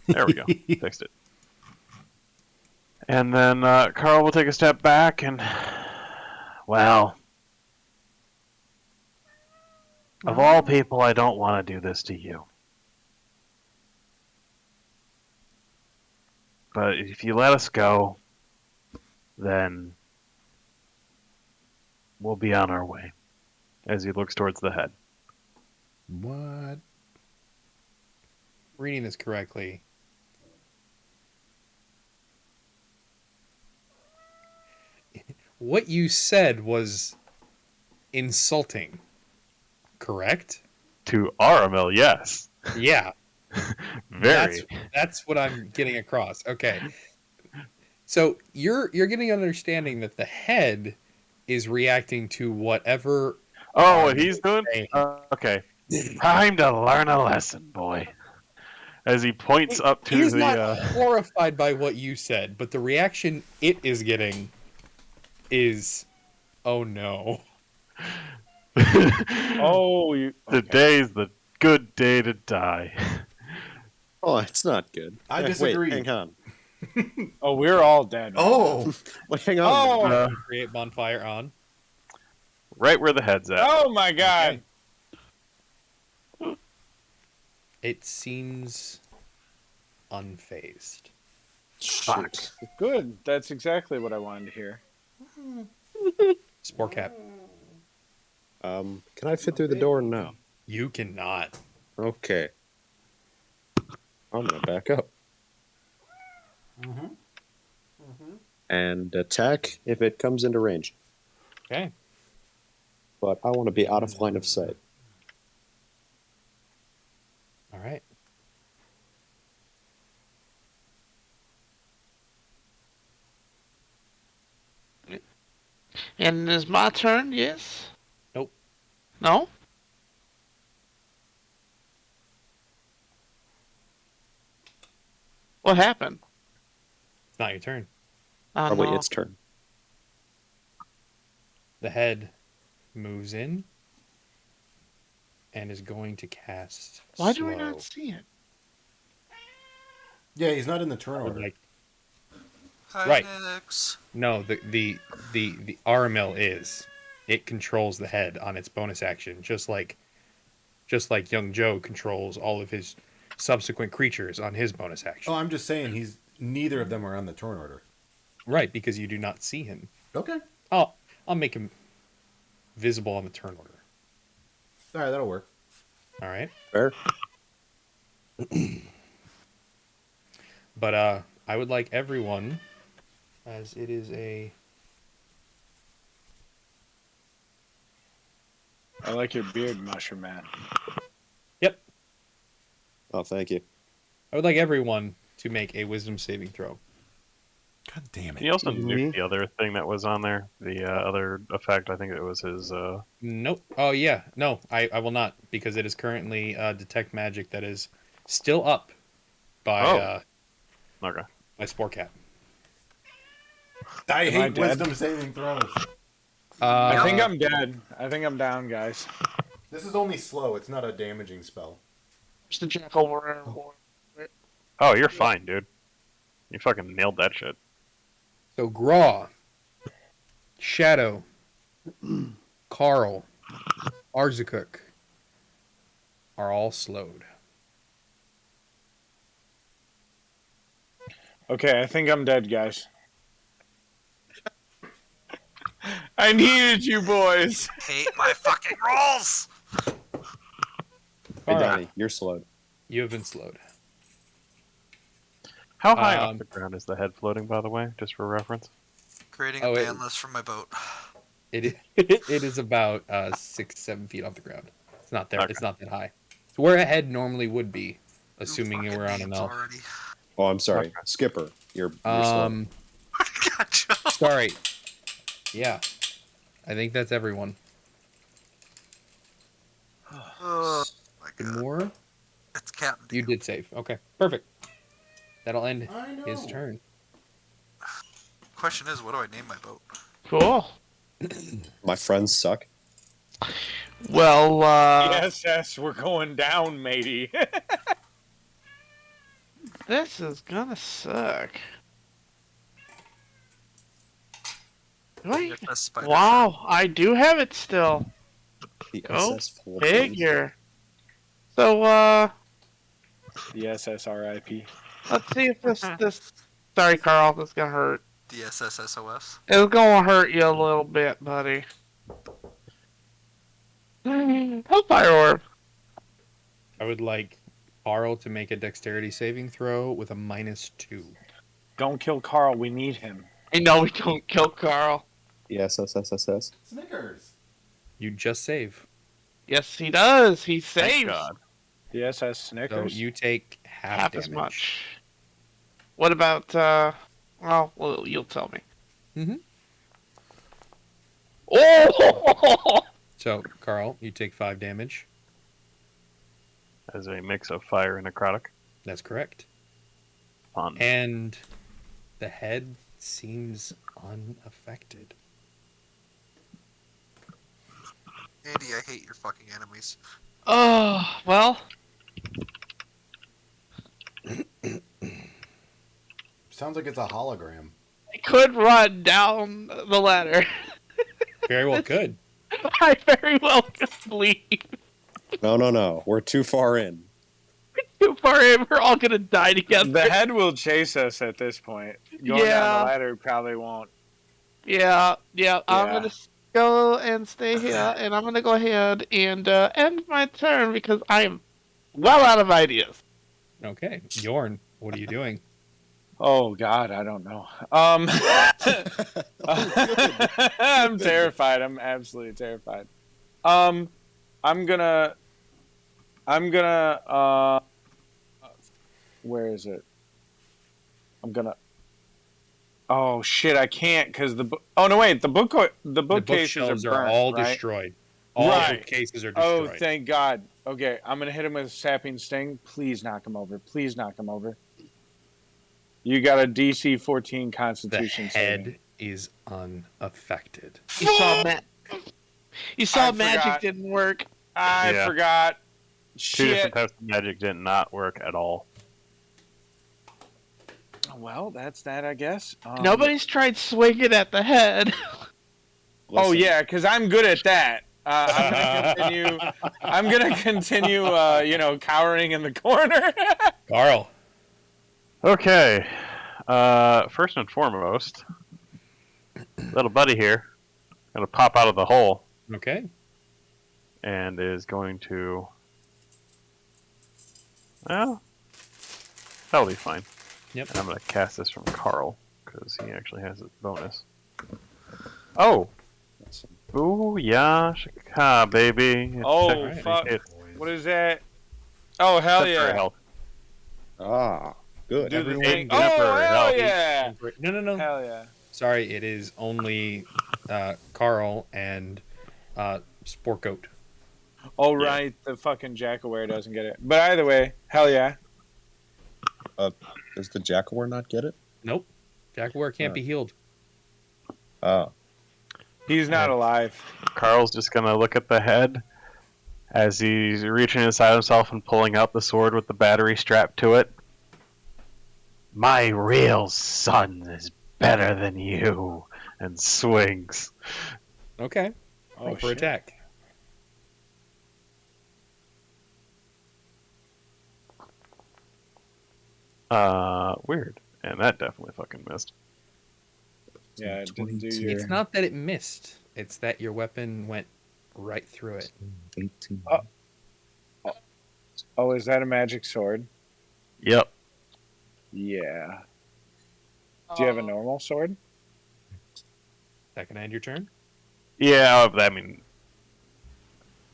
There we go. Fixed it. And then Carl will take a step back and, well, of all people, I don't want to do this to you. But if you let us go, then we'll be on our way. As he looks towards the head. What? Reading this correctly. What you said was insulting, correct? To Aramil, yes. Yeah. Very. That's what I'm getting across. Okay. So you're getting an understanding that the head is reacting to whatever. Oh, what he's doing? Okay. Time to learn a lesson, boy. As he points up to He's the. not horrified by what you said, but the reaction it is getting is, oh no. Oh, you. Today's the good day to die. Oh, it's not good. I Wait, disagree. hang on. Oh, we're all dead. Oh! Wait, hang on. Oh! Create bonfire on. Right where the head's at. Oh my god! It seems unfazed. Fuck. Good. That's exactly what I wanted to hear. Spore cap. Can I fit through the door? No. You cannot. Okay. I'm gonna back up. And attack if it comes into range. Okay. But I want to be out of line of sight. All right. And it's my turn, yes? Nope. No? What happened? It's not your turn. Probably No. its turn. The head moves in and is going to cast. Why do we slow. not see it? Yeah, he's not in the turn I would order. like- Hi, Right. Nix. No, the Aramil is. It controls the head on its bonus action, just like young Joe controls all of his subsequent creatures on his bonus action. Oh, I'm just saying neither of them are on the turn order. Right, because you do not see him. Okay. I'll make him visible on the turn order. All right, that'll work. All right. Fair. But I would like everyone, as it is a. I like your beard, Mushroom Man. Yep. Oh, thank you. I would like everyone to make a wisdom saving throw. God damn it. He also nuked the other thing that was on there. The other effect, I think it was his. Nope. Oh yeah. No, I will not, because it is currently detect magic that is still up by Okay. by Spore Cap. I Am I hate dead? wisdom saving throws. I think I'm dead. I think I'm down, guys. This is only slow. It's not a damaging spell. It's the jackal warrior. Oh, you're fine, dude. You fucking nailed that shit. So Graw, Shadow, Carl, Arzakuk are all slowed. Okay, I think I'm dead, guys. I needed you boys. Hate my fucking rolls. Hey, All right. Donnie, you're slowed. You have been slowed. How high off the ground is the head floating, by the way, just for reference? Creating Oh, a it- ban list for my boat. It is about 6-7 feet off the ground. It's not there. Okay. It's not that high. It's where a head normally would be, assuming you Fucking were on an names elf. already. Oh, I'm sorry. Skipper, you're slowed. Gotcha. Sorry. Yeah, I think that's everyone. Oh my god. More? It's Captain. You did save. Okay, perfect. That'll end I know. his turn. Question is, what do I name my boat? Cool. My friends suck. Well, Yes, we're going down, matey. This is gonna suck. Do I? DFS spider Wow, I do have it still. The Go SS Philippines. figure. So, The SSRIP. let's see if this. Sorry, Carl, this is gonna hurt. DSS SOS. It's gonna hurt you a little bit, buddy. Hellfire Orb. I would like Carl to make a dexterity saving throw with a -2. Don't kill Carl. We need him. I know we don't kill Carl. The SSSSS. Snickers. You just save. Yes, he does. He Thank saves God. The SS So Snickers. you take half half damage. as much. What about, well, you'll tell me. Mm-hmm. Oh! So, Carl, you take 5 damage. As a mix of fire and necrotic. That's correct. Fun. And the head seems unaffected. Andy, I hate your fucking enemies. Oh, well, Sounds like it's a hologram. I could run down the ladder. Very well could. I very well could leave. No. We're too far in. Too far in, we're all gonna die together. The head will chase us at this point. Going down the ladder probably won't. Yeah, I'm Yeah. gonna go and stay here, and I'm gonna go ahead and end my turn because I am well out of ideas. Okay. Yorn, what are you doing? Oh God, I don't know. I'm terrified. I'm absolutely terrified. I'm gonna. Where is it? I'm gonna. Oh shit! I can't because the. Oh no! Wait. The bookcases bookshelves are burnt, all right? destroyed. All Right. bookcases are Oh, destroyed. thank God. Okay, I'm gonna hit him with a sapping sting. Please knock him over. Please knock him over. You got a DC 14 The Constitution saving. head is unaffected. You saw You saw I magic forgot. didn't work. I Yeah. forgot. Two Shit. different types of magic did not work at all. Well, that's that, I guess. Nobody's tried swinging at the head. Oh Listen, yeah, because I'm good at that. I'm gonna continue. Cowering in the corner. Carl. Okay. First and foremost, little buddy here gonna pop out of the hole Okay. and is going to. Well, that'll be fine. Yep. And I'm gonna cast this from Carl because he actually has a bonus. Oh. Ooh, yeah, Shaka, baby. It's Oh technically fuck! hits. What is that? Oh hell Temporary yeah! health. Ah, good. Do the Everyone thing. get Oh temporary hell health. yeah! No. Hell yeah! Sorry, it is only Carl and Sportgoat. Oh right, the fucking Jackaware doesn't get it. But either way, hell yeah! Does the Jackaware not get it? Nope. Jackaware can't be healed. Oh. He's not alive. Carl's just gonna look at the head as he's reaching inside himself and pulling out the sword with the battery strapped to it. My real son is better than you, and swings. Okay. Oh, Roll for shit. attack. Weird. And that definitely fucking missed. Yeah, it didn't do 22. your. It's not that it missed. It's that your weapon went right through it. 18. Oh, is that a magic sword? Yep. Yeah. Do you have a normal sword? That can end your turn. Yeah, I mean,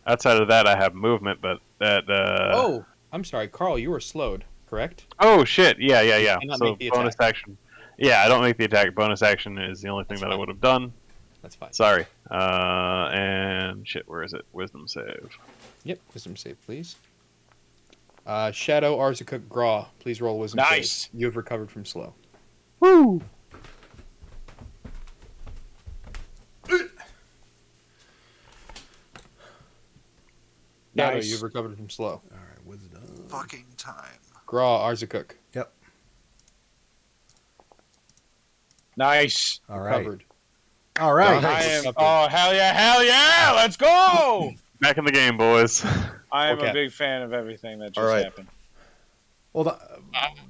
outside of that, I have movement, but that. Oh, I'm sorry, Carl. You were slowed, correct? Oh shit! Yeah. cannot So make the bonus action. Yeah, I don't make the attack. Bonus action is the only thing that I would have done. That's fine. Sorry. And shit, where is it? Wisdom save. Yep. Wisdom save, please. Shadow Arzakuk Graw. Please roll a wisdom Nice. save. You have recovered from slow. Woo! Shadow, Nice. you've recovered from slow. All right, wisdom. Fucking time. Graw Arzakuk. Yep. Nice. All right. Covered. All right. I am. Oh hell yeah! Let's go. Back in the game, boys. I am Okay. a big fan of everything that All just right. happened. Well,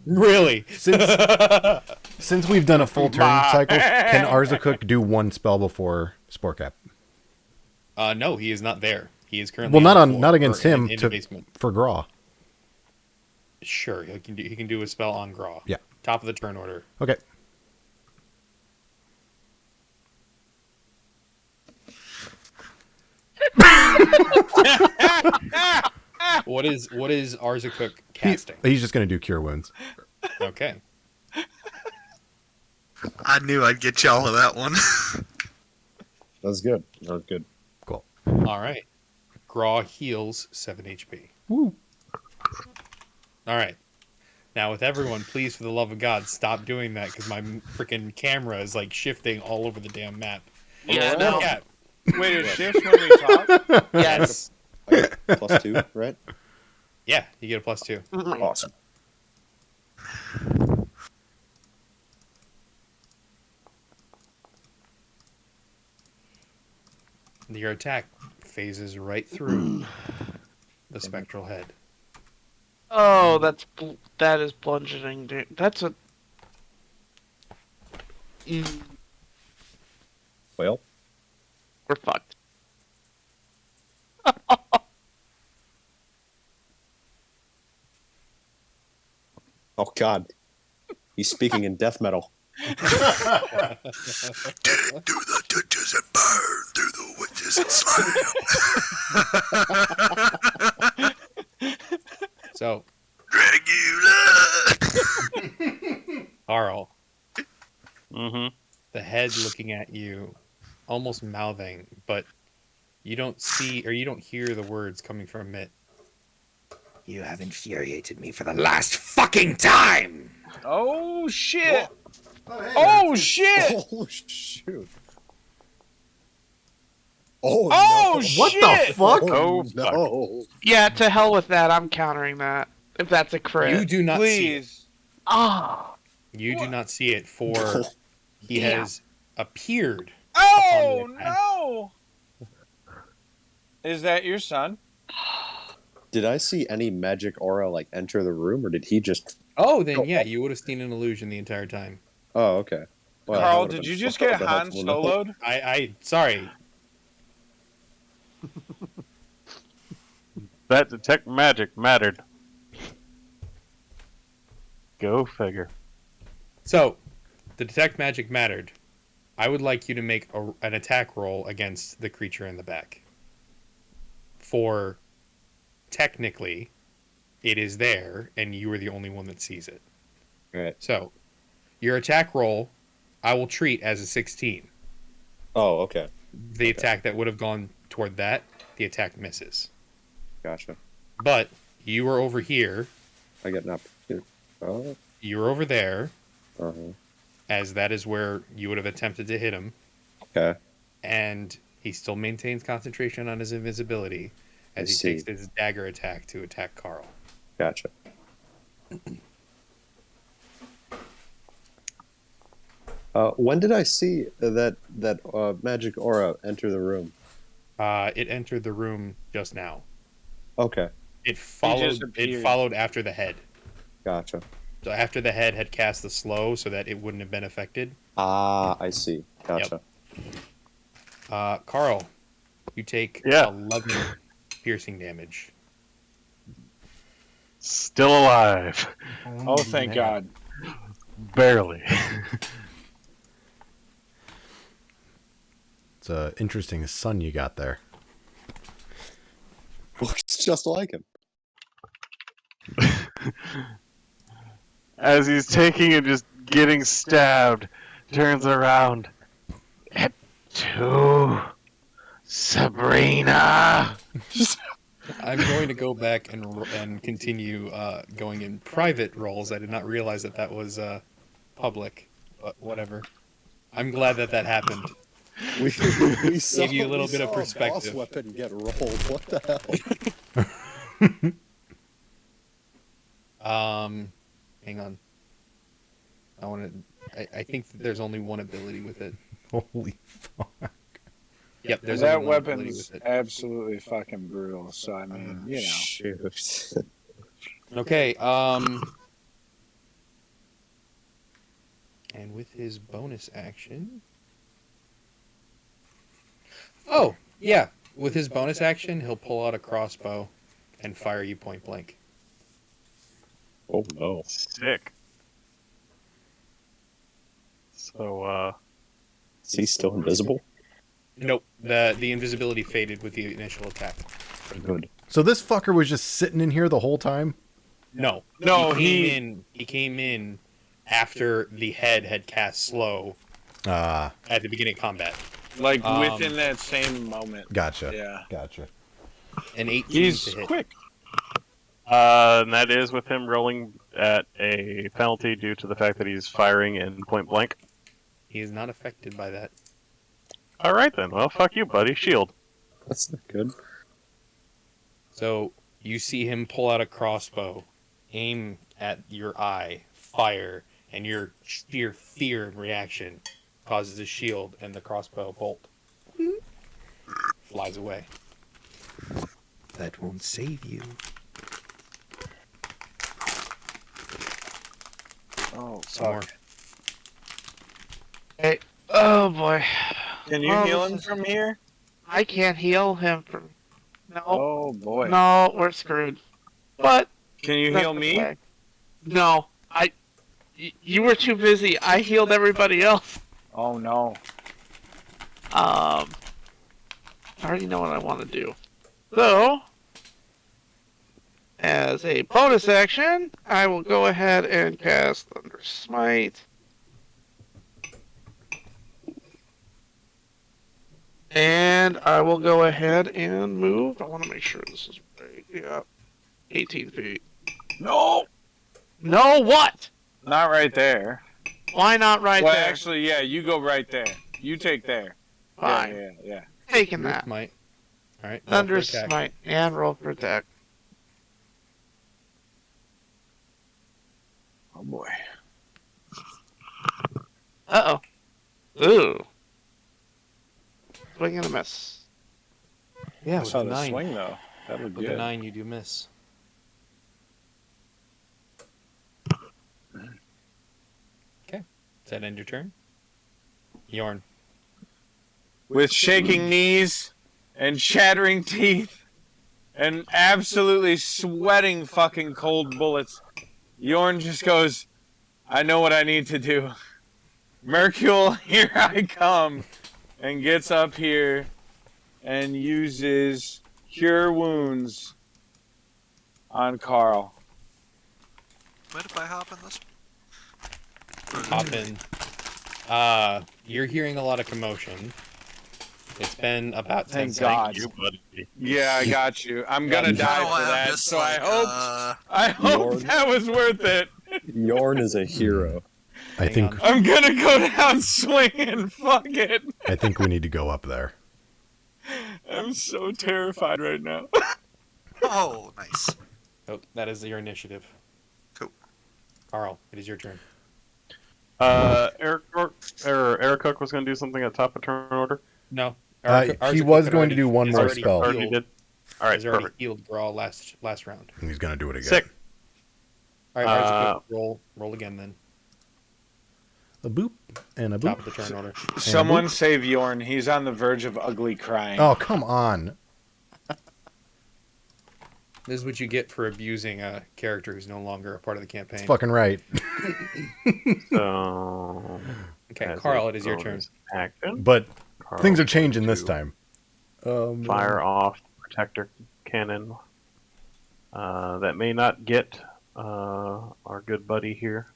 Really? since we've done a full turn cycle, can Arzakuk do one spell before Spore Cap? No, he is not there. He is currently Well, not the on, floor not against or him. in the basement. For Graw. Sure, he can do a spell on Graw. Yeah. Top of the turn order. Okay. What is Arzakuk casting? He's just gonna do Cure Wounds. Okay. I knew I'd get y'all of that one. That was good. That was good. Cool. All right. Graw heals 7 HP. Woo. All right. Now, with everyone, please, for the love of God, stop doing that because my freaking camera is like shifting all over the damn map. Yeah, Spore no. Cap. Wait, it shifts when we talk. Yes. I got +2, right? Yeah, you get a +2. Awesome. Your attack phases right through the spectral head. Oh, that is bludgeoning. That's a. Well, We're fucked. oh god, he's speaking in death metal. Do the ditches and burn through the witches and slime. So, Dragula. Carl, Mm-hmm. the head looking at you, almost mouthing, but you don't see or you don't hear the words coming from it. You have infuriated me for the last fucking time! Oh shit! Oh shit! Oh shoot! Oh, Oh no. shit! What the fuck? Oh, no! Yeah, to hell with that. I'm countering that. If that's a crit. You do not see it. Please. Ah. You do not see it, for he Damn. has appeared. Oh Upon the attack. no! Is that your son? Did I see any magic aura like enter the room, or did he just? Oh, then yeah, you would have seen an illusion the entire time. Oh, okay. Well, that Carl, would've did been you just fun, get but Han helpful to know. soloed? Sorry. That detect magic mattered. Go figure. So, the detect magic mattered. I would like you to make an attack roll against the creature in the back. For technically, it is there, and you are the only one that sees it. Right. So, your attack roll, I will treat as a 16. Oh, okay. The attack that would have gone toward that, the attack misses. Gotcha. But you were over here, I get an opportunity. Oh. you were over there, Uh-huh. as that is where you would have attempted to hit him, Okay. and he still maintains concentration on his invisibility as I he see. takes his dagger attack to attack Carl. Gotcha. When did I see that magic aura enter the room? It entered the room just now. Okay. It followed. It appeared. followed after the head. Gotcha. So after the head had cast the slow, so that it wouldn't have been affected. Ah, I see. Gotcha. Carl, you take Yeah. 11 piercing damage. Still alive. Oh, thank God. Barely. It's an interesting son you got there. Looks just like him. As he's taking and just getting stabbed, turns around. To Sabrina. I'm going to go back and continue going in private roles. I did not realize that was public, but whatever. I'm glad that happened. We Give you a little bit of saw perspective. boss weapon get rolled. What the hell? Hang on. I think that there's only one ability with it. Holy fuck. Yep, there's that only one ability weapon's with it. absolutely fucking brutal. So I mean, you know. Shoot. Okay, and with his bonus action... Oh, yeah. With his bonus action, he'll pull out a crossbow and fire you point blank. Oh no. Sick. So, Is he still invisible? Nope, the invisibility faded with the initial attack. Good. So this fucker was just sitting in here the whole time? No, he came in after the head had cast slow at the beginning of combat. Like within that same moment. Gotcha. Yeah. Gotcha. An 18 He's to hit. quick. and that is with him rolling at a penalty due to the fact that he's firing in point blank. He is not affected by that. All right then. Well, fuck you, buddy. Shield. That's not good. So you see him pull out a crossbow, aim at your eye, fire, and your sheer fear and reaction causes a shield, and the crossbow bolt flies away. That won't save you. Oh, Some more. Hey, oh boy. Can you heal him from here? I can't heal him from. No. Oh boy. No, we're screwed. But Can you heal me? okay. No, you were too busy. I healed everybody else. Oh no. I already know what I want to do. So, as a bonus action, I will go ahead and cast Thunder Smite. And I will go ahead and move. I want to make sure this is right. Yeah. 18 feet. No. No, what? Not right there. Why not right Well, there? actually, yeah, you go right there. You take there. Fine. Yeah. Taking that. Smite. All right. Thunder Smite and roll for attack. Oh boy. Uh-oh. Ooh. Swing and a miss. Yeah, I with saw a the 9. swing though. That looked With a good. 9, you do miss. Okay. Does that end your turn? Yorn. With shaking knees and chattering teeth and absolutely sweating fucking cold bullets, Yorn just goes, I know what I need to do. Mercule, here I come, and gets up here and uses Cure Wounds on Carl. Mind if I hop in this? Hop in. You're hearing a lot of commotion. It's been about 10 Thank God. seconds. You, buddy. Yeah, I got you. I'm gonna You die know, for I'm that, just so like, I hope that was worth it. Yorn is a hero. I Hang think on. I'm gonna go down swinging. Fuck it. I think we need to go up there. I'm so terrified right now. Oh, nice. Oh, that is your initiative. Cool. Carl, it is your turn. Eric Cook was going to do something at top of turn order. No. He was going to do one more already spell. Already did. All right, He's already perfect. healed Grawl last round. And he's going to do it again. Sick. All right, roll again then. A boop and a Top boop. of the turn order. Someone save Yorn. He's on the verge of ugly crying. Oh, come on. This is what you get for abusing a character who's no longer a part of the campaign. That's fucking right. So, Okay, as Carl, a it is your turn. bonus action, But Carl things are is changing going this to time. Fire off protector cannon. That may not get our good buddy here,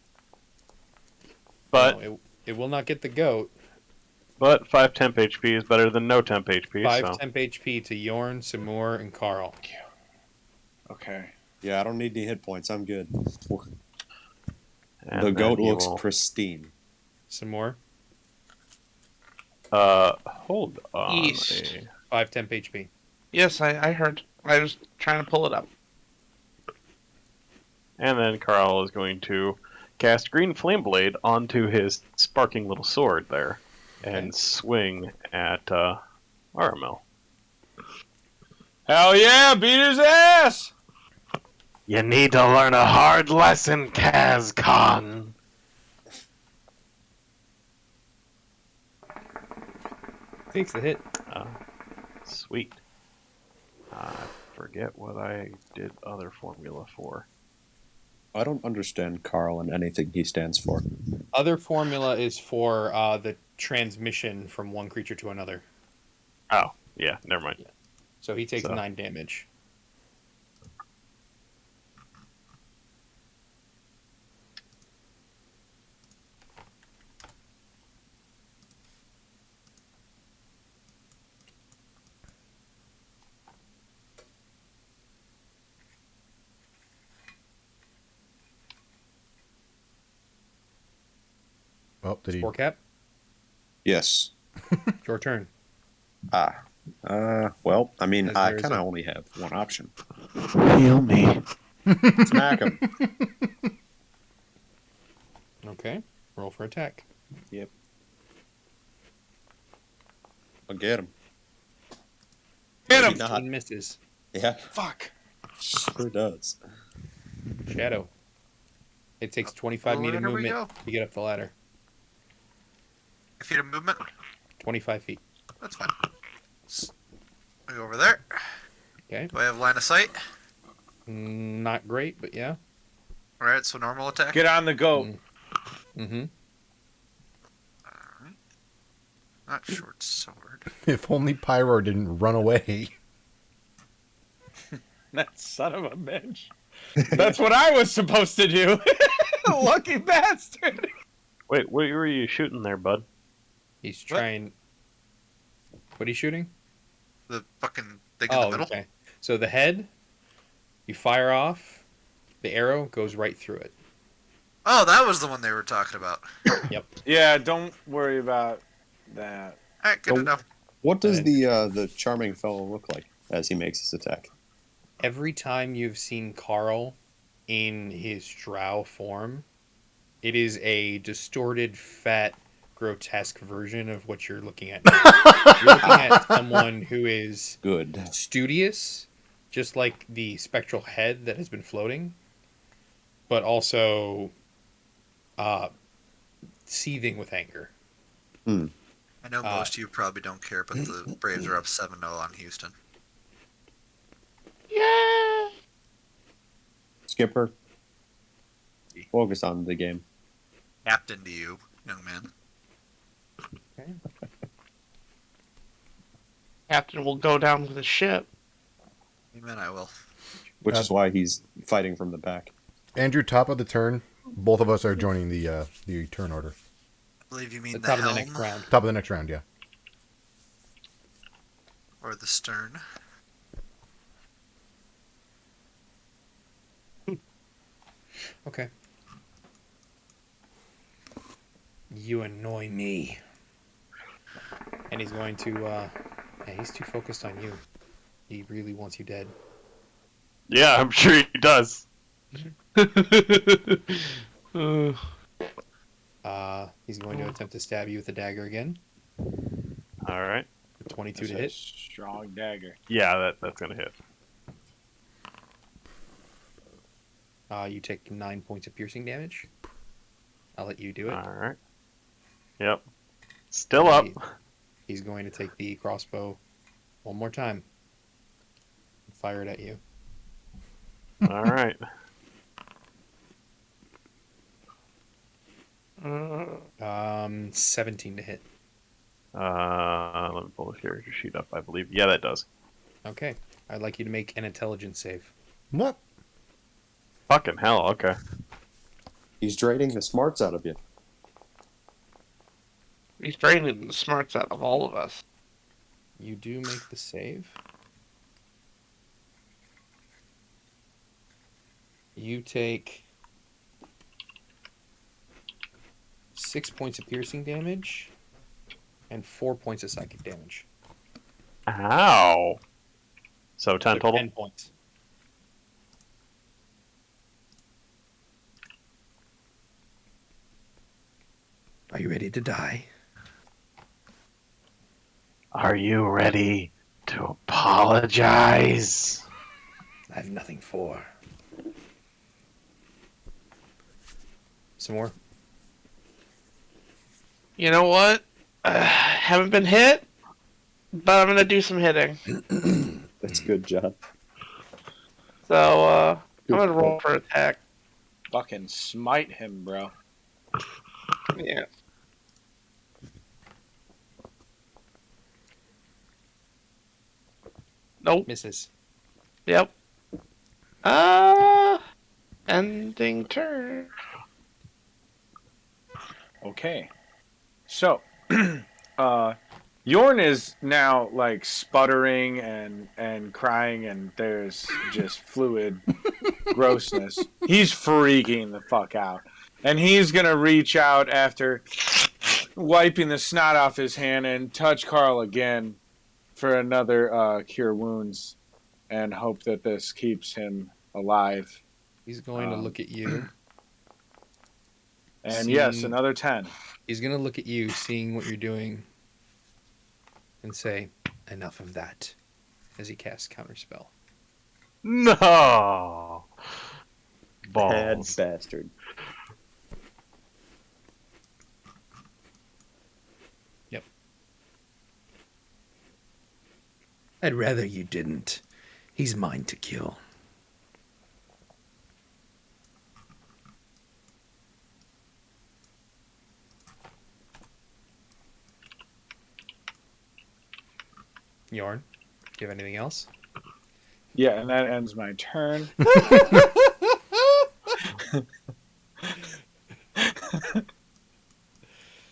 but No, it will not get the goat. 5 temp HP is better than no temp HP. 5 so. temp HP to Yorn, Samur, and Carl. Okay. Yeah, I don't need any hit points. I'm good. And The then goat he looks will- pristine. Samur, hold on. East. 5 temp HP. Yes, I heard. I was trying to pull it up. And then Carl is going to cast Green Flame Blade onto his sparking little sword there, and swing at Aramil. Hell yeah, beat his ass! You need to learn a hard lesson, Kaz Khan. Takes the hit. Sweet. I forget what I did other formula for. I don't understand Carl and anything he stands for. Other formula is for the transmission from one creature to another. Oh, yeah, never mind. So he takes So- 9 damage. Oh, did he? Spore cap, Yes. your turn. Well, I mean, As I there is kind of a- only have one option. Heal me. Smack him. Okay, roll for attack. Yep. I'll get him. Get him! Maybe not. 15 misses. Yeah, Fuck. sure does. Shadow. It takes 25 feet of Where do we movement go? to get up the ladder. 5 feet of movement. 25 feet. That's fine. I go over there. Okay. Do I have line of sight? Not great, but yeah. All right, so normal attack. Get on the goat. Mm-hmm. Alright. Not short sword. If only Pyro didn't run away. That son of a bitch. That's what I was supposed to do. Lucky bastard. Wait, what were you shooting there, bud? He's trying. What are you shooting? The fucking thing in the middle. Okay. So the head, you fire off, the arrow goes right through it. Oh, that was the one they were talking about. Yep. Yeah, don't worry about that. All right, good Oh. enough. What does the charming fellow look like as he makes his attack? Every time you've seen Carl in his drow form, it is a distorted, fat, grotesque version of what you're looking at now. You're looking at someone who is Good. studious, just like the spectral head that has been floating, but also seething with anger. I know most of you probably don't care, but the Braves are up 7-0 on Houston. Yeah. Skipper, focus on the game. Captain to you, young man. Okay. Captain will go down with the ship. Amen, I will. Which is why he's fighting from the back. Andrew, top of the turn. Both of us are joining the turn order. I believe you mean The the, top of the helm next round. Top of the next round, yeah. or the stern. Okay. You annoy me. And he's going to, yeah, he's too focused on you. He really wants you dead. Yeah, I'm sure he does. He's going to attempt to stab you with a dagger again. All right. 22 That's to a hit. strong dagger. Yeah, that's gonna hit. You take 9 points of piercing damage. I'll let you do it. All right. Yep. Still up. He's going to take the crossbow one more time. And fire it at you. All right. 17 to hit. Let me pull the character sheet up. I believe. Yeah, that does. Okay. I'd like you to make an intelligence save. What? Fucking hell. Okay. He's draining the smarts out of you. He's draining the smarts out of all of us. You do make the save. You take 6 points of piercing damage and 4 points of psychic damage. Ow. So 10 So total. 10 points. Are you ready to die? Are you ready to apologize? I have nothing for. Some more? You know what? Haven't been hit, but I'm gonna do some hitting. That's good, John. So I'm gonna roll for attack. Fucking smite him, bro. Yeah. Nope. Misses. Yep. Ending turn. Okay. So, Yorn is now like sputtering and crying, and there's just fluid grossness. He's freaking the fuck out, and he's gonna reach out after wiping the snot off his hand and touch Carl again for another cure wounds, and hope that this keeps him alive. He's going to look at you. And yes, another 10. He's going to look at you, seeing what you're doing, and say, enough of that, as he casts Counterspell. No! Bad Balls. bastard. Yep. I'd rather you didn't. He's mine to kill. Yorn, do you have anything else? Yeah, and that ends my turn.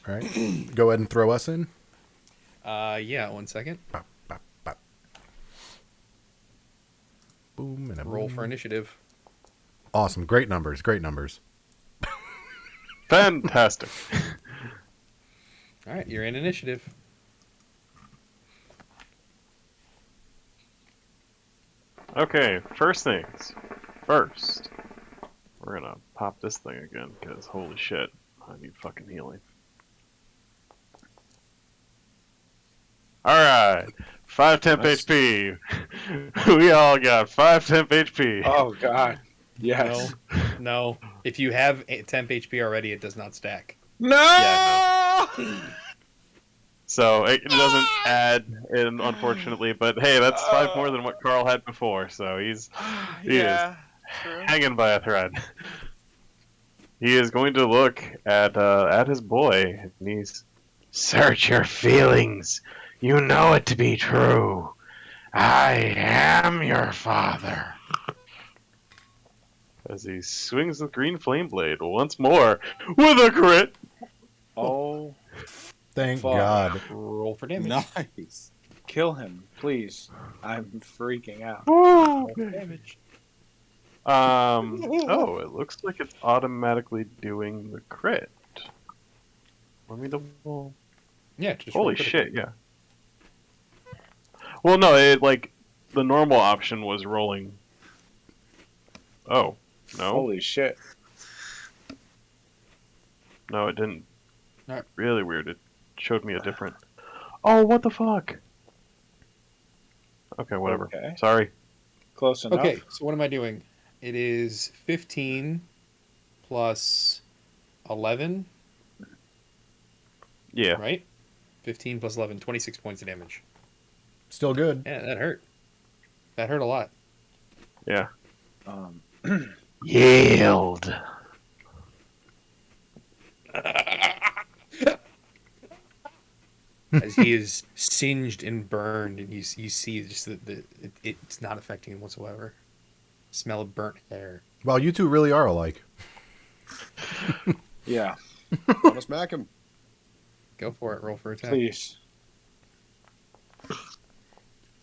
All right. Go ahead and throw us in. Yeah, 1 second. Bop, bop, bop. Boom and a Roll boom. for initiative. Awesome. Great numbers. Great numbers. Fantastic. All right, you're in initiative. Okay, first things first. We're gonna pop this thing again, because holy shit, I need fucking healing. Alright, 5 temp Nice. HP. We all got 5 temp HP. Oh, God. Yes. No. If you have temp HP already, it does not stack. No! Yeah, So it doesn't add in, unfortunately, but hey, that's 5 more than what Carl had before, so he is hanging by a thread. He is going to look at his boy, and he's, search your feelings. You know it to be true. I am your father. As he swings the green flame blade once more with a crit. Oh, Thank fuck. God. Roll for damage. Nice. Kill him, please. I'm freaking out. Woo! Damage. Oh, it looks like it's automatically doing the crit. Let me double. Yeah, just Holy roll critical. shit, yeah. Well, no, it like the normal option was rolling. Oh, no. Holy shit. No, it didn't. Alright. Really weird. It showed me a different. Oh, what the fuck? Okay, whatever. Okay. Sorry. Close enough. Okay, so what am I doing? It is 15 plus 11, Yeah. right? 15 plus 11, 26 points of damage. Still good. Yeah, that hurt. That hurt a lot. Yeah. Yield. As he is singed and burned, and you see just it's not affecting him whatsoever. Smell of burnt hair. Well, you two really are alike. Yeah, Want to smack him? Go for it. Roll for attack. please.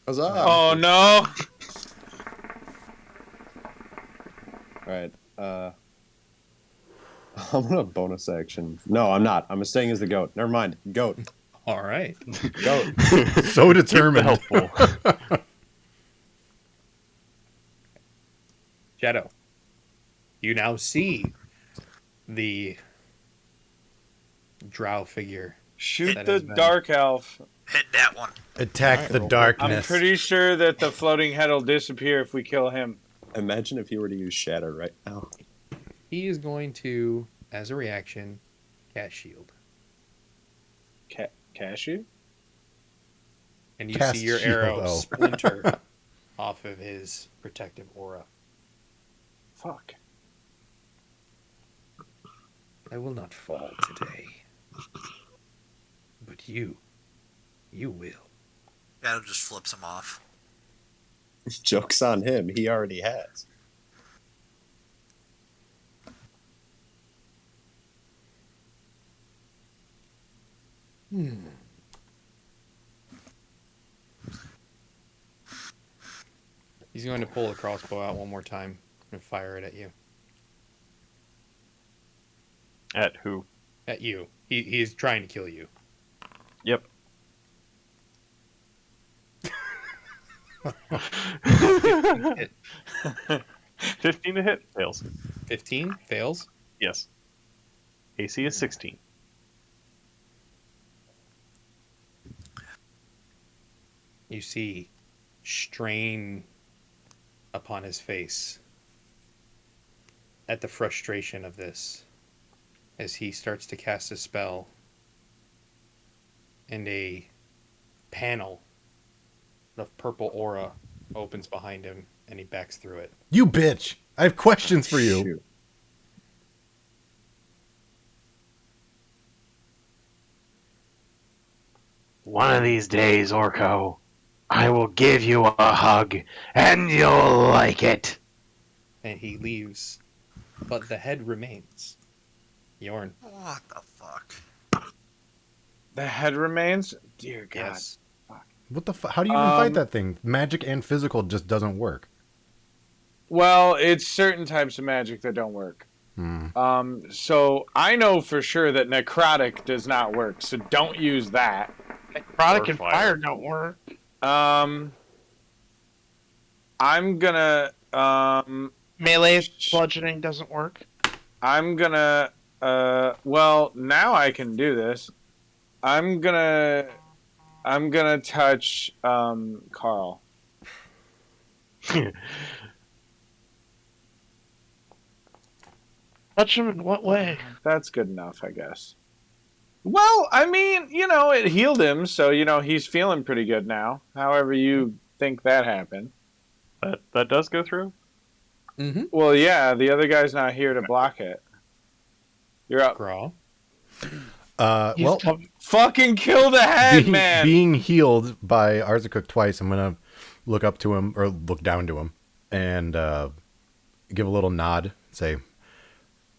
Huzzah! Oh, no! All right. I'm gonna bonus action. No, I'm not. I'm staying as the goat. Never mind. Goat. All right. Goat. So determined. Helpful. Shadow. You now see the drow figure. Shoot That the has been- dark elf. Hit that one. Attack the I'm darkness. pretty sure that the floating head will disappear if we kill him. Imagine if you were to use Shatter right now. He is going to, as a reaction, cast shield. Cashew? And you Cast see your shield, arrow oh. splinter off of his protective aura. Fuck. I will not fall today. But you will. Shadow just flips him off. Joke's on him. He already has. He's going to pull the crossbow out one more time and fire it at you. At who? At you. He is trying to kill you. Yep. 15 to hit. Fails. 15 fails. Yes. AC is 16. You see strain upon his face at the frustration of this as he starts to cast a spell, and a panel of purple aura opens behind him and he backs through it. You bitch! I have questions for you. Shoot. One of these days, Orko, I will give you a hug, and you'll like it. And he leaves, but the head remains. Yorn. What the fuck? The head remains? Dear God. Yes. What the fuck? How do you even fight that thing? Magic and physical just doesn't work. Well, it's certain types of magic that don't work. So I know for sure that necrotic does not work, so don't use that. Necrotic Or and fire. fire don't work. I'm gonna Melee bludgeoning doesn't work. I'm gonna well, now I can do this. I'm gonna touch Carl. Touch him in what way? That's good enough, I guess. Well, I mean, it healed him, so he's feeling pretty good now. However you think that happened. That does go through? Mm-hmm. Well, yeah, the other guy's not here to block it. You're up. Graw. He's Well, tough. Fucking kill the head, man. being healed by Arzakuk twice, I'm gonna look up to him or look down to him and give a little nod. Say,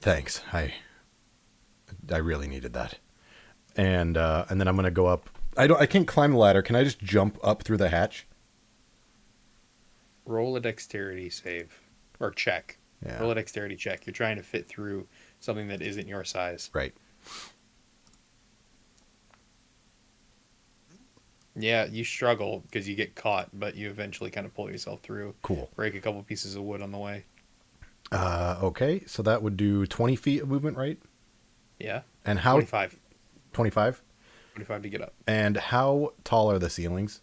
thanks. I really needed that. And then I'm gonna go up. I can't climb the ladder. Can I just jump up through the hatch? Roll a dexterity save. Or check. Yeah. Roll a dexterity check. You're trying to fit through something that isn't your size. Right. Yeah, you struggle because you get caught, but you eventually kind of pull yourself through. Cool. Break a couple pieces of wood on the way. Okay, so that would do 20 feet of movement, right? Yeah. And how 25. 25? 25 to get up. And how tall are the ceilings?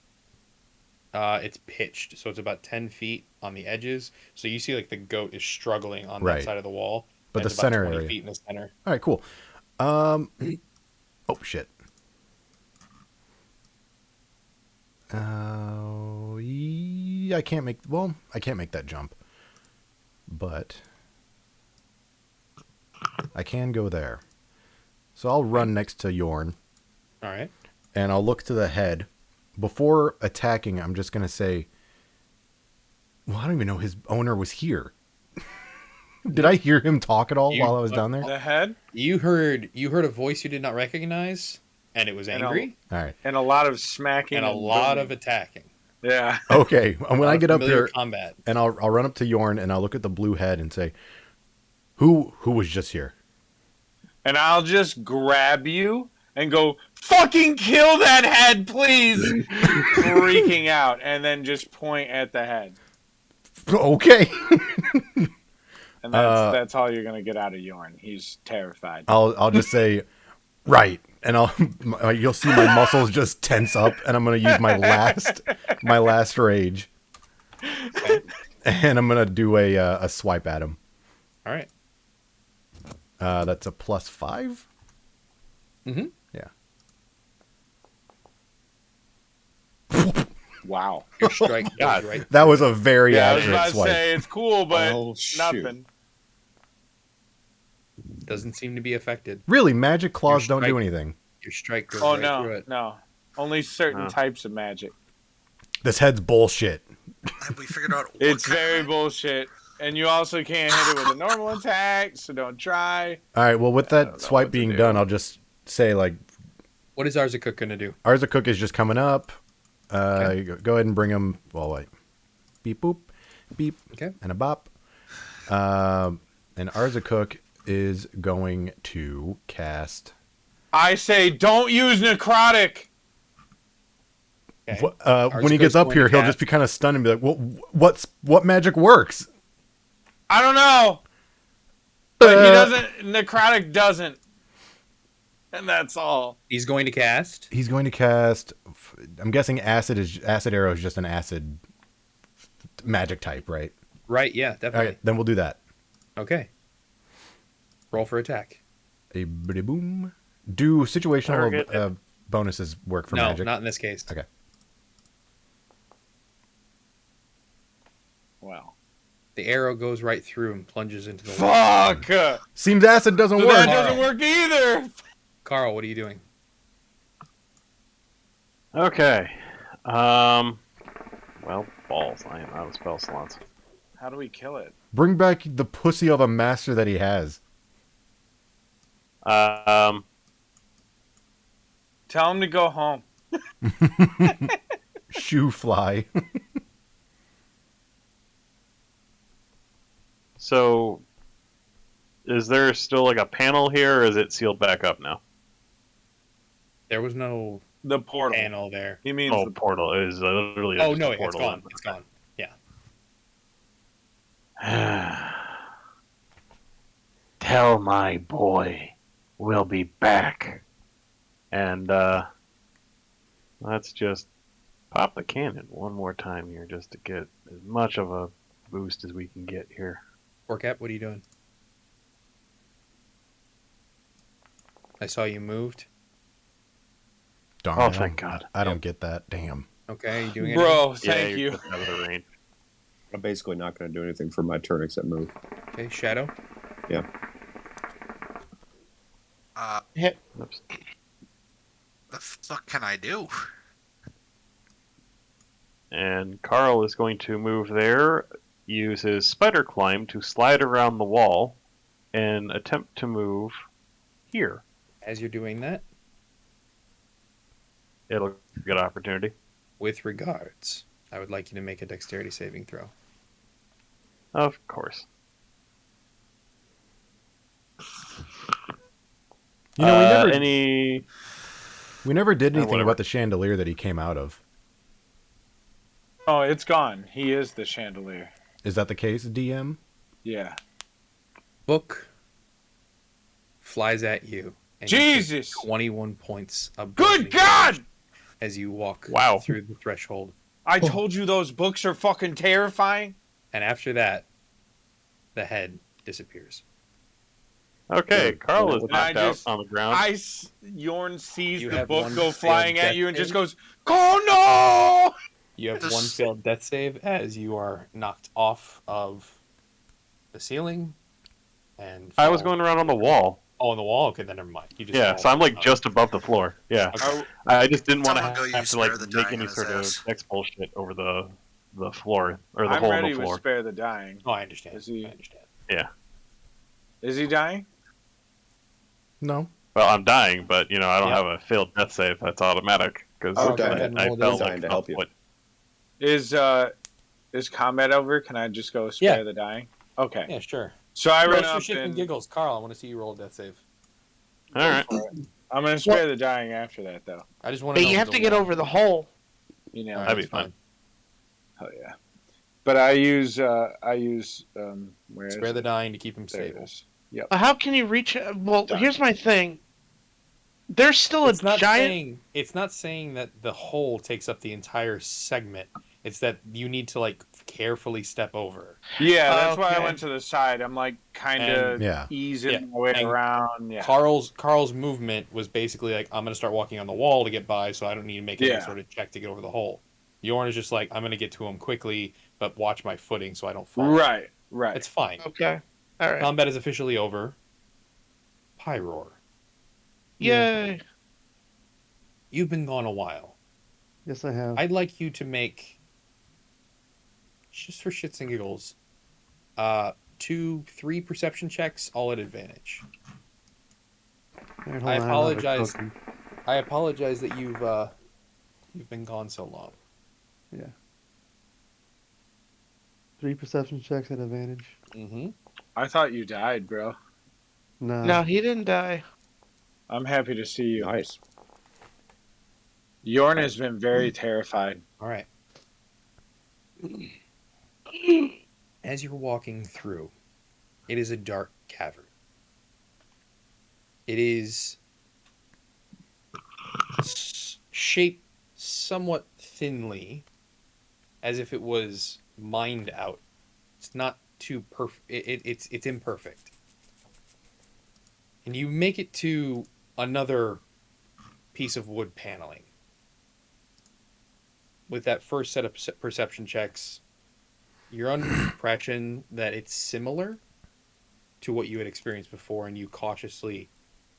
It's pitched, so it's about 10 feet on the edges. So you see, like, the goat is struggling on Right. that side of the wall. But and the it's about center 20 area. feet in the center. All right, cool. Oh shit. I can't make. Well, I can't make that jump, but I can go there. So I'll run next to Yorn, All right. and I'll look to the head. Before attacking, I'm just gonna say, well, I don't even know his owner was here. Did I hear him talk at all while I was down there? The head You heard a voice you did not recognize, and it was And angry, All right. and a lot of smacking and a lot booming. of attacking. Yeah. Okay. And when I get up Familiar there, combat. and I'll run up to Yorn and I'll look at the blue head and say, who was just here? And I'll just grab you and go, fucking kill that head, please! Freaking out, and then just point at the head. Okay. And that's all you're gonna get out of Yorn. He's terrified. I'll just say, Right. And you'll see my muscles just tense up, and I'm gonna use my last rage, and I'm gonna do a swipe at him. All right. That's a +5. Mm-hmm. Yeah. Wow. Your strike goes right. That was a very I was accurate about to swipe. say it's cool, but Oh, shoot. nothing. Doesn't seem to be affected. Really, magic claws Your don't do strike- anything. Your strike goes Oh right through no, it. no. Only certain Oh. types of magic. This head's bullshit. Have we figured out what It's kind very of... bullshit. And you also can't hit it with a normal attack, so don't try. All right. Well, with don't know that swipe what to being do. done, I'll just say like, What is Arzacook going to do? Arzacook is just coming up. Okay. Go ahead and bring him. Well, wait. Beep boop, beep, Okay. and a bop. And Arzacook is going to cast. I say don't use necrotic. Okay. When he gets Arzacook's up going here, to he'll cast- just be kind of stunned and be like, "Well, what magic works?" I don't know. But he doesn't. Necrotic doesn't. And that's all. He's going to cast. He's going to cast. I'm guessing acid arrow is just an acid magic type, right? Right. Yeah. All Definitely. right, then we'll do that. Okay. Roll for attack. A bitty boom. Do situational Target. bonuses work for no, magic? not in this case. Okay. Wow. The arrow goes right through and plunges into the Fuck. Seems acid doesn't So work. that doesn't work either. Carl, what are you doing? Okay. Well, balls. I am out of spell slots. How do we kill it? Bring back the pussy of a master that he has. Um, Tell him to go home. Shoe fly. so, is there still like a panel here, or is it sealed back up now? There was no The portal. panel there. He means Oh, the portal. It is literally Oh just no, a it's portal. gone. It's gone. Tell my boy we'll be back. And let's just pop the cannon one more time here, just to get as much of a boost as we can get here. Porcap, what are you doing? I saw you moved. Darn. Oh, I don't- thank God. I don't get that. Damn. Okay, you doing it? Bro, Yeah, thank you're you. just out of the range. I'm basically not going to do anything for my turn except move. Okay, Shadow. Yeah. Oops. The fuck can I do? And Carl is going to move there, use his spider climb to slide around the wall, and attempt to move here. As you're doing that, It'll get opportunity. with regards, I would like you to make a dexterity saving throw. Of course. You know, we never did anything whatever. about the chandelier that he came out of. Oh, it's gone. He is the chandelier. Is that the case, DM? Yeah. Book flies at you. And you take Jesus! 21 points of Good bludgeoning God! damage as you walk Wow. through the threshold. I told you those books are fucking terrifying. And after that, the head disappears. Okay, Yeah, Carl is and knocked I out just- on the ground. Yorn sees You the have book one go failed flying at death you and just save. goes, "Oh no!" You have This- one failed death save as you are knocked off of the ceiling. And I was fall- going around on the wall. Oh, on the wall? Okay, then never mind. You just Yeah, fall. so I'm like just above the floor. Yeah. Okay. I just didn't want Someone go to have use to like Spare the make Dying any on his sort of ass. X bullshit over the floor or the I'm hole in ready the with floor. spare the dying. Oh, I understand. Is he- I understand. Is he dying? No. Well, I'm dying, but you know I don't Yeah. have a failed death save. That's automatic because Oh, okay. I, Then I roll fell the like dying to help you. what? Is combat over? Can I just go spare Yeah. the dying? Okay. Yeah, sure. So I ran Roast for up shit and and giggles. Carl, I want to see you roll a death save. All right. I'm gonna spare the dying after that, though. I just want to But know you have the to get wall. over the hole. You know. All right, That'd be that's fine. Oh yeah. But I use where is Spare it? the dying to keep him There it stable. is. Yep. How can you reach? Well, Done. here's my thing. There's still It's a not giant. saying it's not saying that the hole takes up the entire segment. It's that you need to like carefully step over. Yeah, that's why I Okay. went to the side. I'm like kind And- of Yeah. easing Yeah, my way and around. Yeah. Carl's movement was basically like, I'm gonna start walking on the wall to get by, so I don't need to make any Yeah. sort of check to get over the hole. Yorn is just like, I'm gonna get to him quickly, but watch my footing so I don't fall. Right. It's fine. Okay. All right. Combat is officially over. Pyroar, Yay. you've been gone a while. Yes, I have. I'd like you to make, just for shits and giggles, 2-3 perception checks, all at advantage. All right, hold I on, have a apologize. token. I apologize that you've been gone so long. Yeah. 3 perception checks at advantage. Mm-hmm. I thought you died, bro. No. No, he didn't die. I'm happy to see you. Nice. Yorn has been very terrified. All right. As you're walking through, it is a dark cavern. It is shaped somewhat thinly, as if it was mined out. It's not too perfect. It's imperfect. And you make it to another piece of wood paneling. With that first set of perception checks, you're under the impression that it's similar to what you had experienced before, and you cautiously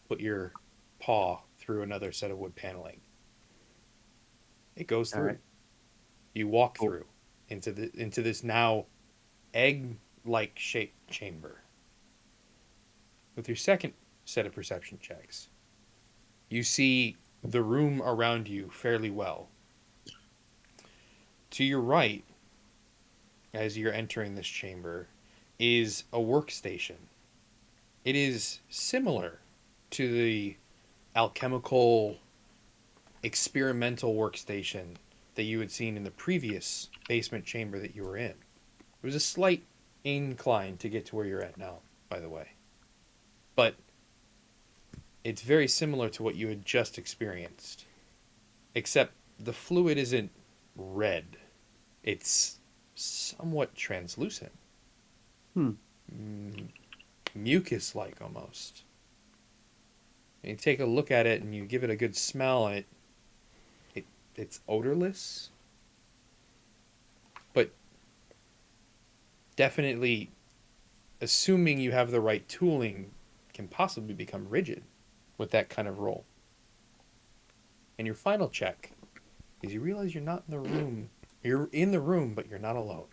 put your paw through another set of wood paneling. It goes through. Right. You walk through into this now egg-like shaped chamber. With your second set of perception checks, you see the room around you fairly well. To your right, as you're entering this chamber, is a workstation. It is similar to the alchemical experimental workstation that you had seen in the previous basement chamber that you were in. It was a slight incline to get to where you're at now, by the way. But it's very similar to what you had just experienced. Except the fluid isn't red. It's somewhat translucent. Mucus-like almost. And you take a look at it and you give it a good smell, and it's odorless, but definitely, assuming you have the right tooling, can possibly become rigid with that kind of roll. And your final check is you realize you're not in the room. You're in the room, but you're not alone.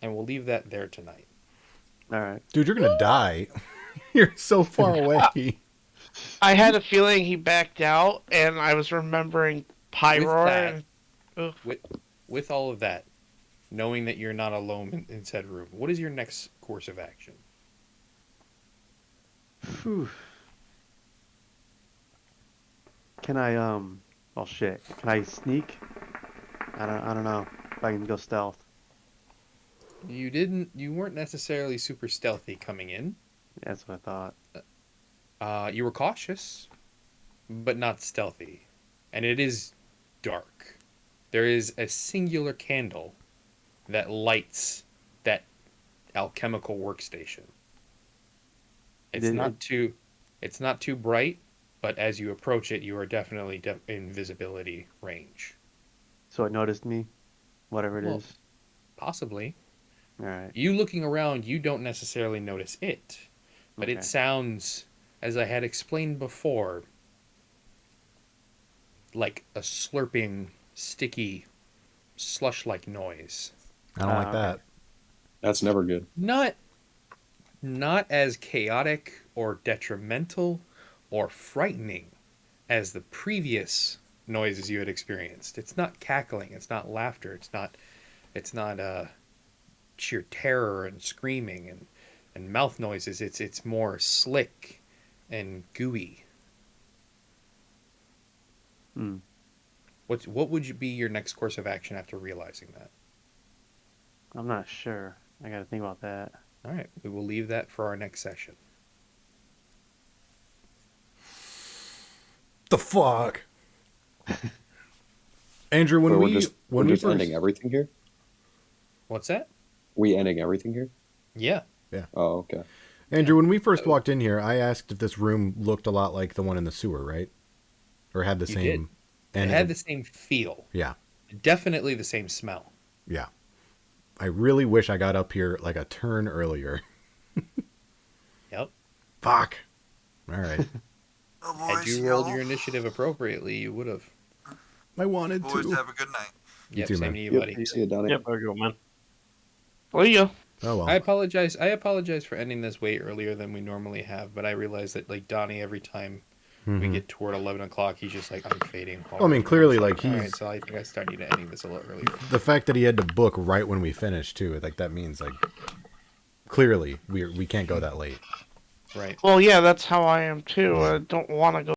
And we'll leave that there tonight. All right. Dude, you're gonna die. You're so far away. I had a feeling he backed out, and I was remembering Pyroar. With all of that, knowing that you're not alone in said room, what is your next course of action? Phew. Can I oh shit. Can I sneak? I don't know if I can go stealth. You weren't necessarily super stealthy coming in. Yeah, that's what I thought. You were cautious, but not stealthy. And it is dark. There is a singular candle that lights that alchemical workstation. It's not too bright, but as you approach it, you are definitely in visibility range. So it noticed me, whatever it is. Possibly. All right. You looking around, you don't necessarily notice it, but Okay. it sounds, as I had explained before, like a slurping, sticky, slush-like noise. I don't like that. That's never good. Not as chaotic or detrimental or frightening as the previous noises you had experienced. It's not cackling, it's not laughter, it's not sheer terror and screaming and mouth noises. It's more slick and gooey. What would be your next course of action after realizing that? I'm not sure. I gotta think about that. All right, we will leave that for our next session. the fuck? Andrew, when We're we just, when we're we just first, ending everything here? What's that? We ending everything here? Yeah. Oh, okay. Andrew, when we first walked in here, I asked if this room looked a lot like the one in the sewer, right? Or had the You same. It had the same feel. Yeah. Definitely the same smell. Yeah. I really wish I got up here like a turn earlier. Yep. Fuck. All right. Oh, Had boys, you rolled your initiative appropriately, you would have. I wanted boys, to. have a good night. Yep, too, same man. to you, Yep. buddy. See you, Donnie. Yep, I'll go, man. There you go. Oh well. I apologize. I apologize for ending this way earlier than we normally have, but I realize that like Donnie, every time we get toward 11 o'clock, he's just like, I'm fading. Well, I mean, clearly, like, all he's right, so I think I started ending this a little earlier. the fact that he had to book right when we finished too. Like that means like clearly we can't go that late. Right. Well, yeah, that's how I am too. I don't want to go